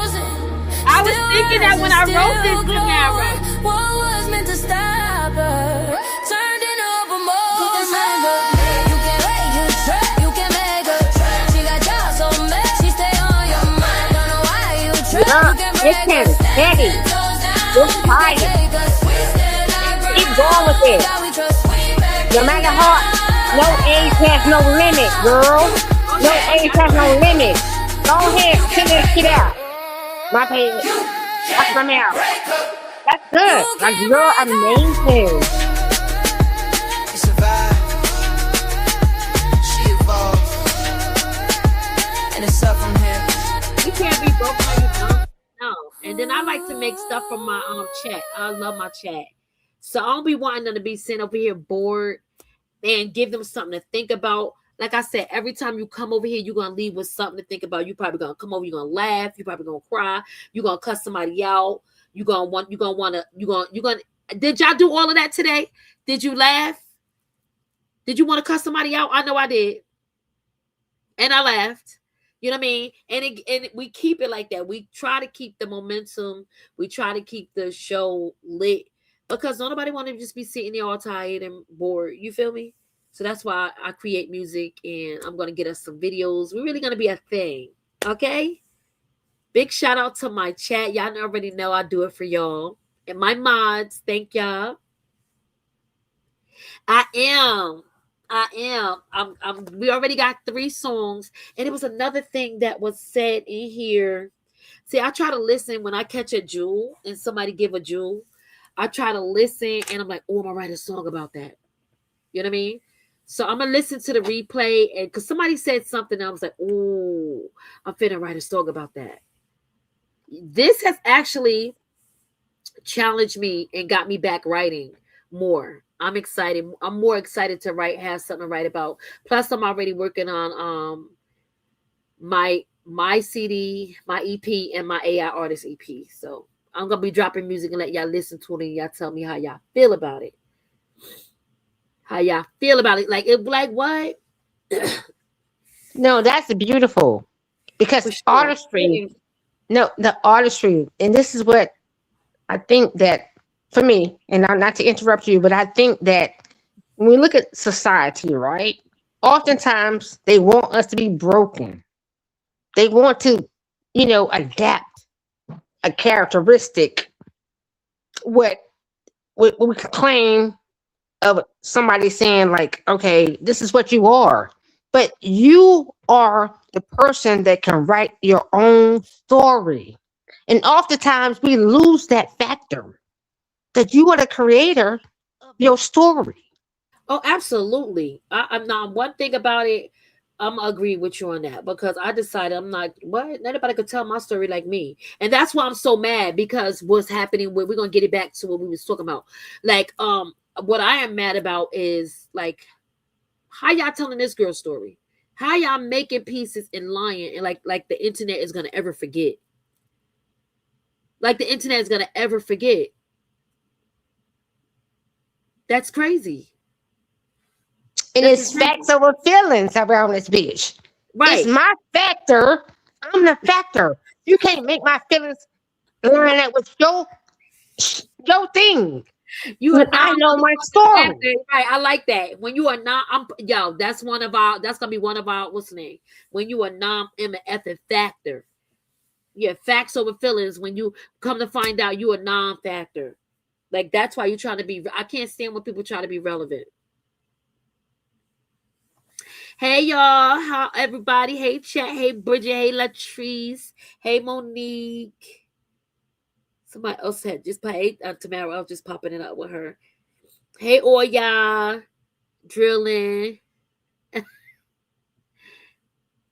S2: was thinking that when I wrote this, Tamara.
S1: What was meant to stop her turned into over more. You can make her trap, you can make her trap. She got y'all so mad, she stay on your mind. Don't know why you trap, you can break her
S5: Petty. You're tired. Keep going with it. No matter how, no age has no limit, girl. No age has no limit. Go ahead, send this shit out. My page. That's my mouth. That's good. Like, you're amazing.
S6: She survived. She evolved. And it's up from here.
S2: You can't be broke on your own. No. And then I like to make stuff from my chat. I love my chat. So I don't be wanting them to be sitting over here bored and give them something to think about. Like I said, every time you come over here, you're gonna leave with something to think about. You probably gonna come over, you're gonna laugh, you're probably gonna cry, you're gonna cuss somebody out, did y'all do all of that today? Did you laugh? Did you want to cuss somebody out? I know I did. And I laughed. You know what I mean? And we keep it like that. We try to keep the momentum, we try to keep the show lit because nobody want to just be sitting there all tired and bored. You feel me? So that's why I create music, and I'm going to get us some videos. We're really going to be a thing, okay? Big shout out to my chat. Y'all already know I do it for y'all. And my mods, thank y'all. I am. We already got 3 songs. And it was another thing that was said in here. See, I try to listen when I catch a jewel and somebody give a jewel. I try to listen, and I'm like, oh, I'm going to write a song about that. You know what I mean? So I'm gonna listen to the replay, and because somebody said something, I was like, "Oh, I'm finna write a song about that." This has actually challenged me and got me back writing more. I'm excited. I'm more excited to have something to write about. Plus, I'm already working on my CD, my EP, and my AI artist EP. So I'm gonna be dropping music and let y'all listen to it, and y'all tell me how y'all feel about it. How y'all feel about it? Like what?
S5: No, that's beautiful. Because
S2: Sure.
S5: artistry, the artistry, and this is what I think that for me, and not to interrupt you, but I think that when we look at society, right? Oftentimes they want us to be broken. They want to, adapt a characteristic, what we claim of somebody saying like, okay, this is what you are, but you are the person that can write your own story. And oftentimes we lose that factor that you are the creator of your story.
S2: Oh, absolutely. I'm not one thing about it. I'm gonna agree with you on that because I decided I'm not what nobody could tell my story like me, and that's why I'm so mad because what's happening. We're gonna get it back to what we was talking about, like what I am mad about is like how y'all telling this girl story, how y'all making pieces and lying, and like the internet is gonna ever forget, like the internet is gonna ever forget. That's crazy.
S5: And it's facts over feelings around this bitch.
S2: Right.
S5: It's my factor. I'm the factor. You can't make my feelings line up with your thing. I know my story.
S2: Right. I like that. When you are not, that's gonna be one of our, what's the name? When you are non-effing factor. Yeah, facts over feelings. When you come to find out you are non-factor. Like that's why you're trying to be, I can't stand when people try to be relevant. Hey y'all, how everybody? Hey chat, hey Bridget, hey Latrice, hey Monique. Somebody else had just played Tamara. I was just popping it up with her. Hey Oya, drilling.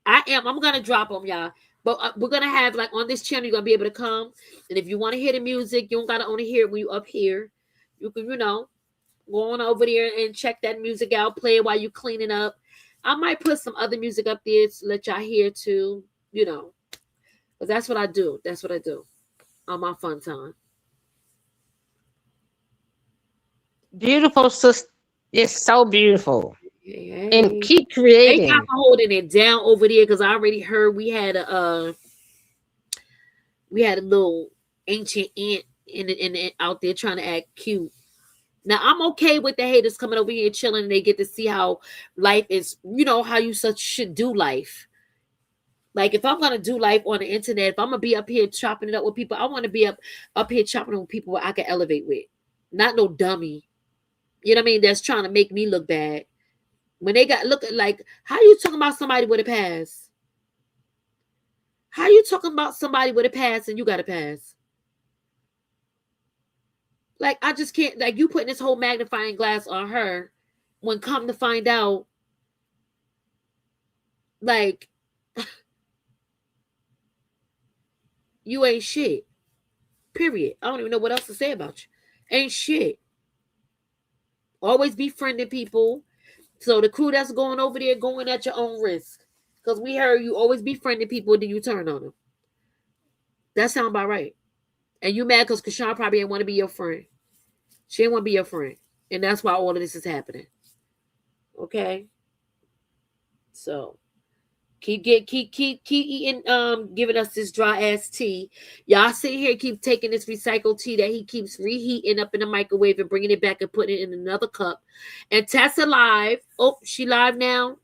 S2: I'm gonna drop them, y'all. But we're gonna have like on this channel, you're gonna be able to come. And if you want to hear the music, you don't gotta only hear it when you up here. You can, go on over there and check that music out, play it while you cleaning up. I might put some other music up there to let y'all hear too, because that's what I do. That's what I do on my fun time.
S5: Beautiful, sister. It's so beautiful.
S2: Hey.
S5: And keep creating.
S2: They got holding it down over there because I already heard we had a little ancient aunt and out there trying to act cute. Now I'm okay with the haters coming over here chilling and they get to see how life is, how you such should do life. Like if I'm gonna do life on the internet, if I'm gonna be up here chopping it up with people, I want to be up here chopping it with people where I can elevate with. Not no dummy. You know what I mean? That's trying to make me look bad. When they got look like how you talking about somebody with a pass? How you talking about somebody with a pass and you got a pass? Like I just can't, like you putting this whole magnifying glass on her when come to find out, like you ain't shit. Period. I don't even know what else to say about you. Ain't shit. Always befriending people. So the crew that's going over there, going at your own risk. Because we heard you always befriending people, then you turn on them. That sound about right. And you mad because Krishan probably didn't want to be your friend. She didn't want to be your friend. And that's why all of this is happening. Okay? So keep eating, giving us this dry ass tea. Y'all sit here, keep taking this recycled tea that he keeps reheating up in the microwave and bringing it back and putting it in another cup. And Tessa live. Oh, she live now.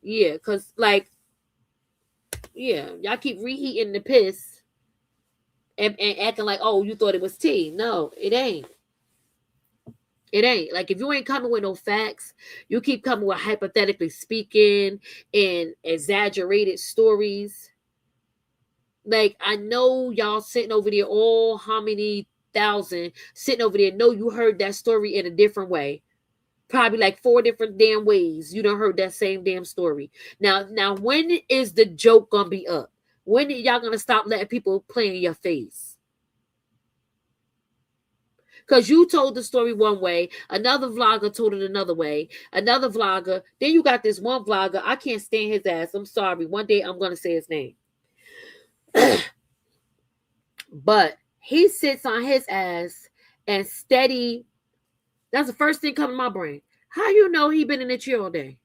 S2: Yeah, cause y'all keep reheating the piss and acting like, oh, you thought it was tea. No, it ain't. It ain't. Like if you ain't coming with no facts, you keep coming with hypothetically speaking and exaggerated stories. Like I know y'all sitting over there, all how many thousand sitting over there. Know you heard that story in a different way. Probably like 4 different damn ways you done heard that same damn story. Now when is the joke gonna be up? When are y'all gonna stop letting people play in your face? Because you told the story one way, another vlogger told it another way, another vlogger. Then you got this one vlogger. I can't stand his ass. I'm sorry. One day I'm gonna say his name. But he sits on his ass and steady. That's the first thing coming to my brain. How you know he been in the chair all day?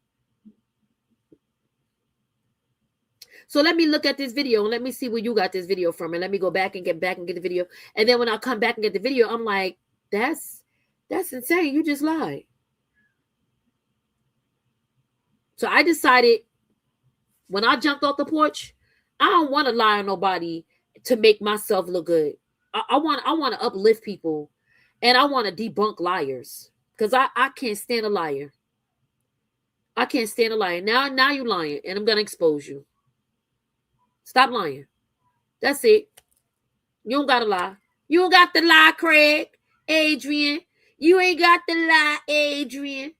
S2: So let me look at this video and let me see where you got this video from. And let me go back and get the video. And then when I come back and get the video, I'm like, that's insane. You just lied. So I decided when I jumped off the porch, I don't want to lie on nobody to make myself look good. I want to uplift people and I want to debunk liars. Because I can't stand a liar. I can't stand a liar. Now you lying and I'm gonna expose you. Stop lying. That's it. You don't gotta lie. You don't got to lie, Craig. Adrian. You ain't got to lie, Adrian.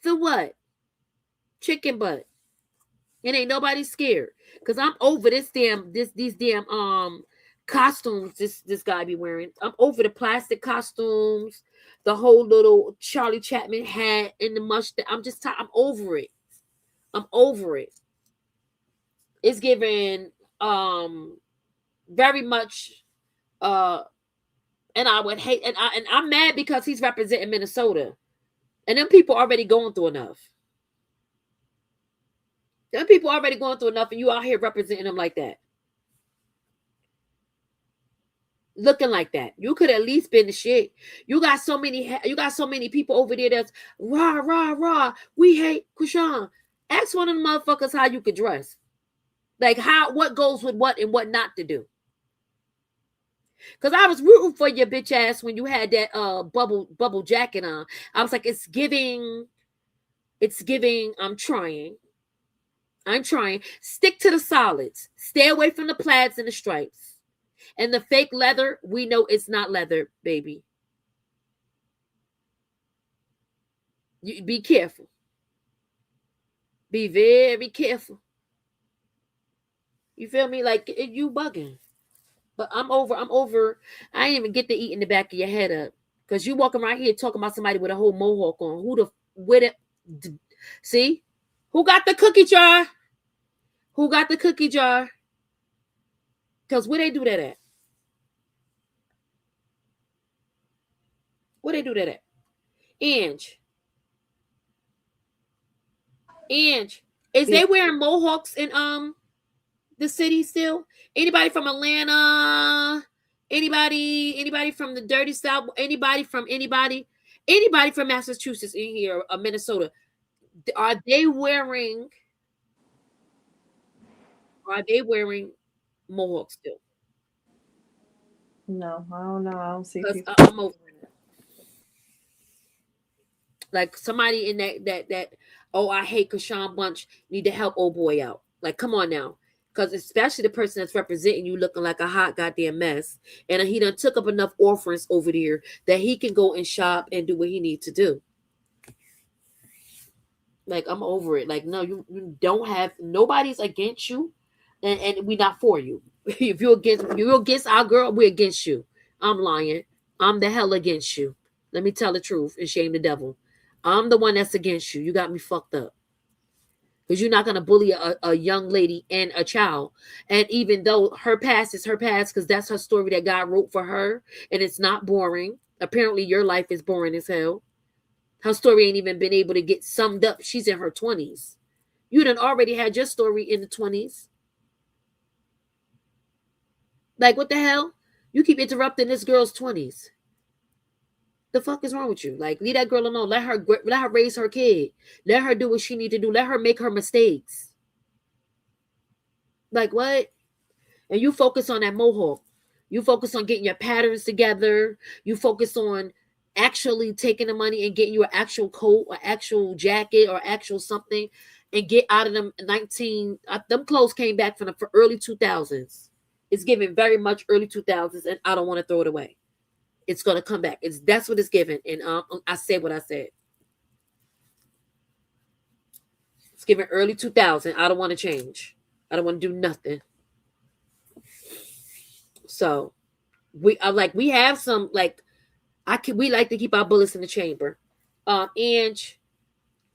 S2: For what? Chicken butt. And ain't nobody scared. Cause I'm over these damn costumes this guy be wearing. I'm over the plastic costumes, the whole little Charlie Chaplin hat and the mustache. I'm over it. I'm over it. It's giving very much and I would hate and I'm mad because he's representing Minnesota. And them people already going through enough. Them people already going through enough and you out here representing them like that. Looking like that. You could at least been the shit. You got so many people over there that's rah, rah, rah. We hate Krishan. Ask one of the motherfuckers how you could dress. Like what goes with what and what not to do. Because I was rooting for your bitch ass when you had that bubble jacket on. I was like, it's giving, I'm trying. Stick to the solids. Stay away from the plaids and the stripes. And the fake leather, we know it's not leather, baby. You be careful. Be very careful. You feel me? Like you bugging. But I'm over. I didn't even get to eat in the back of your head up. Because you walking right here talking about somebody with a whole mohawk on. See? Who got the cookie jar? Who got the cookie jar? Because where they do that at? Where they do that at? Ange. Is they wearing mohawks in the city still? Anybody from Atlanta? Anybody from the dirty South? Anybody from Massachusetts in here, Minnesota? Are they wearing mohawks still?
S3: No, I don't know. I don't see
S2: Because
S3: people.
S2: I'm over it. Like somebody in that oh, I hate Krishan Bunch need to help old boy out. Like, come on now. Because especially the person that's representing you looking like a hot goddamn mess. And he done took up enough orphans over there that he can go and shop and do what he needs to do. Like, I'm over it. Like, no, you don't have, nobody's against you. And we not for you. If you're against our girl, we're against you. I'm lying. I'm the hell against you. Let me tell the truth and shame the devil. I'm the one that's against you. You got me fucked up. Because you're not going to bully a young lady and a child. And even though her past is her past, because that's her story that God wrote for her, and it's not boring. Apparently, your life is boring as hell. Her story ain't even been able to get summed up. She's in her 20s. You done already had your story in the 20s. Like, what the hell? You keep interrupting this girl's 20s. The fuck is wrong with you? Like, leave that girl alone. Let her raise her kid. Let her do what she need to do. Let her make her mistakes. Like, what? And you focus on that mohawk. You focus on getting your patterns together. You focus on actually taking the money and getting you an actual coat or actual jacket or actual something and get out of them them clothes came back from the early 2000s. It's giving very much early 2000s, and I don't want to throw it away. It's going to come back. That's what it's giving. And I said what I said. It's giving early 2000. I don't want to change. I don't want to do nothing. So we have some, like, we like to keep our bullets in the chamber. And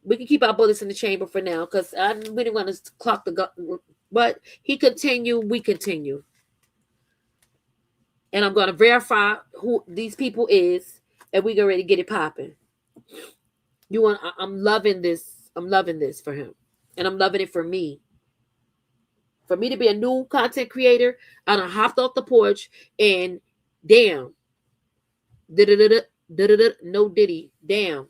S2: we can keep our bullets in the chamber for now because we didn't want to clock the gun. But we continue. And I'm going to verify who these people is, and we get ready to get it popping. I'm loving this. I'm loving this for him, and I'm loving it for me. For me to be a new content creator, I done hopped off the porch and damn, no diddy, damn.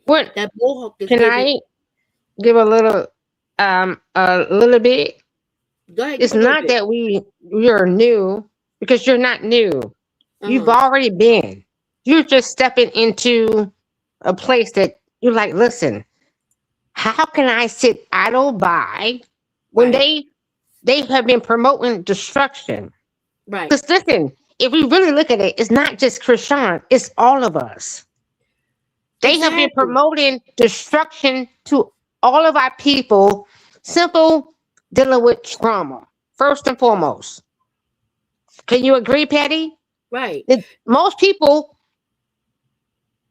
S5: What
S2: That mohawk is
S5: can
S2: giving.
S5: I give a little bit?
S2: Go ahead.
S5: It's not that you're new, because you're not new. You've already been. You're just stepping into a place that you're like, listen, how can I sit idle by when
S2: Right.
S5: they have been promoting destruction?
S2: Right.
S5: Because listen, if we really look at it, it's not just Krishan, it's all of us. They have been promoting destruction to all of our people, simple dealing with trauma, first and foremost. Can you agree, Patty?
S2: Right.
S5: That most people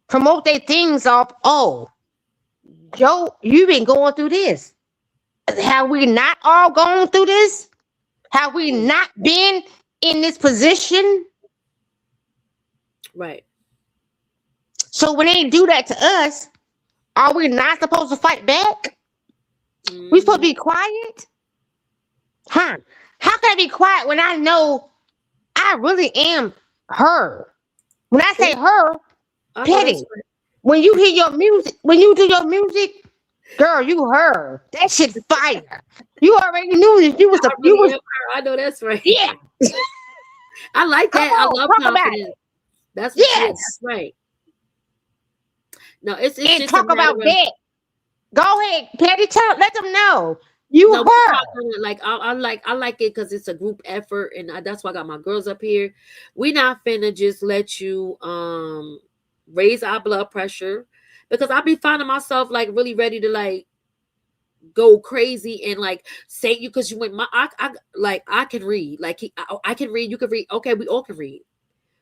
S5: promote their things off, oh, Joe, you've been going through this. Have we not all gone through this? Have we not been in this position?
S2: Right.
S5: So when they do that to us, are we not supposed to fight back? We supposed to be quiet? Huh? How can I be quiet when I know I really am her? When I say her, Petty, when you hear your music, when you do your music, girl, you her. That shit fire. You already knew that you was the you was.
S2: I know that's right.
S5: Yeah.
S2: I like that.
S5: Come on,
S2: I love
S5: talk about
S2: confidence.
S5: it.
S2: That's what
S5: Yes.
S2: That's right. No, it's
S5: And
S2: just
S5: talk about that. Go ahead, Patty. Let them know you
S2: no,
S5: her.
S2: like I like it because it's a group effort, and that's why I got my girls up here. We not finna just let you raise our blood pressure, because I'll be finding myself like really ready to like go crazy and like say you, because you went I can read, like I can read, you can read, okay, we all can read,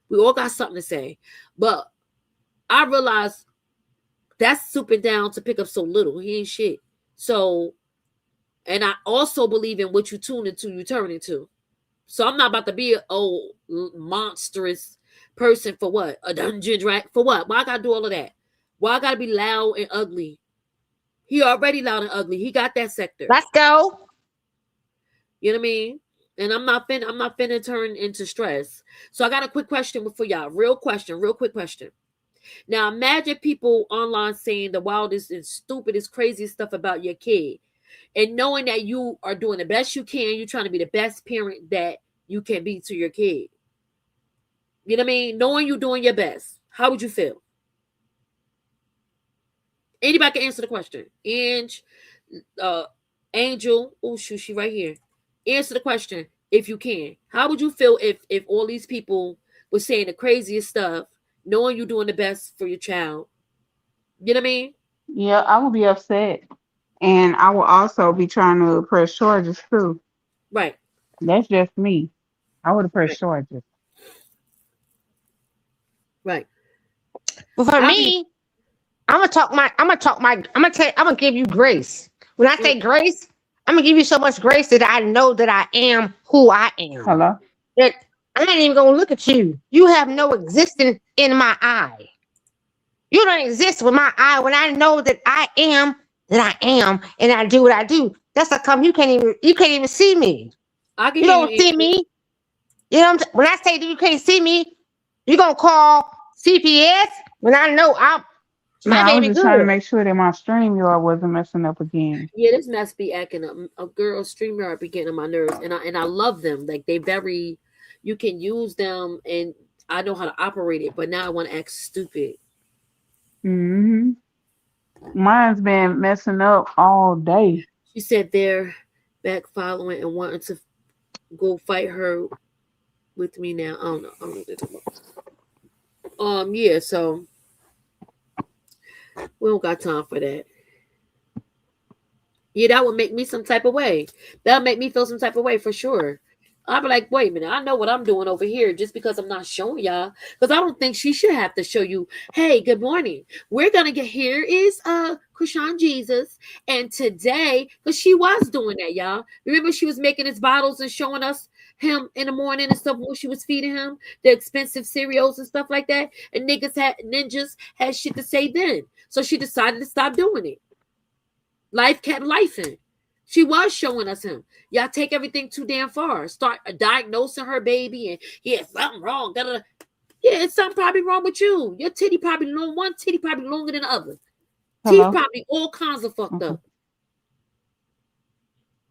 S2: we all got something to say, but I realized that's stooping down to pick up so little. He ain't shit. So, and I also believe in what you tune into, you turn into. So I'm not about to be a monstrous person for what? A dungeon dragon for what? Why I gotta do all of that? Why I gotta be loud and ugly? He already loud and ugly. He got that sector.
S5: Let's go.
S2: You know what I mean? And I'm not finna turn into stress. So I got a quick question for y'all. Real quick question. Now imagine people online saying the wildest and stupidest, craziest stuff about your kid. And knowing that you are doing the best you can, you're trying to be the best parent that you can be to your kid. You know what I mean? Knowing you're doing your best. How would you feel? Anybody can answer the question. Uh, Angel. Oh shoot, she right here. Answer the question if you can. How would you feel if all these people were saying the craziest stuff, knowing you're doing the best for your child? You know what I mean?
S4: Yeah, I would be upset. And I will also be trying to press charges too.
S2: Right.
S4: That's just me. I would have pressed
S2: Right.
S4: charges.
S2: Right.
S5: But for
S2: I'll be.
S5: me, I'm gonna give you grace. When I
S2: Mm,
S5: say grace, I'm gonna give you so much grace that I know that I am who I am.
S4: Hello?
S5: That I ain't even gonna look at you. You have no existence in my eye. You don't exist with my eye when I know that I am, and I do what I do. That's how come you can't even see me.
S2: I can
S5: You
S2: hear you,
S5: don't see
S2: Angel.
S5: me. You know when I say that you can't see me, you gonna call CPS when I know I'm
S4: No,
S5: my
S4: I was
S5: baby
S4: just trying to
S5: good.
S4: make sure that my stream yard wasn't messing up again.
S2: Yeah, this mess be acting up. A girl StreamYard be getting on my nerves, and I love them. Like they very, you can use them, and I know how to operate it. But now I want to act stupid.
S4: Hmm. Mine's been messing up all day.
S2: She said they're back following and wanting to go fight her with me now. I don't know. I don't know what they're talking about. Yeah. So we don't got time for that. Yeah, that would make me some type of way. That'll make me feel some type of way for sure. I'll be like, wait a minute, I know what I'm doing over here just because I'm not showing y'all. Because I don't think she should have to show you, hey, good morning. We're gonna get here is Krishan Jesus. And today, because she was doing that, y'all. Remember she was making his bottles and showing us him in the morning and stuff when she was feeding him the expensive cereals and stuff like that. And ninjas had shit to say then. So she decided to stop doing it. Life kept lifing. She was showing us him. Y'all take everything too damn far. Start diagnosing her baby and yeah, something wrong. Da-da-da. Yeah, it's something probably wrong with you. Your titty probably long. One titty probably longer than the other. Teeth
S4: Hello?
S2: probably all kinds of fucked
S4: Okay.
S2: up.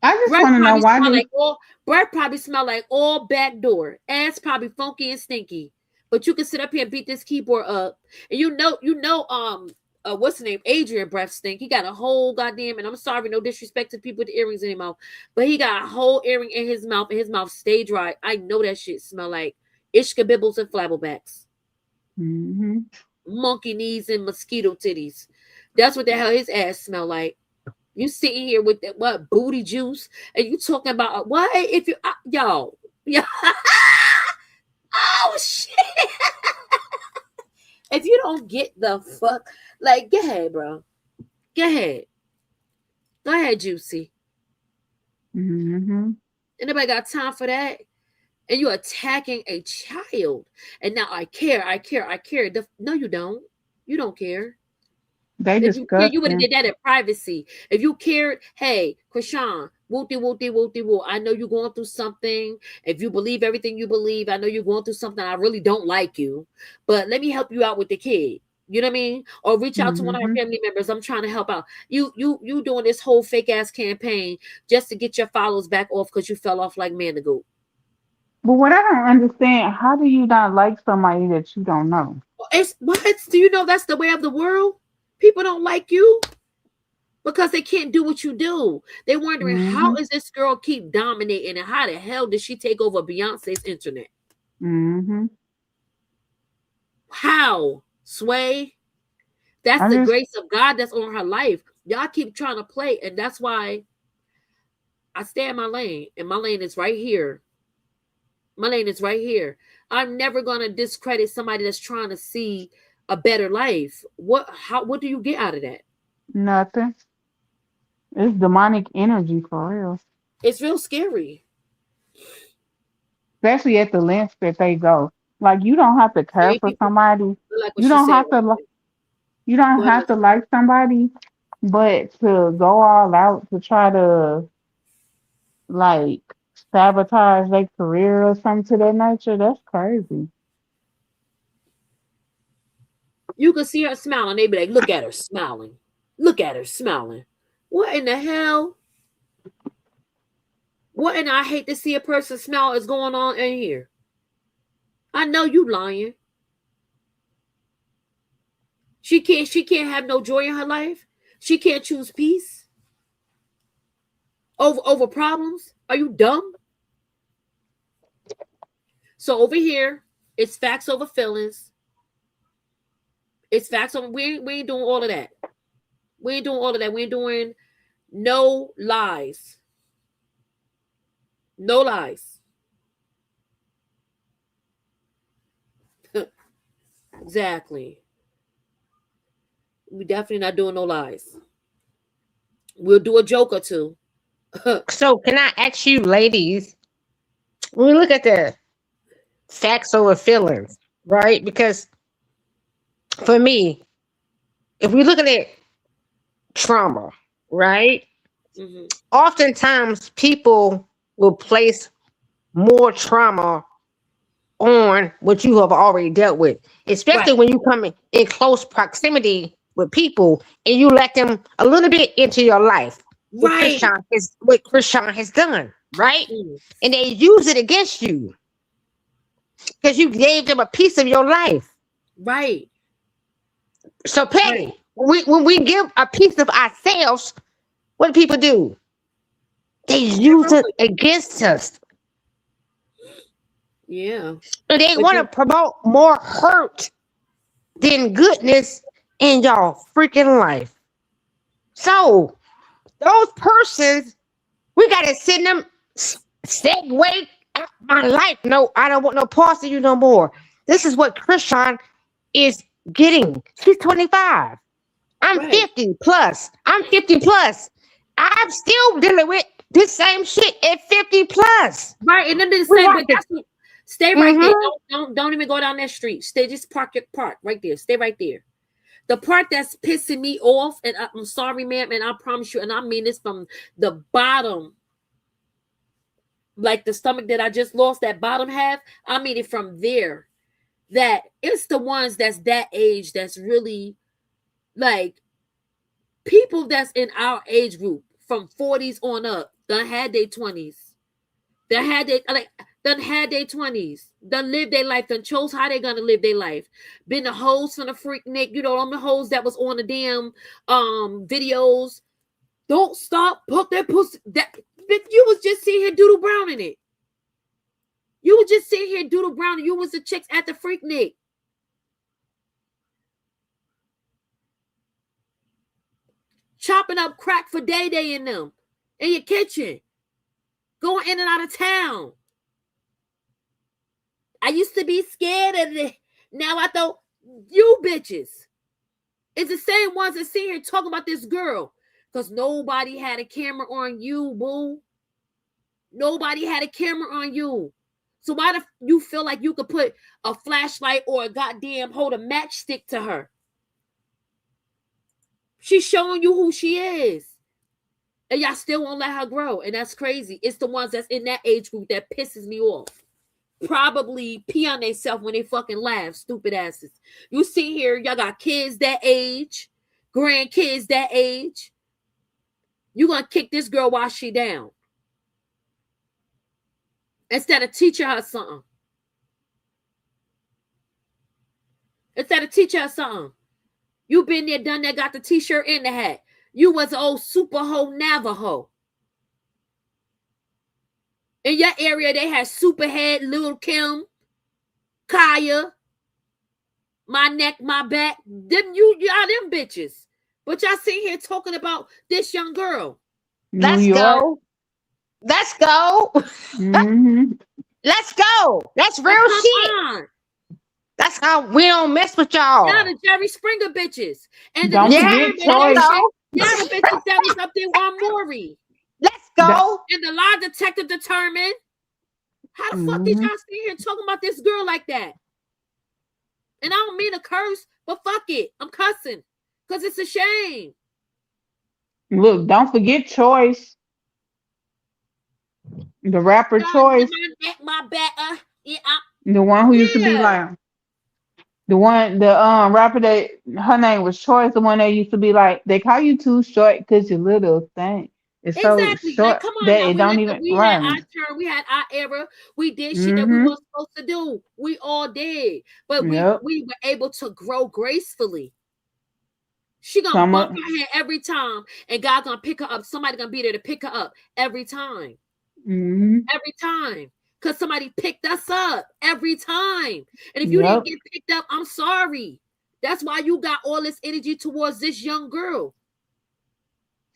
S4: I just
S2: Breath
S4: want to know
S2: probably
S4: why
S2: smell
S4: do
S2: like all breath probably smell like all back door. Ass probably funky and stinky. But you can sit up here and beat this keyboard up. And what's the name? Adrian breath stink. He got a whole goddamn, and I'm sorry, no disrespect to people with the earrings in their mouth, but he got a whole earring in his mouth, and his mouth stay dry. I know that shit smell like ishkabibbles and flabblebacks,
S4: hmm
S2: monkey knees and mosquito titties. That's what the hell his ass smell like. You sitting here with that what booty juice, and you talking about what if you y'all, yeah. Oh shit! If you don't get the fuck, like, go ahead, bro. Go ahead. Go ahead, Juicy.
S4: hmm
S2: Anybody got time for that? And you're attacking a child. And now I care, I care, I care. No, you don't. You don't care.
S4: They
S2: If you care, you would have
S4: disgusting.
S2: did that in privacy. If you cared, hey, Krishan, wooty wooty wooty woo. I know you're going through something. If you believe everything you believe, I know you're going through something. I really don't like you, but let me help you out with the kid. You know what I mean? Or reach out to one of our
S4: Hmm.
S2: family members. I'm trying to help out. You doing this whole fake ass campaign just to get your followers back off because you fell off like man to go.
S4: But what I don't understand, how do you not like somebody that you don't know?
S2: It's what? Do you know that's the way of the world? People don't like you because they can't do what you do. They're wondering how
S4: Hmm.
S2: is this girl keep dominating and how the hell did she take over Beyonce's internet?
S4: Hmm.
S2: How? Sway? That's
S4: I
S2: the
S4: just,
S2: grace of God that's on her life. Y'all keep trying to play, and that's why I stay in my lane, and my lane is right here. My lane is right here. I'm never gonna discredit somebody that's trying to see a better life. What do you get out of that?
S4: nothing. It's demonic energy for real.
S2: It's real scary.
S4: Especially at the lengths that they go. Like you don't have to care
S2: Same
S4: for
S2: people
S4: somebody.
S2: I like what
S4: You
S2: she
S4: don't
S2: said
S4: have
S2: right
S4: to
S2: there.
S4: you
S2: Go
S4: don't
S2: ahead,
S4: have to
S2: Leslie.
S4: like somebody But to go all out to try to like sabotage their career or something to that nature, that's crazy.
S2: You could see her smiling. They be like, look at her smiling. Look at her smiling. What in the hell? What and I hate to see a person smile is going on in here. I know you lying. She can't have no joy in her life. She can't choose peace over problems. Are you dumb? So over here, it's facts over feelings. It's facts over. We ain't doing all of that. We ain't doing all of that. We ain't doing no lies. No lies. Exactly. We definitely not doing no lies. We'll do a joke or two.
S5: So can I ask you, ladies, when we look at the facts over feelings, right? Because for me, if we look at it trauma, right?
S2: Mhm.
S5: Oftentimes people will place more trauma on what you have already dealt with,
S2: Right.
S5: especially when you come in close proximity with people and you let them a little bit into your life.
S2: Right.
S5: What Krishan has done, right?
S2: Mm.
S5: And they use it against you because you gave them a piece of your life.
S2: Right.
S5: So,
S2: Right.
S5: Petty, when we give a piece of ourselves, what do people do? They use it against us.
S2: Yeah.
S5: And they
S2: But
S5: want to promote more hurt than goodness in y'all freaking life. So, those persons, we got to send them segue out my life. No, I don't want no parts of you no more. This is what Krishan is getting. She's 25. I'm
S2: right.
S5: 50 plus. I'm 50 plus. I'm still dealing with this same shit at 50 plus.
S2: Right. And then they
S5: We
S2: say,
S5: have
S2: but
S5: to.
S2: that's stay right there.
S5: Mm-hmm.
S2: Don't even go down that street. Stay, just park your part right there. Stay right there. The part that's pissing me off, and I'm sorry, ma'am, and I promise you, and I mean this from the bottom, like the stomach that I just lost, that bottom half. I mean it from there. That it's the ones that's that age that's really like people that's in our age group from 40s on up, done had their 20s, done had their 20s, done lived their life, done chose how they gonna live their life. Been the hoes from the freak Nick, you know, I'm the hoes that was on the damn videos. Don't stop, put that pussy that you was just sitting here doodle brown in it. You was just sitting here doodle brown and you was the chicks at the freak Nick. Chopping up crack for day in them in your kitchen, going in and out of town. I used to be scared of it. Now I thought you bitches is the same ones that sit here talking about this girl because nobody had a camera on you, boo. Nobody had a camera on you. So why do you feel like you could put a flashlight or a goddamn hold a matchstick to her? She's showing you who she is. And y'all still won't let her grow. And that's crazy. It's the ones that's in that age group that pisses me off. Probably pee on themselves when they fucking laugh, stupid asses. You see here, y'all got kids that age, grandkids that age. You gonna kick this girl while she down. Instead of teaching her something. You been there, done that, got the t-shirt and the hat. You was an old super hoe Navajo. In your area, they had Superhead, Lil Kim, Kaya, My Neck, My Back. Them y'all them bitches. But y'all sitting here talking about this young girl.
S4: New
S5: Let's
S4: York.
S5: go. Let's go.
S4: Mm-hmm.
S5: Let's go. That's real
S2: Come
S5: shit.
S2: on.
S5: That's how we don't mess with y'all.
S2: Y'all the Jerry Springer bitches. And the
S4: Don't
S5: Yeah,
S4: forget
S2: determined
S4: Troy.
S5: let's
S2: bitches.
S5: go.
S2: Y'all the bitches that was up there on Maury.
S5: Let's go.
S2: And the lie detective determined. How the fuck did
S4: Mm-hmm.
S2: y'all sit here talking about this girl like that? And I don't mean to curse, but fuck it. I'm cussing. Because it's a shame.
S4: Look, don't forget Choice, the rapper Choice,
S2: My back. Yeah,
S4: the one who used to be
S2: yeah.
S4: like the rapper that her name was Choice, the one that used to be like they call you too short because your little thing is so
S2: Exactly. Like,
S4: short
S2: come on
S4: that
S2: now.
S4: it don't even
S2: We had our
S4: run.
S2: turn. We had our era. We did shit that we
S4: Mm-hmm.
S2: weren't supposed to do. We all did. But
S4: Yep.
S2: we were able to grow gracefully. She gonna
S4: Some
S2: bump
S4: of
S2: her head every time, and God gonna pick her up. Somebody gonna be there to pick her up every time.
S4: mm-hmm.
S2: Every time. Because somebody picked us up every time. And if you didn't
S4: Yep.
S2: get picked up, I'm sorry. That's why you got all this energy towards this young girl.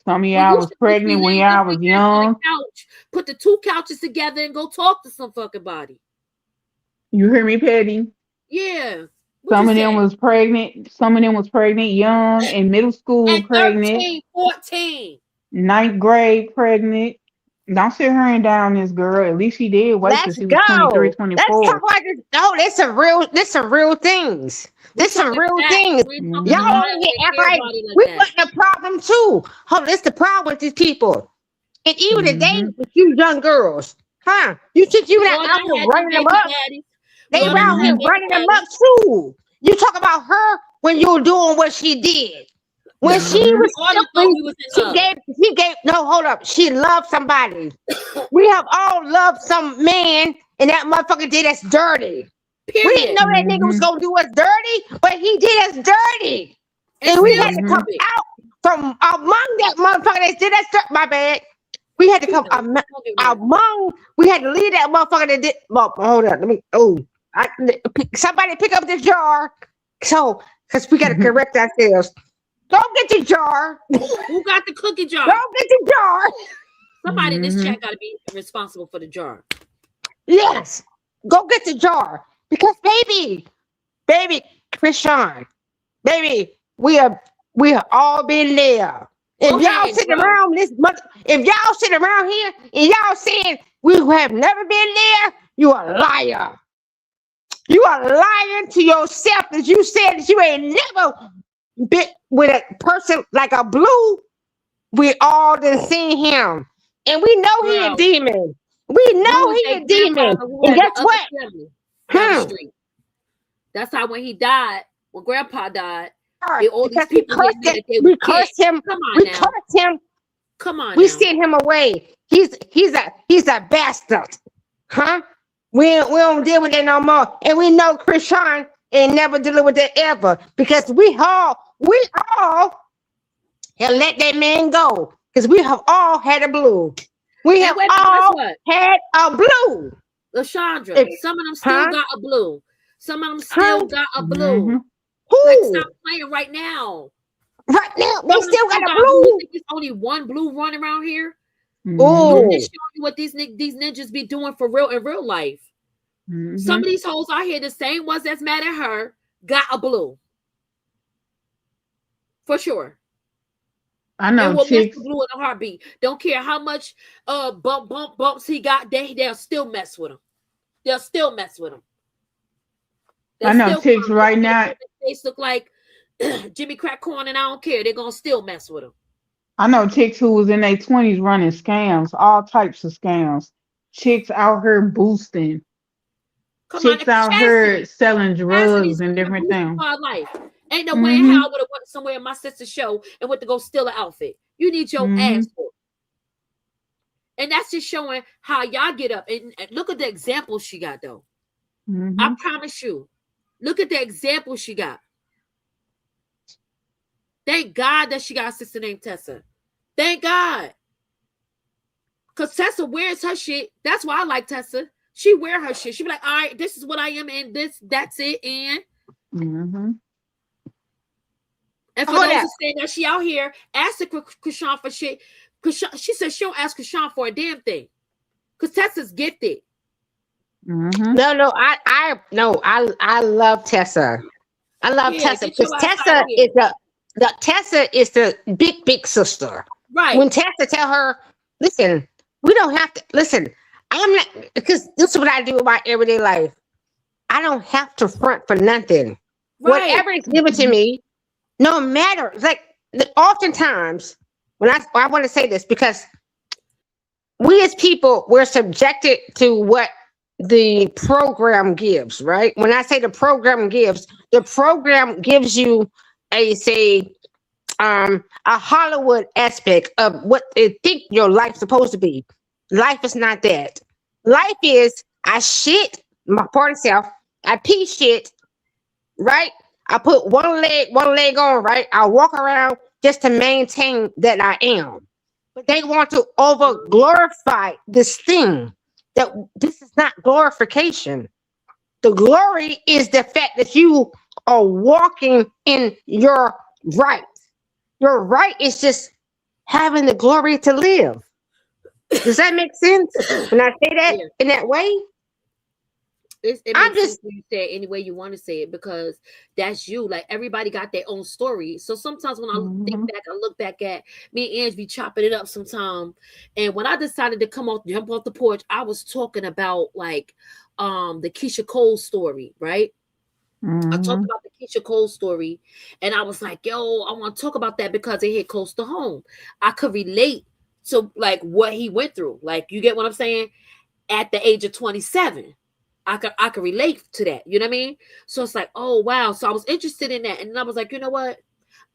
S4: Some of
S2: When you
S4: y'all was
S2: supposed to be
S4: pregnant when
S2: laying your
S4: y'all was
S2: big ass on the
S4: young.
S2: couch, put the two couches together and go talk to some fucking body.
S4: You hear me, Petty?
S2: Yeah. What you
S4: Some of them
S2: say?
S4: was pregnant. Some of them was pregnant young in middle school,
S2: At
S4: pregnant,
S2: 13, 14.
S4: ninth grade, pregnant. Don't sit her and down this girl. At least she did wait till
S5: Let's
S4: she was 23,
S5: go. Let's talk
S4: 24.
S5: about this. Oh, this some real things.
S2: We
S5: This some
S2: talking
S5: real
S2: facts.
S5: things.
S2: We ain't talking
S5: Y'all
S2: all
S4: Mm-hmm.
S2: that
S5: over
S2: with
S5: here act like
S2: everybody like
S5: we
S2: that.
S5: wasn't a problem too. Hold on, this the problem with these people. And even today
S4: Mm-hmm.
S5: with you young girls, huh? You think you
S2: We
S5: not
S2: all
S5: out
S2: done
S5: here
S2: had them
S5: running them
S2: baby
S5: up?
S2: daddies. We
S5: They
S2: all done
S5: around
S2: had
S5: here
S4: Mm-hmm.
S2: baby
S5: running them up
S2: daddies.
S5: too. You talk about her when you were doing what she did. When she
S4: Mm-hmm.
S5: was
S2: We all done thought
S5: simply,
S2: we was in love.
S5: she gave, no, hold up. She loved somebody. We have all loved some man, and that motherfucker did us dirty. We didn't
S2: Period.
S5: know that nigga was
S4: Mm-hmm.
S5: gonna do us dirty, but he did us dirty.
S2: And
S5: And we
S2: still
S5: had to come
S2: do
S4: Mm-hmm.
S2: it.
S5: out from among that motherfucker that did us dirty. My bad. We had to
S2: You
S5: come
S2: know, don't get mad.
S5: among, we had to leave that motherfucker that did, well, hold on, let me, somebody pick up this jar. So, because we got to correct ourselves. Go get your jar.
S2: Who got the cookie
S5: Go
S2: jar?
S5: get your jar.
S2: Somebody in this
S4: Mm-hmm.
S2: chat got to be responsible for the jar.
S5: Yes. Go get the jar. Because baby, Krishan, baby, we have all been there.
S2: Go
S5: If
S2: ahead
S5: y'all
S2: and
S5: sitting
S2: grow.
S5: around if y'all sitting around here and y'all saying we have never been there, you are a liar. You are lying to yourself that you said that you ain't never been with a person like a blue. We all done seen him. And we know he a
S2: Girl,
S5: demon. We
S2: Blue
S5: know
S2: is
S5: he
S2: their
S5: a demon.
S2: grandfather who
S5: And
S2: had the
S5: guess
S2: other
S5: what?
S2: family down the
S5: Hmm.
S2: street. That's how when he died, when Grandpa died, all these
S5: Because we
S2: people didn't
S5: cursed
S2: know
S5: him.
S2: that they was
S5: We
S2: kin.
S5: cursed him.
S2: Come on
S5: We
S2: now.
S5: cursed him.
S2: Come on
S5: We
S2: now.
S5: sent him away. He's a bastard. Huh? We don't deal with that no more. And we know Krishan ain't never dealing with that ever. Because we all have let that man go. Because we have all had a blue. We
S2: And
S5: have
S2: wait, but guess
S5: all
S2: what?
S5: had a blue.
S2: LaShondra,
S5: If-
S2: some of them still
S5: huh?
S2: got a blue. Some of them
S5: Huh?
S2: still got a
S4: Mm-hmm.
S2: blue. Like,
S5: Who?
S2: stop playing right now.
S5: Right now, they
S2: Some of them
S5: still got
S2: still
S5: a
S2: got a blue. You
S5: blue.
S2: think there's only one blue running around here?
S4: Mm-hmm.
S2: Look at
S5: Oh,
S2: this showing you what these ninjas be doing for real in real life. Some
S4: Mm-hmm.
S2: of these hoes out here, the same ones that's mad at her, got a blue. For sure.
S4: I
S2: And
S4: know
S2: will mess
S4: chicks.
S2: with Blue in a heartbeat. Don't care how much bumps he got, they'll still mess with him. They'll still mess with him.
S4: I
S2: They
S4: know
S2: still
S4: chicks right now.
S2: his face look like Jimmy Crack Corn, and I don't care. They're gonna still mess with him.
S4: I know chicks who was in their 20s running scams, all types of scams. Chicks out here boosting.
S2: Come on,
S4: Chicks out here selling
S2: Cassidy's
S4: drugs and different
S2: boosting
S4: things.
S2: my life. Ain't no way in hell
S4: Mm-hmm.
S2: I would have went somewhere in my sister's show and went to go steal an outfit. You need your
S4: Mm-hmm.
S2: ass for. And that's just showing how y'all get up. And look at the example she got, though. I
S4: Mm-hmm.
S2: promise you. Look at the example she got. Thank God that she got a sister named Tessa. Thank God. Because Tessa wears her shit. That's why I like Tessa. She wear her shit. She be like, all right, this is what I am, and that's it.
S4: Mm-hmm.
S2: And for
S5: hold
S2: those
S5: up.
S2: who say that she out here asking Krishan for shit, she said she don't ask Krishan for a damn thing. Because Tessa's gifted.
S4: Mm-hmm.
S5: No, I love Tessa. I love
S2: Yeah,
S5: Tessa
S2: get
S5: because
S2: your ass out of here.
S5: Tessa is the big sister.
S2: Right.
S5: When Tessa tell her, listen, we don't have to listen. I'm not because this is what I do in my everyday life. I don't have to front for nothing.
S2: Right.
S5: Whatever is given to me, no matter. Like oftentimes I want to say this because we as people, we're subjected to what the program gives, right? When I say the program gives you a Hollywood aspect of what they think your life's supposed to be. Life is not that. Life is I shit my part of self, I pee shit, right? I put one leg on, right? I walk around just to maintain that I am. But they want to over glorify this thing. That this is not glorification. The glory is the fact that you are walking in your right. Your right is just having the glory to live. Does that make sense? When I say that in that way?
S2: It makes sense when you say it any way you want to say it because that's you. Like everybody got their own story. So sometimes when I think back, I look back at me and Ange be chopping it up sometime. And when I decided to jump off the porch, I was talking about like the Keisha Cole story, right? I talked about the Keisha Cole story, and I was like, yo, I want to talk about that because it hit close to home. I could relate to like what he went through. Like, you get what I'm saying? At the age of 27. I could relate to that. You know what I mean? So it's like, oh wow. So I was interested in that. And I was like, you know what?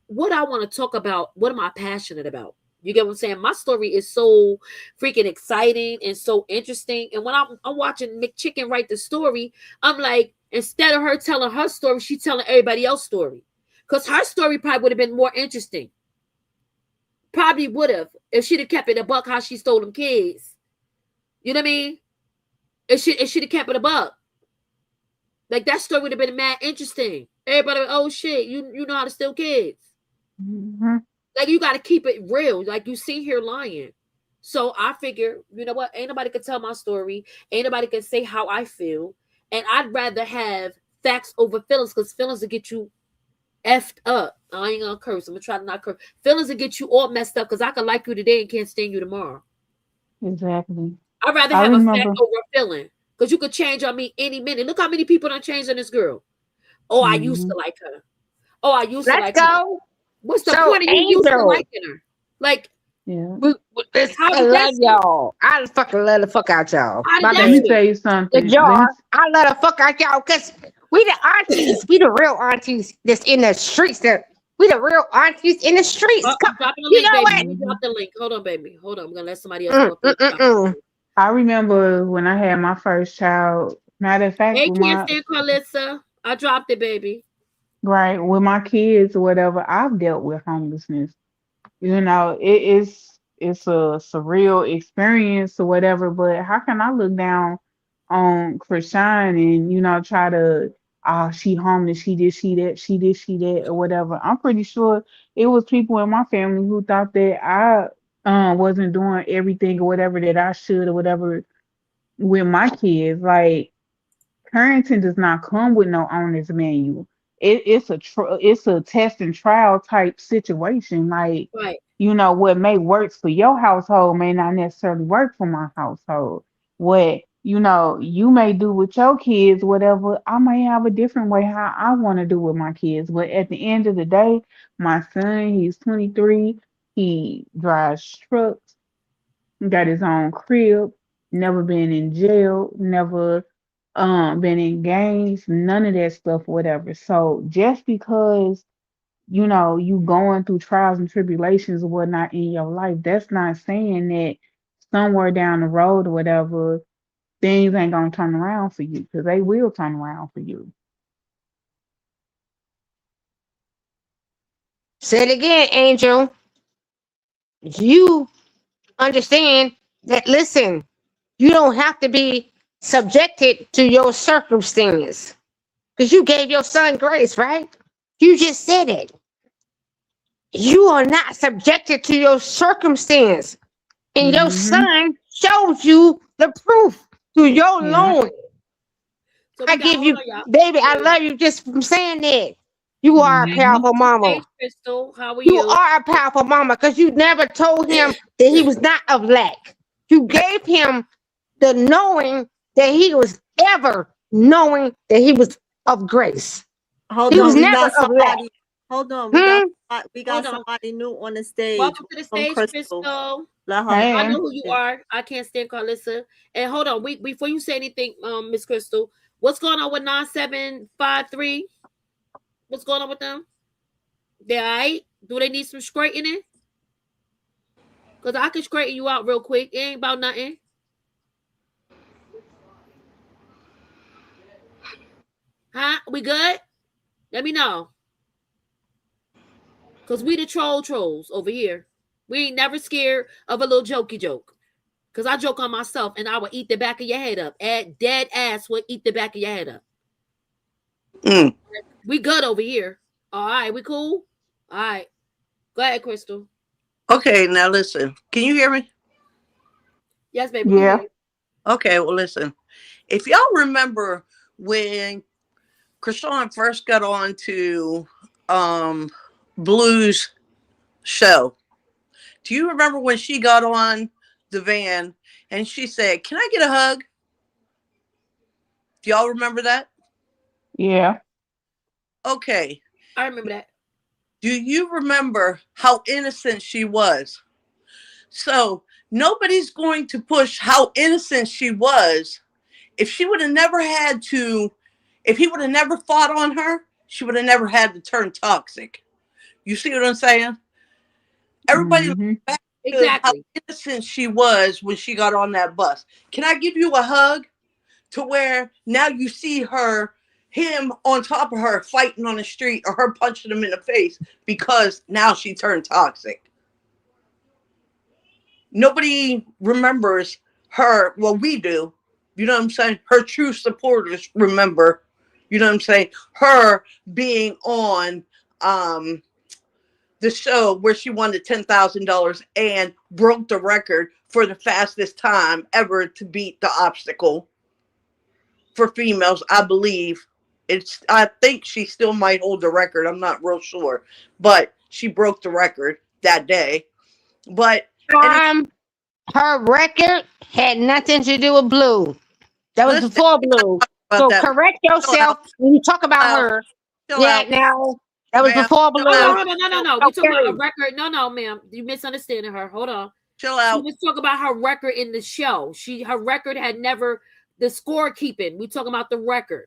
S2: What I want to talk about, what am I passionate about? You get what I'm saying? My story is so freaking exciting and so interesting. And when I'm watching McChicken write the story, I'm like, instead of her telling her story, she's telling everybody else's story. Because her story probably would have been more interesting. Probably would have. If she'd have kept it a buck how she stole them kids. You know what I mean? It should have kept it a buck. Like, that story would have been mad interesting. Everybody, oh shit, you know how to steal kids. Like, you got to keep it real. Like, you see here lying. So I figure, you know what? Ain't nobody can tell my story. Ain't nobody can say how I feel. And I'd rather have facts over feelings because feelings will get you effed up. I ain't gonna curse. I'm gonna try to not curse. Feelings will get you all messed up because I can like you today and can't stand you tomorrow.
S4: Exactly.
S2: I'd rather have a fact over a feeling because you could change on me any minute. Look how many people done changed on this girl. Oh, I used to like her. Oh, I used to like her. What's the point of you used to liking her? Like,
S4: yeah.
S5: I love y'all. I fucking love the fuck out y'all.
S4: Let me tell you something.
S5: I love the fuck out y'all because we the aunties. We the real aunties that's in the streets. We the real aunties in the streets.
S2: You know what? Let me drop the link. Hold on, baby. Hold on. I'm gonna let somebody else.
S4: I remember when I had my first child. Matter of fact,
S2: hey, can't stand Carlissa. I dropped it, baby.
S4: Right, with my kids or whatever, I've dealt with homelessness. You know, it's a surreal experience or whatever. But how can I look down on Krishan and try to she homeless, she did she that, she did she that or whatever? I'm pretty sure it was people in my family who thought that I wasn't doing everything or whatever that I should or whatever with my kids. Like, parenting does not come with no owner's manual. It's a test and trial type situation. Like,
S2: right.
S4: What may work for your household may not necessarily work for my household. What you may do with your kids, whatever, I may have a different way how I want to do with my kids. But at the end of the day, my son, he's 23, he drives trucks, got his own crib, never been in jail, never been in gangs, none of that stuff, whatever. So just because you going through trials and tribulations or whatnot in your life, that's not saying that somewhere down the road or whatever, things ain't gonna turn around for you, because they will turn around for you.
S5: Say it again, Angel. You understand that, listen, you don't have to be subjected to your circumstance because you gave your son grace, right? You just said it. You are not subjected to your circumstance, and your son shows you the proof through your loan. So I give you, baby, I love you just from saying that. You are a powerful mama.
S2: Hey, Crystal, how are
S5: you? You are a powerful mama because you never told him that he was not of lack. You gave him the knowing that he was ever knowing that he was of grace.
S3: Hold
S5: he
S3: on,
S5: was never of lack.
S3: Hold on,
S5: Hmm?
S3: we got
S2: Hold on.
S3: somebody new on the stage.
S2: Welcome to the
S3: From
S2: stage,
S3: Crystal.
S2: Crystal.
S3: Let her.
S2: I
S4: Hey,
S2: know who you are. I can't stand Carlissa. And hold on, before you say anything, Miss Crystal, what's going on with 9753? What's going on with them? They all right? Do they need some straightening? Because I can straighten you out real quick. It ain't about nothing. Huh? We good? Let me know. Because we the trolls over here. We ain't never scared of a little jokey joke. Because I joke on myself and I will eat the back of your head up. Dead ass will eat the back of your head up.
S7: Mm.
S2: We good over here. All right, we cool? All right. Go ahead, Crystal.
S7: Okay, now listen. Can you hear me?
S2: Yes, baby, we can hear
S4: yeah,
S2: you.
S7: Okay, well, listen. If y'all remember when Krishan first got on to Blue's show, do you remember when she got on the van and she said, "Can I get a hug?" Do y'all remember that?
S4: yeah.
S7: Okay.
S2: I remember that.
S7: Do you remember how innocent she was? So nobody's going to push how innocent she was. If she would have never had to, if he would have never fought on her, she would have never had to turn toxic. You see what I'm saying? Everybody look
S4: Mm-hmm.
S7: back to how
S2: Exactly.
S7: innocent she was when she got on that bus. Can I give you a hug? To where now you see him on top of her fighting on the street or her punching him in the face because now she turned toxic. Nobody remembers her. Well, we do. You know what I'm saying? Her true supporters remember. You know what I'm saying? Her being on the show where she won the $10,000 and broke the record for the fastest time ever to beat the obstacle for females. I believe I think she still might hold the record. I'm not real sure, but she broke the record that day. But any
S5: Her record had nothing to do with Blue. That was
S7: listen
S5: before Blue.
S7: about
S5: So
S7: that.
S5: correct
S7: Chill
S5: yourself
S7: out,
S5: when you talk
S7: chill
S5: about
S7: out,
S5: her.
S7: chill
S5: Yeah,
S7: out,
S5: now that was
S7: ma'am.
S5: before
S7: Chill
S2: Hold on,
S5: Blue.
S7: out,
S2: hold on. No. We talking about a
S5: Okay.
S2: record. No, ma'am. You misunderstanding her. Hold on.
S7: chill
S2: She
S7: out.
S2: was talking about her record in the show. Her record had never the scorekeeping. We talking about the record.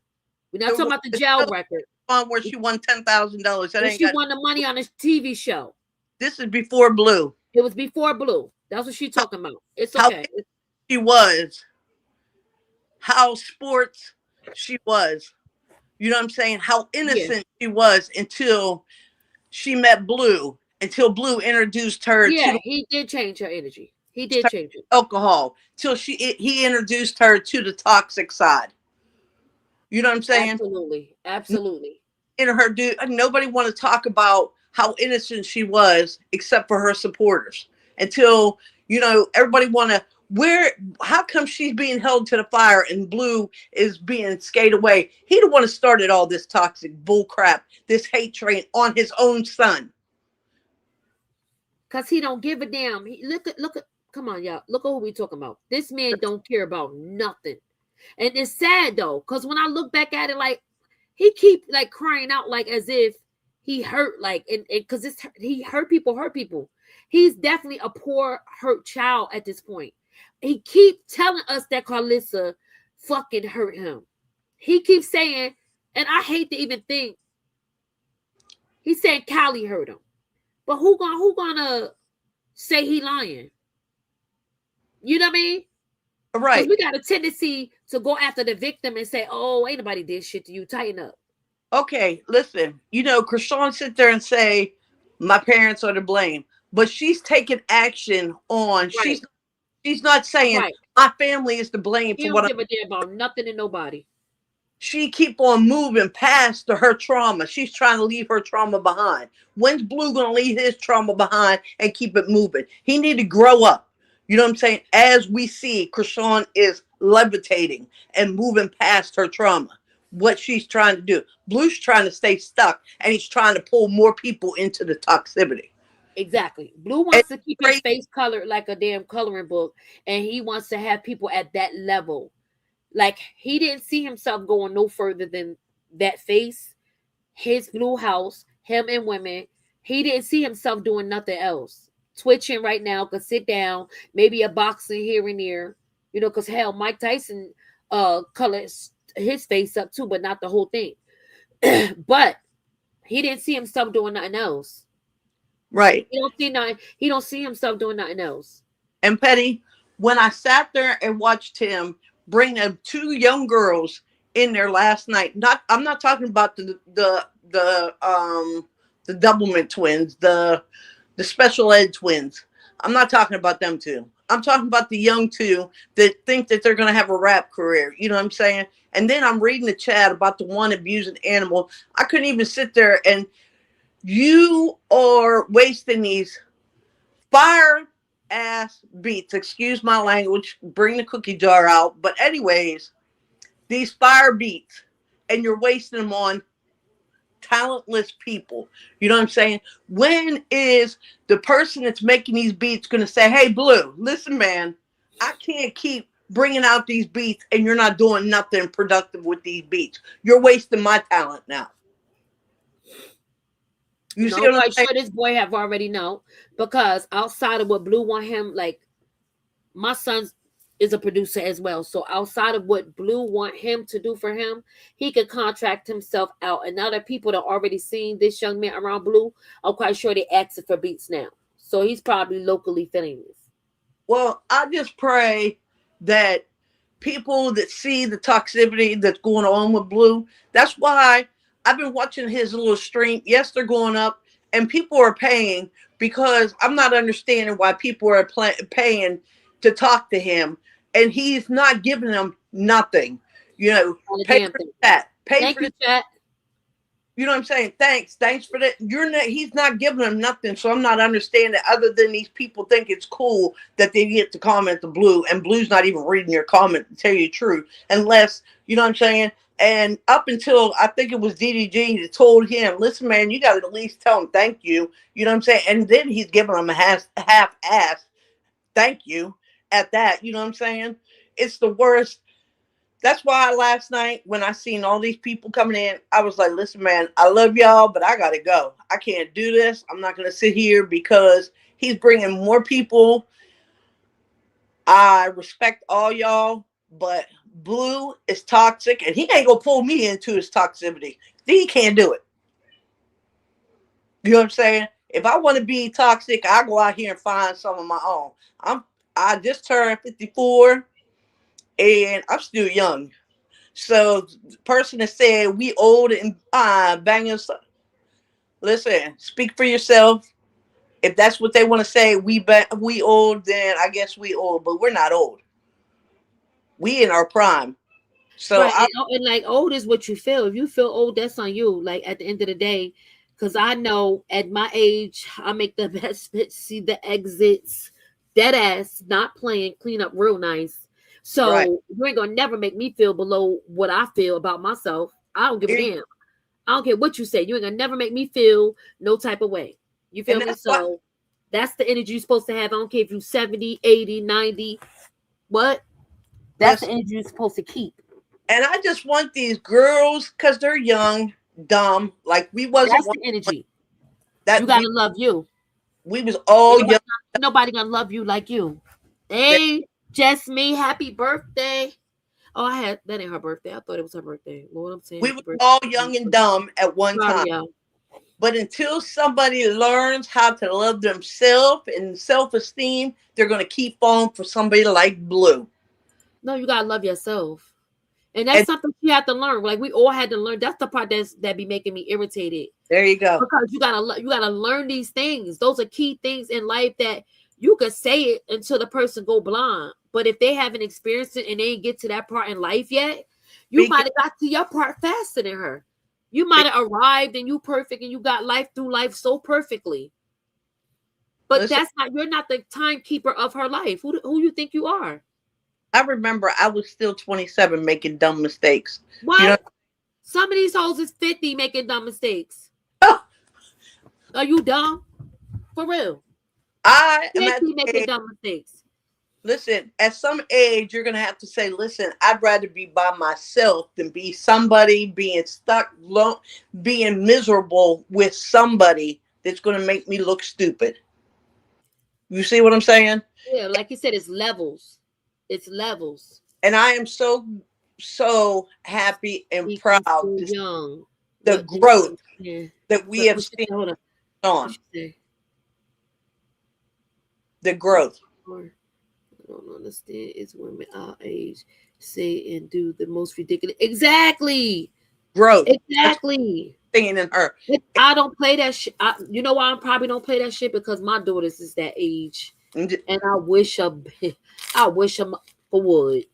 S2: We're not talking about the
S7: The
S2: jail
S7: show
S2: record.
S7: on where she won $10,000. That
S2: When
S7: ain't
S2: she
S7: got.
S2: won the money on a TV show.
S7: This is before Blue.
S2: It was before Blue. That's what she talking about. It's
S7: How
S2: okay.
S7: she was, how sports she was. You know what I'm saying? How
S2: Yeah.
S7: innocent she was until she met Blue. Until Blue introduced her to
S2: Yeah,
S7: the
S2: he did change her energy. He did change it.
S7: alcohol. Till he introduced her to the toxic side. You know what I'm saying?
S2: Absolutely. Absolutely.
S7: In her dude, nobody want to talk about how innocent she was except for her supporters. Until everybody want to how come she's being held to the fire and Blue is being skated away? He the one who started all this toxic bull crap, this hate train on his own son.
S2: Cause he don't give a damn. Look at come on, y'all. Look at who we talking about. This man don't care about nothing. And it's sad though, because when I look back at it, like he keep like crying out like as if he hurt, like and because he hurt people. He's definitely a poor hurt child at this point. He keep telling us that Carlissa fucking hurt him. He keeps saying, and I hate to even think he's saying Callie hurt him. But who gonna say he lying? You know what I mean? Because
S7: Right.
S2: we got a tendency to go after the victim and say, "Oh, ain't nobody did shit to you. Tighten up."
S7: Okay, listen. Krishan sit there and say, my parents are to blame. But she's taking action on
S2: Right,
S7: she's not saying
S2: right.
S7: my family is to blame
S2: He
S7: for
S2: don't
S7: what
S2: give a damn about nothing and nobody.
S7: she keep on moving past her trauma. She's trying to leave her trauma behind. When's Blue gonna leave his trauma behind and keep it moving? He need to grow up. You know what I'm saying? As we see, Krishan is levitating and moving past her trauma. What she's trying to do. Blue's trying to stay stuck and he's trying to pull more people into the toxicity.
S2: Exactly. Blue wants
S7: It's
S2: to keep his
S7: crazy.
S2: face colored like a damn coloring book, and he wants to have people at that level. Like he didn't see himself going no further than that face, his blue house, him and women. He didn't see himself doing nothing else. Twitching right now, could sit down, maybe a boxing here and there, because hell, Mike Tyson colored his face up too, but not the whole thing. But he didn't see himself doing nothing else.
S7: Right.
S2: He don't see himself doing nothing else.
S7: And Petty, when I sat there and watched him bring them two young girls in there last night, I'm not talking about the Doublemint twins, the special ed twins. I'm not talking about them two. I'm talking about the young two that think that they're going to have a rap career. You know what I'm saying? And then I'm reading the chat about the one abusing animal. I couldn't even sit there, and you are wasting these fire ass beats. Excuse my language. Bring the cookie jar out. But anyways, these fire beats, and you're wasting them on talentless people. You know what I'm saying? When is the person that's making these beats going to say, hey, Blue, listen, man, I can't keep bringing out these beats and you're not doing nothing productive with these beats. You're wasting my talent now. You see what I'm saying?
S2: Sure this boy have already know, because outside of what Blue want him, like, my son is a producer as well. So outside of what Blue want him to do for him, he could contract himself out. And now that people that already seen this young man around Blue, I'm quite sure they asking for beats now. So he's probably locally famous.
S7: Well, I just pray that people that see the toxicity that's going on with Blue, that's why I've been watching his little stream. Yes, they're going up, and people are paying, because I'm not understanding why people are paying to talk to him, and he's not giving them nothing. Pay for that. Pay for that. You know what I'm saying? Thanks for that. He's not giving them nothing, so I'm not understanding, other than these people think it's cool that they get to comment to Blue, and Blue's not even reading your comment, to tell you the truth, unless, you know what I'm saying? And up until, I think it was DDG that told him, listen, man, you got to at least tell him thank you. You know what I'm saying? And then he's giving them a half-ass thank you at that. You know what I'm saying? It's the worst. That's why last night, when I seen all these people coming in, I was like, listen, man, I love y'all, but I got to go. I can't do this. I'm not going to sit here, because he's bringing more people. I respect all y'all, but Blue is toxic, and he ain't going to pull me into his toxicity. He can't do it. You know what I'm saying? If I want to be toxic, I go out here and find some of my own. I just turned 54. And I'm still young. So the person that said we old and banging, listen, speak for yourself. If that's what they want to say, we old, then I guess we old, but we're not old. We in our prime. So
S2: right, and like, old is what you feel. If you feel old, that's on you. Like, at the end of the day, because I know at my age, I make the best fit, see the exits, dead ass, not playing, clean up real nice. So
S7: right.
S2: You ain't gonna never make me feel below what I feel about myself. I don't give a damn. I don't care what you say. You ain't gonna never make me feel no type of way. You feel me? So that's the energy you're supposed to have. I don't care if you 70, 80, 90. What? That's the energy you're supposed to keep.
S7: And I just want these girls, because they're young, dumb, like we wasn't.
S2: That's the energy. That you gotta love you.
S7: We was all young.
S2: Nobody gonna love you like you. Hey, just me. Happy birthday. Oh, that ain't her birthday. I thought it was her birthday. Lord, I'm saying
S7: we were all young and dumb at one time.
S2: Y'all.
S7: But until somebody learns how to love themselves and self-esteem, they're going to keep falling for somebody like Blue.
S2: No, you got to love yourself. And that's something you have to learn. Like, we all had to learn. That's the part that be making me irritated.
S7: There you go.
S2: Because you gotta learn these things. Those are key things in life that you could say it until the person go blind. But if they haven't experienced it and they ain't get to that part in life yet, you might have got to your part faster than her. You might have arrived and you perfect and you got life through life so perfectly. But you're not the timekeeper of her life. Who you think you are?
S7: I remember I was still 27 making dumb mistakes.
S2: What? You know? Some of these hoes is 50 making dumb mistakes. Are you dumb? For real?
S7: I am
S2: 50 making dumb mistakes.
S7: Listen, at some age, you're going to have to say, listen, I'd rather be by myself than be somebody being stuck, being miserable with somebody that's going to make me look stupid. You see what I'm saying?
S2: Yeah, like you said, it's levels. It's levels.
S7: And I am so happy and
S2: People
S7: proud
S2: so
S7: to see
S2: young.
S7: the
S2: What do you
S7: growth
S2: understand?
S7: that we have
S2: What she
S7: seen
S2: say? Hold on. What
S7: on.
S2: she say?
S7: The growth.
S2: Or, I don't understand. It's women our age say and do the most ridiculous. Exactly.
S7: Growth. That's
S2: Exactly.
S7: staying in her.
S2: I don't play that shit. You know why I probably don't play that shit? Because my daughters is that age,
S7: And
S2: and I wish I wish them would.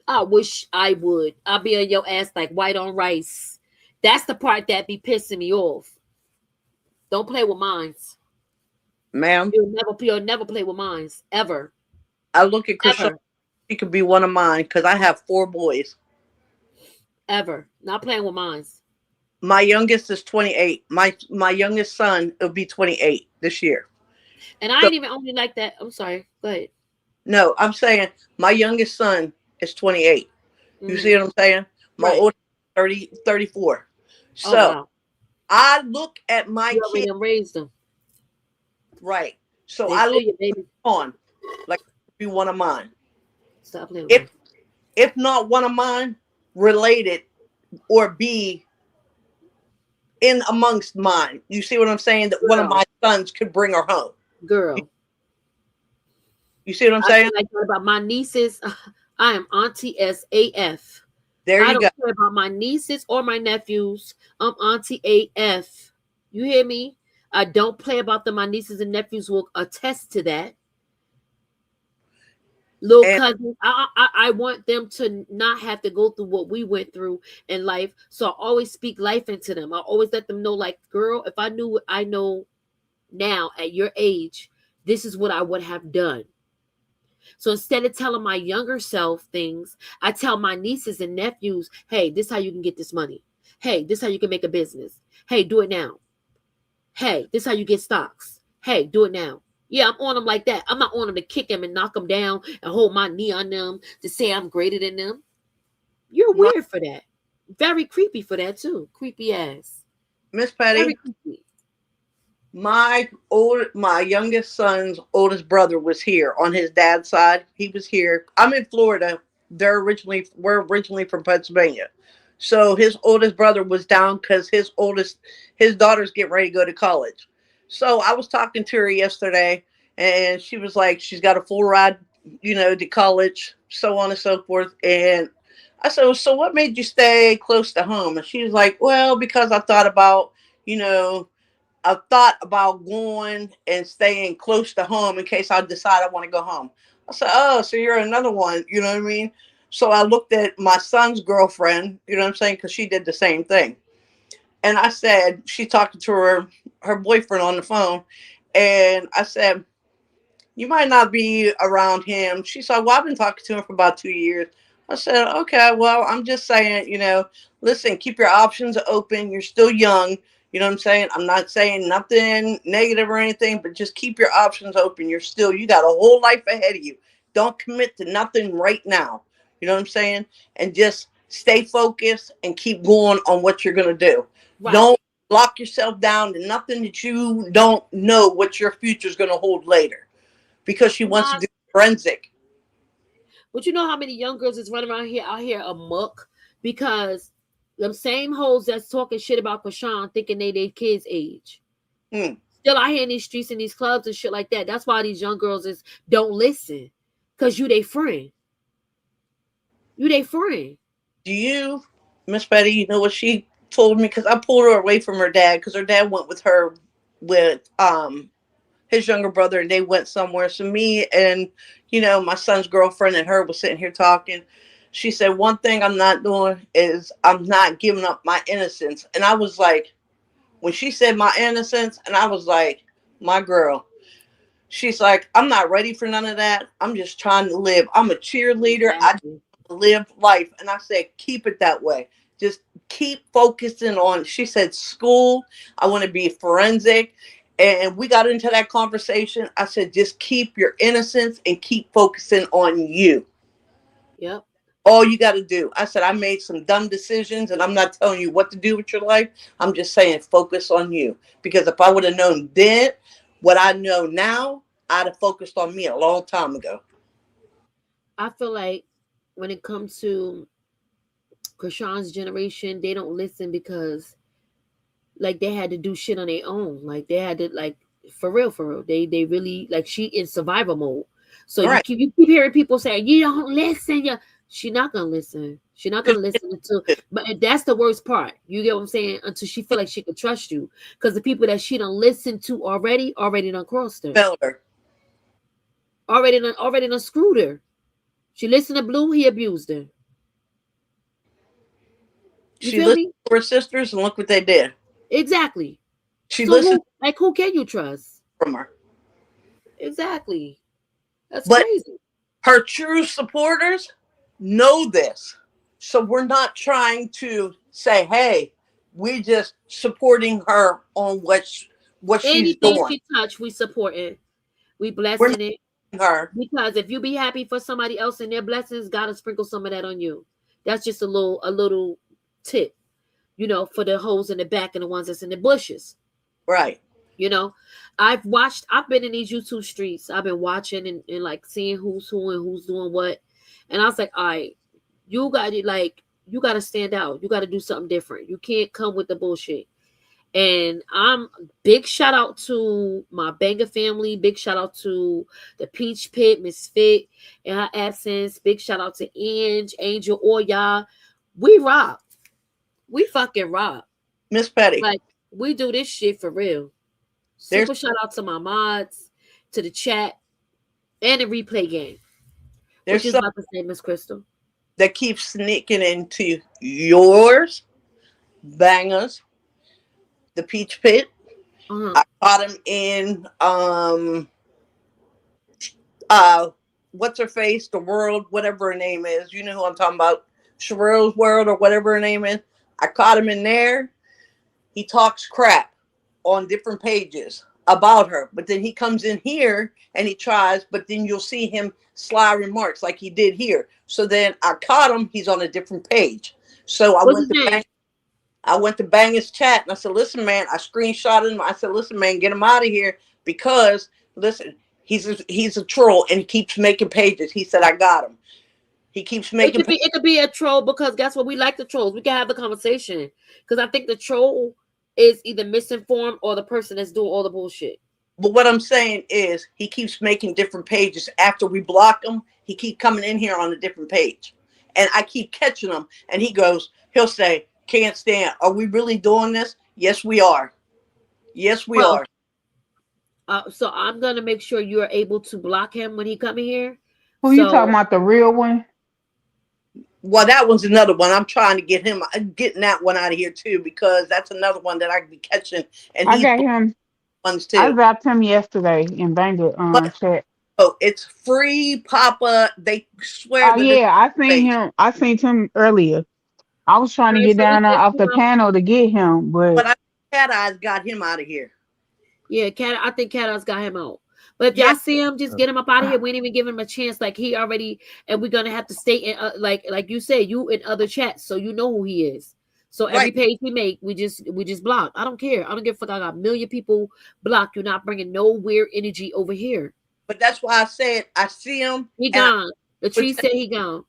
S2: I wish I would. I'll be on your ass like white on rice. That's the part that be pissing me off. Don't play with mines.
S7: ma'am,
S2: You'll never play with mines ever,
S7: I look at Krishan,
S2: ever,
S7: she could be one of mine because I have 4 boys.
S2: ever. Not playing with mines.
S7: My youngest is 28. My youngest son will be 28 this year.
S2: And I
S7: So
S2: ain't even only like that. I'm sorry. Go ahead.
S7: no, I'm saying my youngest son is 28. You
S2: Hmm.
S7: see what I'm saying? My
S2: Right.
S7: oldest 34.
S2: Oh
S7: So
S2: wow.
S7: I look at my
S2: You already
S7: kids,
S2: done raised them.
S7: right. So
S2: They
S7: I
S2: feel
S7: look
S2: you, baby.
S7: on like be one of mine.
S2: Stop playing with
S7: If
S2: me.
S7: if not one of mine, related or be in amongst mine. You see what I'm saying? That one of
S2: Girl.
S7: my sons could bring her home. You,
S2: Girl.
S7: you see what I'm
S2: I feel
S7: saying?
S2: like that about my nieces. I am Auntie SAF.
S7: There
S2: I
S7: you go.
S2: don't care about my nieces or my nephews. I'm Auntie AF. You hear me? I don't play about them. My nieces and nephews will attest to that. Little
S7: And
S2: cousins, I want them to not have to go through what we went through in life. So I always speak life into them. I always let them know, like, girl, if I knew what I know now at your age, this is what I would have done. So instead of telling my younger self things, I tell my nieces and nephews, hey, this is how you can get this money. Hey, this is how you can make a business. Hey, do it now. Hey, this is how you get stocks. Hey, do it now. Yeah, I'm on them like that. I'm not on them to kick them and knock them down and hold my knee on them to say I'm greater than them. You're
S7: my
S2: weird for that. Very creepy for that too. Creepy ass.
S7: Miss
S2: Very
S7: Petty,
S2: creepy.
S7: my youngest son's oldest brother was here on his dad's side. He was here. I'm in Florida. We're originally from Pennsylvania. So his oldest brother was down because his daughters get ready to go to college. So I was talking to her yesterday and she was like, she's got a full ride, to college, so on and so forth. And I said, well, so what made you stay close to home? And she was like, well, because you know, I thought about going and staying close to home in case I decide I want to go home. I said, oh, so you're another one, you know what I mean? So I looked at my son's girlfriend, you know what I'm saying? Because she did the same thing. And I said, she talked to her boyfriend on the phone. And I said, you might not be around him. She said, well, I've been talking to him for about 2 years. I said, okay, well, I'm just saying, listen, keep your options open. You're still young. You know what I'm saying? I'm not saying nothing negative or anything, but just keep your options open. You got a whole life ahead of you. Don't commit to nothing right now. You know what I'm saying? And just stay focused and keep going on what you're going to do.
S2: Right.
S7: Don't lock yourself down to nothing that you don't know what your future is going to hold later because she wants to
S2: Nah,
S7: do forensic.
S2: but you know how many young girls is running around here out here amok because them same hoes that's talking shit about Krishan thinking they kids age.
S7: Hmm.
S2: Still out here in these streets and these clubs and shit like that. That's why these young girls is don't listen. Cause you they friend. You they friend.
S7: Do you, Miss Betty, you know what she told me? Because I pulled her away from her dad because her dad went with her with his younger brother and they went somewhere. So me and, my son's girlfriend and her was sitting here talking. She said, one thing I'm not doing is I'm not giving up my innocence. And I was like, when she said my innocence, and I was like, my girl. She's like, I'm not ready for none of that. I'm just trying to live. I'm a cheerleader. I just
S2: Exactly.
S7: live life. And I said, keep it that way. Just keep focusing on, she said, school. I want to be forensic. And we got into that conversation. I said, just keep your innocence and keep focusing on you.
S2: Yep.
S7: All you got to do. I said, I made some dumb decisions and I'm not telling you what to do with your life. I'm just saying, focus on you. Because if I would have known then what I know now, I'd have focused on me a long time ago.
S2: I feel like when it comes to Krishan's generation, they don't listen because like they had to do shit on their own. Like they had to like for real, for real. They really like she in survival mode. So
S7: All right.
S2: you keep hearing people saying you don't listen. She not gonna listen. She not gonna listen until. But that's the worst part. You get what I'm saying? Until she feel like she can trust you, because the people that she don't listen to already done crossed her.
S7: Fell her.
S2: Already done screwed her. She listened to Blue. He abused her. You
S7: She
S2: feel
S7: listened
S2: me?
S7: to her sisters and look what they did.
S2: Exactly.
S7: She
S2: So
S7: listened
S2: who can you trust?
S7: from her.
S2: Exactly. That's
S7: But
S2: crazy.
S7: her true supporters know this. So we're not trying to say, hey, we're just supporting her on what she's
S2: Anything
S7: doing.
S2: she touch, we support it. We
S7: We're
S2: blessing it.
S7: not her.
S2: Because if you be happy for somebody else and their blessings, God will sprinkle some of that on you. That's just a little tip, for the holes in the back and the ones that's in the bushes.
S7: Right.
S2: I've been in these YouTube streets. I've been watching and like seeing who's who and who's doing what. And I was like, all right, you got to stand out. You got to do something different. You can't come with the bullshit. And I'm big shout out to my Banger family. Big shout out to the Peach Pit, Miss Fit in her absence. Big shout out to Angel, all y'all. We rock. We fucking rock.
S7: Miss Petty.
S2: Like we do this shit for real. Super shout out to my mods, to the chat, and the replay game. What you about to say, Miss Crystal?
S7: That keeps sneaking into yours, Bangers, the Peach Pit. I caught him in what's her face, the world, whatever her name is. You know who I'm talking about. Sherrill's World or whatever her name is. I caught him in there. He talks crap on different pages about her, but then he comes in here and he tries, but then you'll see him sly remarks like he did here. So then I caught him. He's on a different page. So I went to bang his chat and I said, listen, man, I screenshotted him. I said, listen, man, get him out of here because listen, he's a troll and he keeps making pages. He said, I got him. He keeps making
S2: it could be a troll because guess what? We like the trolls. We can have the conversation because I think the troll is either misinformed or the person that's doing all the bullshit.
S7: But what I'm saying is he keeps making different pages. After we block him, he keep coming in here on a different page. And I keep catching him. And he'll say, can't stand. Are we really doing this? Yes, we are. Yes, we are.
S2: So I'm going to make sure you're able to block him when he come in here.
S4: Who you talking about, the real one?
S7: Well, that one's another one. I'm trying to getting that one out of here too, because that's another one that I can be catching. And
S4: I got him.
S7: Ones too.
S4: I zapped him yesterday in Banger chat.
S7: Oh, it's free, Papa. They swear.
S4: Oh yeah, I seen him. I seen him earlier. I was trying to get down off the panel to get him, but
S7: Cat Eyes got him out of here.
S2: Yeah, I think Cat Eyes got him out. But if y'all see him, just get him up out of here. We didn't even give him a chance. Like he already, and we're gonna have to stay in, like you said, you in other chats, so you know who he is. So every page we make, we just block. I don't care. I don't give a fuck. I got a million people blocked. You're not bringing no weird energy over here.
S7: But that's why I said I see him.
S2: He gone. The tree said he gone.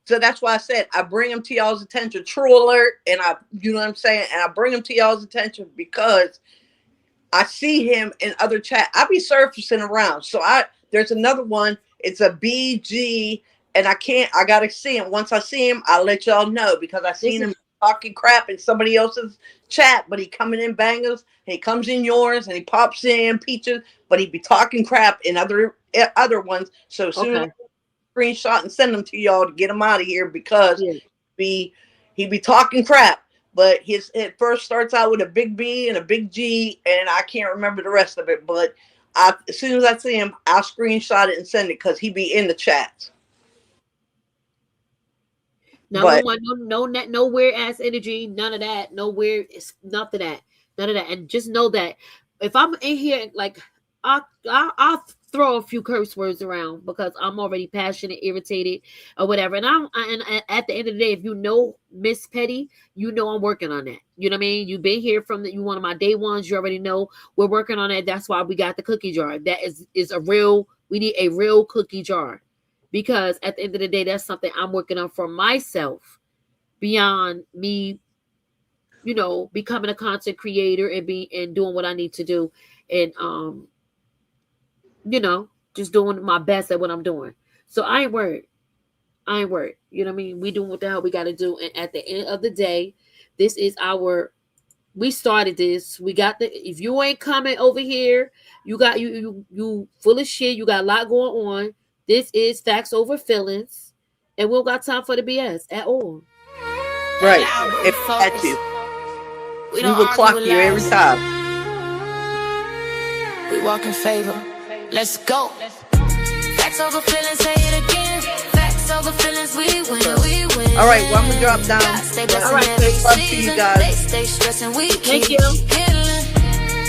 S7: So that's why I said I bring him to y'all's attention. True alert, and you know what I'm saying, and I bring him to y'all's attention because I see him in other chat. I be surfacing around. So there's another one. It's a BG, and I gotta see him. Once I see him, I'll let y'all know because I seen him talking crap in somebody else's chat, but he coming in Bangers, and he comes in yours, and he pops in Peaches, but he be talking crap in other ones. So as soon as I screenshot and send them to y'all to get him out of here because he be talking crap. But it first starts out with a big B and a big G, and I can't remember the rest of it. But as soon as I see him, I'll screenshot it and send it because he be in the chats.
S2: No weird ass energy, none of that. No weird, none of that. And just know that if I'm in here, like I'll throw a few curse words around because I'm already passionate, irritated, or whatever. And and at the end of the day, if you know Miss Petty, you know I'm working on that. You know what I mean? You've been here from you one of my day ones. You already know we're working on that. That's why we got the cookie jar. That is a real. We need a real cookie jar because at the end of the day, that's something I'm working on for myself beyond me, becoming a content creator and doing what I need to do, and just doing my best at what I'm doing. So I ain't worried. You know what I mean? We doing what the hell we got to do, and at the end of the day, this is we started this. We got if you ain't coming over here, you got you full of shit. You got a lot going on. This is facts over feelings, and we don't got time for the BS at all.
S7: Right. If we had to, we will clock you every time.
S6: We walk in favor. Let's go. Facts over feelings, say it again. Facts over feelings, we win.
S7: All right, when we drop down. All right, great love to you guys.
S6: They stay stressing, we
S2: Thank
S6: keep
S2: you.
S6: healing.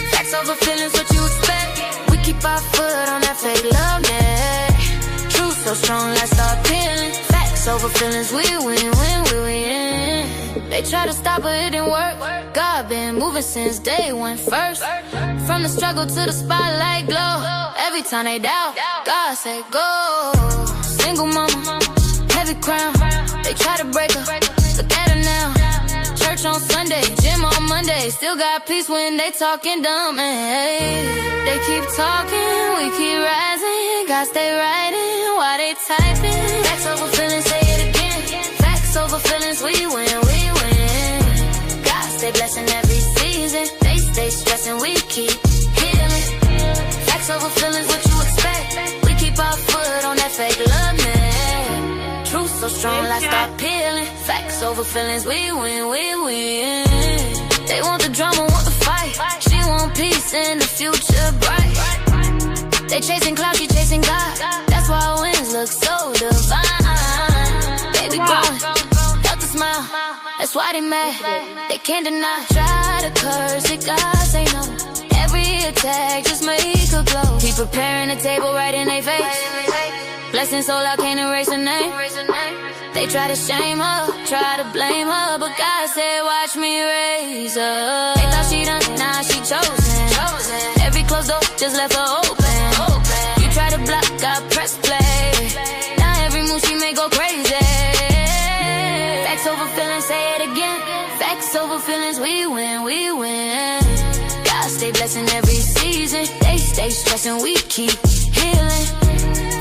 S6: Facts over feelings, what you expect? We keep our foot on that fake love net. Truth so strong, let's start peeling. Facts over feelings, we win. They try to stop, but it didn't work. God been moving since day one first. From the struggle to the spotlight glow. Every time they doubt, God said go. Single mama, heavy crown. They try to break her, look at her now. Church on Sunday, gym on Monday. Still got peace when they talking dumb. Hey, they keep talking, we keep rising. God stay writing while they typing. Facts over feelings, say it again. Facts over feelings, we win. God stay blessing every season. They stay stressing, we keep healing. Facts over feelings, what you expect? We keep our foot on that fake love net. Truth so strong, let's start peeling. Facts over feelings, we win. They want the drama, want the fight. She want peace in the future bright. They chasing clout, she chasing God. That's why wins look so divine. Baby growing, help the smile. That's why they mad, they can't deny. Try to curse it, God say no. Every attack just make her glow. Keep preparing the table right in their face. Blessing so loud, can't erase her name. They try to shame her, try to blame her, but God said watch me raise her. They thought she done, now she chosen. Every closed door just left her open. You try to block, God press play. Now every move she make go crazy. Facts over feelings, say it again. Facts over feelings, we win. God stay blessing every season. They stay stressing, we keep healing.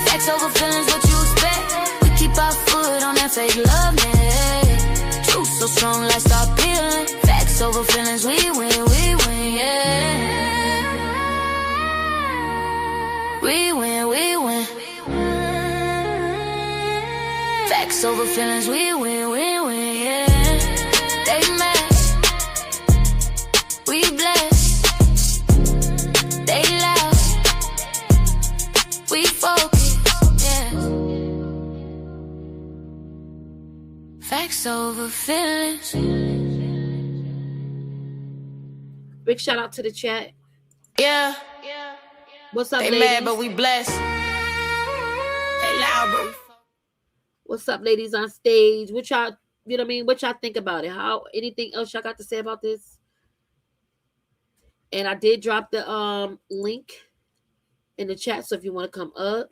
S6: Facts over feelings, what you expect? We keep our foot on that fake love net. Truth so strong, let's start peeling. Facts over feelings, we win, yeah. We win. Facts over feelings, we win, yeah. They mad, we blessed. They loud, we focus, yeah. Facts over feelings.
S2: Big shout out to the chat.
S6: Yeah.
S2: What's up,
S6: They
S2: ladies?
S6: mad, but we blessed. They loud, but we
S2: What's up, ladies on stage? What y'all, you know what I mean? What y'all think about it? How anything else y'all got to say about this? And I did drop the link in the chat, so if you want to come up,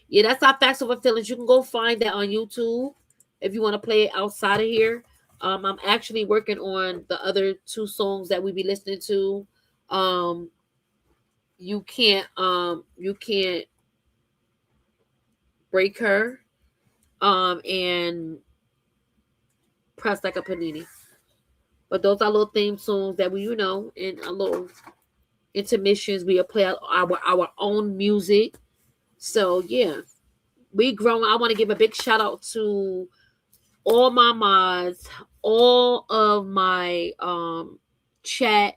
S2: yeah, that's our facts over feelings. You can go find that on YouTube if you want to play it outside of here. I'm actually working on the other two songs that we be listening to. You can't break her. And press like a panini. But those are little theme songs that we, in a little intermissions, we play our own music. So yeah, we grown. I want to give a big shout out to all my mods, all of my chat,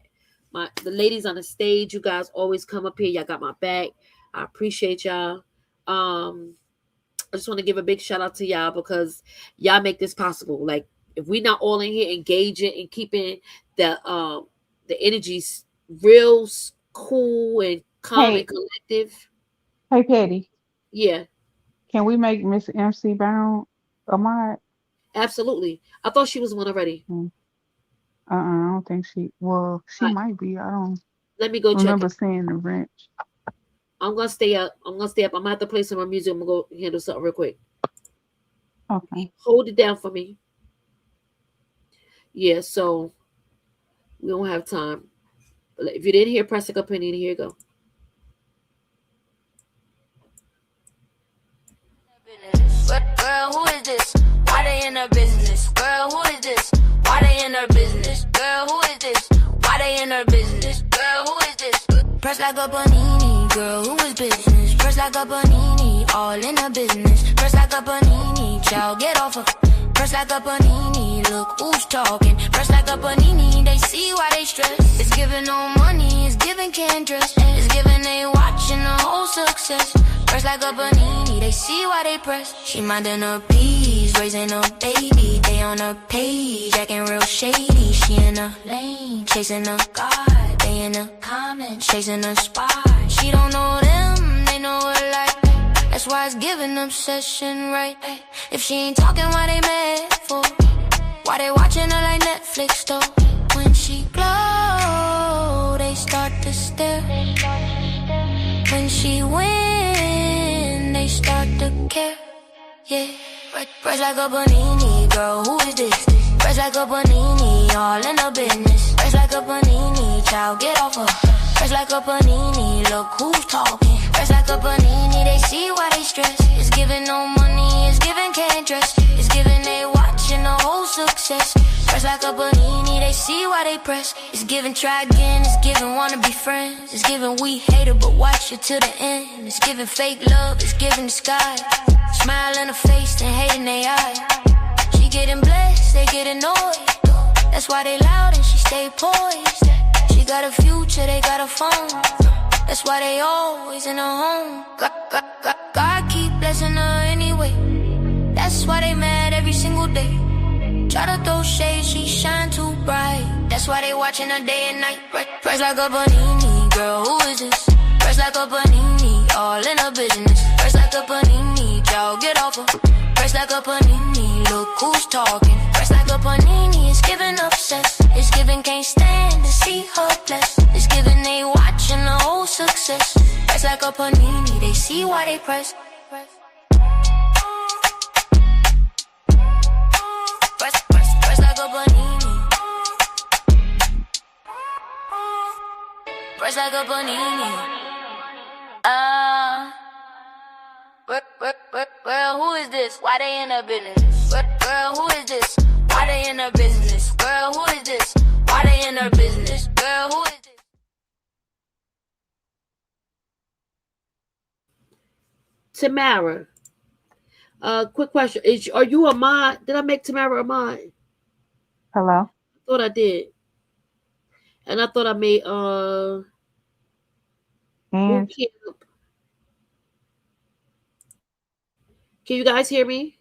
S2: the ladies on the stage. You guys always come up here. Y'all got my back. I appreciate y'all. I just want to give a big shout out to y'all because y'all make this possible. Like if we not all in here engaging and keeping the energies real cool and calm
S4: Hey,
S2: and collective.
S4: hey, Petty.
S2: Yeah,
S4: Can we make Miss MC Brown a mod?
S2: absolutely. I thought she was one already.
S4: I don't think she. Well, she
S2: All right,
S4: might be. I don't
S2: let me go check
S4: remember
S2: it.
S4: seeing the wrench.
S2: I'm gonna stay up. I'm gonna stay up. I'm gonna have to play some more music. I'm gonna go handle something real quick.
S4: Okay.
S2: Hold it down for me. Yeah, so we don't have time. If you didn't hear Press a Penny, here you go.
S6: Girl, who is this? Why they in her business? Girl, who is this? Why they in her business? Girl, who is this? Why they in her business? Girl, who is this? Press like a panini, girl, who is business? Press like a panini, all in her business. Press like a panini, child, get off of. Press like a panini, look who's talking. Press like a panini, they see why they stress. It's giving no money, it's giving can't dress. It's giving they watching the whole success. Press like a panini, they see why they press. She minding her peas, raising a baby. They on her page, acting real shady. She in a lane, chasing a god. They in the comments, chasing a spot. She don't know them, they know her like. That's why it's giving obsession, right? If she ain't talking, why they mad for? Why they watching her like Netflix, though? When she glow, they start to stare. When she win, they start to care. Yeah, press like a panini, girl, who is this? Press like a panini, all in her business. Press like a panini, child, get off her. Press like a panini, look who's talking. Press like a panini, they see why they stress. It's giving no money, it's giving can't dress. It's giving they watching the whole success. Press like a panini, they see why they press. It's giving try again, it's giving wanna be friends. It's giving we hate her but watch it till the end. It's giving fake love, it's giving the sky. Smile in her face and hate in their eye. She getting blessed, they get annoyed. That's why they loud and she stay poised. She got a future, they got a phone. That's why they always in her home. God keep blessing her anyway. That's why they mad every single day. Try to throw shade, she shine too bright. That's why they watching her day and night. Press like a panini, girl, who is this? Press like a panini, all in her business. Press like a panini, y'all get off her. Press like a panini, look who's talking. Press like a panini, it's giving obsessed. It's giving can't stand to see her blessed. It's giving they watching the whole success. Press like a panini, they see why they press. Press like a panini. Press like a panini. Girl, who is this? Why they in her business? Girl, who is this? Why they in her business? Girl, who is this? Why they in her business? Girl, who is this?
S2: Tamara, quick question: are you a mod? Did I make Tamara a mod?
S4: Hello.
S2: I thought I did, and I thought I made
S4: And
S2: boot camp. Can you guys hear me?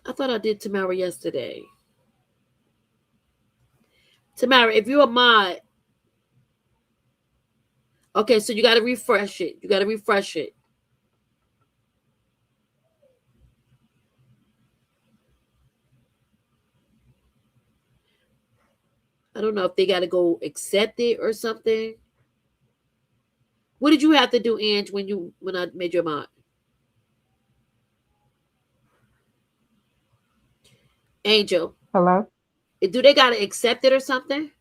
S2: I thought I did Tamara yesterday. Tamara, if you're a mod, okay, so you got to refresh it. You got to refresh it. I don't know if they got to go accept it or something. What did you have to do, Ange, when I made your mod? Angel.
S4: hello.
S2: Do they got to accept it or something?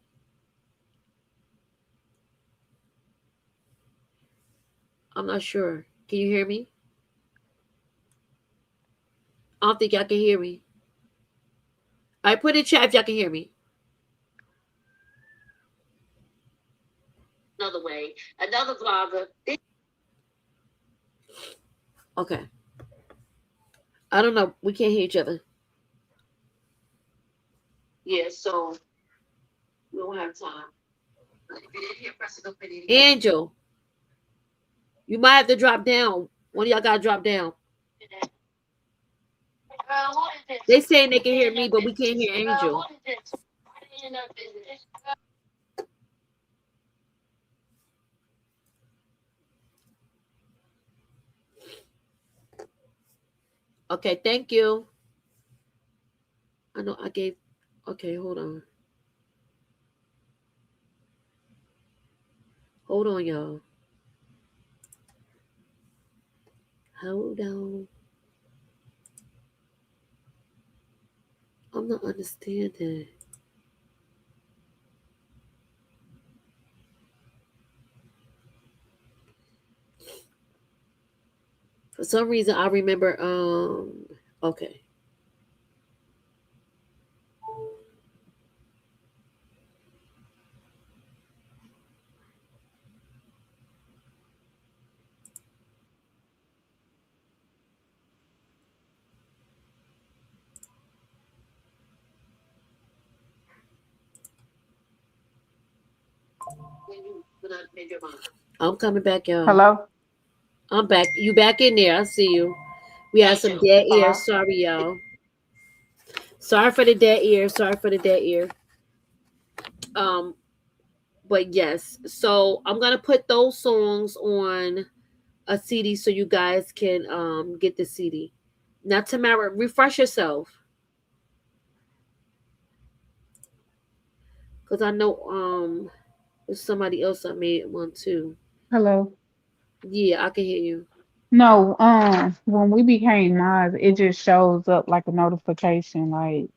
S2: I'm not sure. Can you hear me? I don't think y'all can hear me. All right, put in chat if y'all can hear me. Another way. Another vlogger. Okay. I don't know. We can't hear each other. Yeah, so we don't have time. Angel, you might have to drop down. One of y'all got to drop down. They saying they can hear me, but we can't hear Angel. Okay, thank you. I know I gave. Okay, hold on. Hold on, y'all. Hold on. I'm not understanding. For some reason, I remember. Okay. I'm coming back, y'all.
S4: Hello?
S2: I'm back. You back in there? I see you. We had some dead ear.
S4: Hello?
S2: Sorry, y'all. Sorry for the dead ear. Sorry for the dead ear. Um, but yes. So I'm gonna put those songs on a CD so you guys can get the CD. Now, Tamara, refresh yourself. Because I know there's somebody else I made one too.
S4: Hello?
S2: Yeah, I can hear you.
S4: No, when we became mods, it just shows up like a notification, like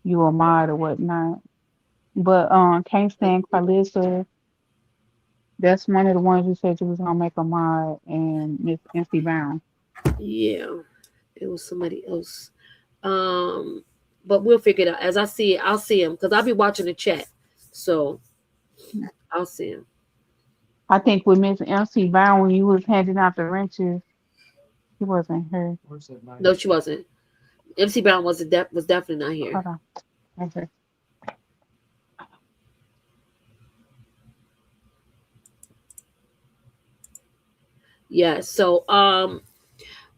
S4: you a mod or whatnot. But can't stand Carlissa. That's one of the ones you said you was gonna make a mod, and Miss MC Bound.
S2: Yeah, it was somebody else. Um, but we'll figure it out. As I see it, I'll see him because I'll be watching the chat. So I'll see him.
S4: I think with Miss MC Bound when you was handing out the wrenches, he wasn't here.
S2: No, she wasn't. MC Brown was definitely not here.
S4: Hold on. Okay.
S2: Yeah, so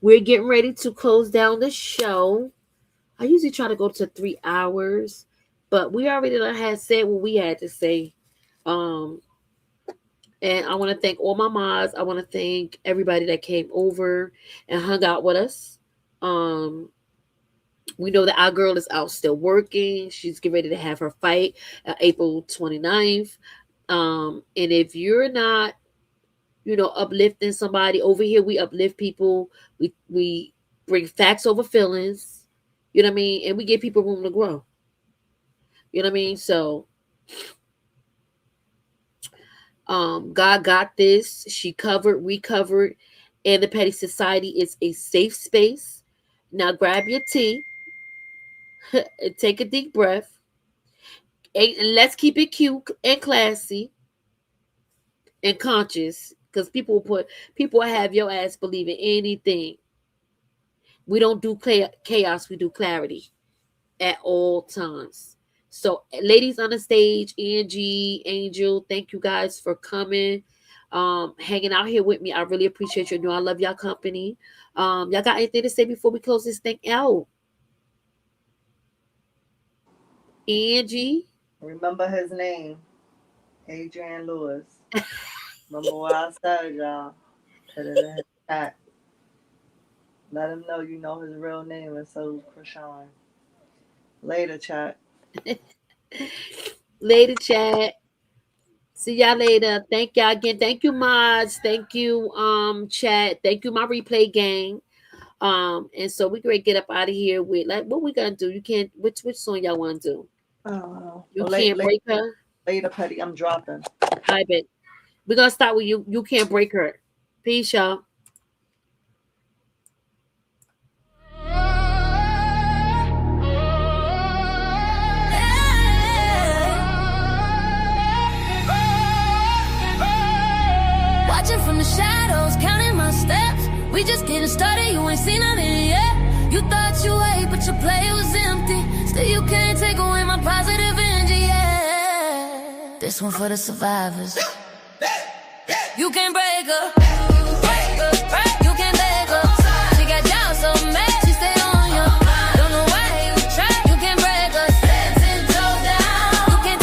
S2: we're getting ready to close down the show. I usually try to go to 3 hours, but we already had said what we had to say. And I want to thank all my mods. I want to thank everybody that came over and hung out with us. We know that our girl is out still working. She's getting ready to have her fight April 29th. And if you're not, uplifting somebody over here, we uplift people. We bring facts over feelings. You know what I mean? And we give people room to grow. You know what I mean? So God got this. She covered, we covered, and the Petty Society is a safe space. Now grab your tea and take a deep breath. And let's keep it cute and classy and conscious. Because people will have your ass believing anything. We don't do chaos, we do clarity at all times. So, ladies on the stage, Angie, Angel, thank you guys for coming, hanging out here with me. I really appreciate you. I love y'all company. Y'all got anything to say before we close this thing out? Angie?
S3: Remember his name, Adrian Lewis. Remember what I said, y'all. Put it in his chat. Let him know you know his real name, and so Krishan. Later, chat.
S2: Later, chat. See y'all later. Thank y'all again. Thank you, mods. Thank you, chat. Thank you, my replay gang. And so we gonna get up out of here with what we gonna do? You can't. Which song y'all want to do?
S3: I don't know.
S2: You can't break her.
S3: Later, Petty. I'm dropping.
S2: I bet. We're gonna start with you. You can't break her. Peace, y'all.
S6: Watching from the shadows, counting my steps. We just getting started, you ain't seen nothing yet. You thought you ate, but your plate was empty. Still you can't take away my positive energy, yeah. This one for the survivors. You can't break her. You can't break her. She got down so mad, she stay on you. Don't know why you try. You can't break us. 10 toes down. You can't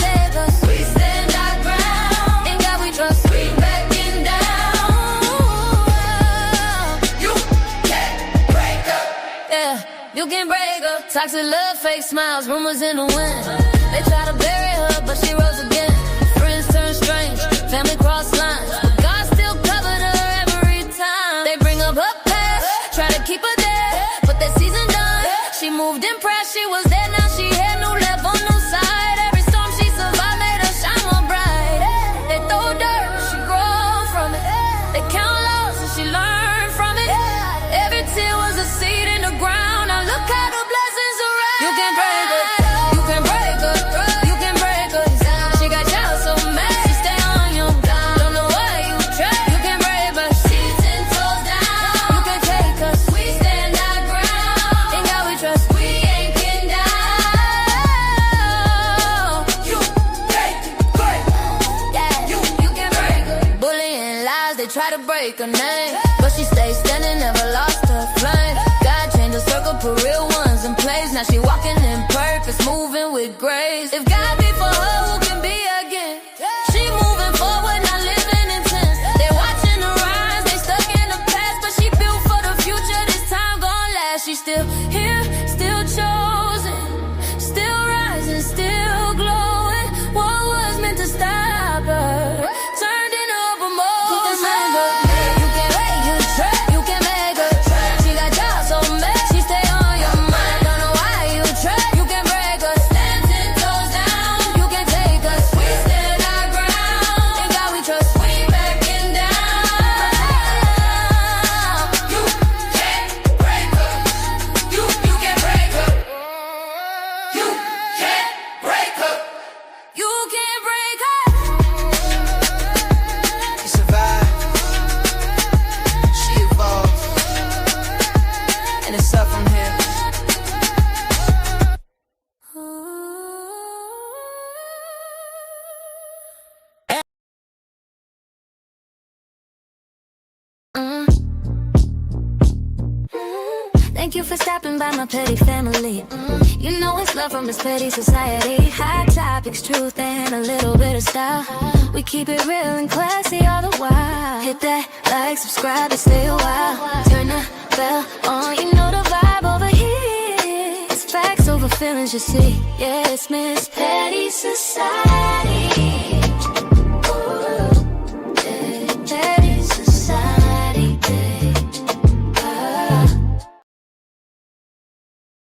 S6: breakup. Toxic love, fake smiles, rumors in the wind. They try to bury her, but she rose again. Friends turn strange, family cross lines, but God still covered her every time. They bring up her past, try to keep her there, but that season done. She moved impressed, she was there, now she had no left on no side. Every storm she survived made her shine more bright. They throw dirt, but she grow from it. They count loss, and she learned from it. Every tear was a seed in the ground. Now look how the blessings around. You can break her, you can break her, you can break her. She got y'all so mad, she stay on your down. Don't know why you try. You can break her, she's 10 toes down. You can take us, we stand our ground. In God we trust, we ain't getting down. You can break her, yeah. You can break her. Bullying lies, they try to break her name, but she stays standing, never lost her flame. God changed the circle, put real ones in place. Now she walking in purpose, moving with grace. If God be for her, who can be against? She moving forward, not living in tense. They watching her rise, they stuck in the past, but she built for the future. This time gon' last. She's still here, still chosen, still rising, still glowing. What was meant to stop her turned into a promotion. You can make her try, you can make her. She got y'all so mad, she stay on your mind. Don't know why you try. You can break us, stand 10 toes down. You can take us, we stand our ground. In God we trust, we backing down. You can't break her. You can break her. You can't break her. You can't break her.
S8: She survived. She evolved. And it's up from here.
S6: Thank you for stopping by my petty family. You know it's love from MzPettySociety. Hot topics, truth, and a little bit of style. We keep it real and classy all the while. Hit that like, subscribe, and stay a while. Turn the bell on, you know the vibe over here. It's facts over feelings, you see. Yeah, it's MzPettySociety.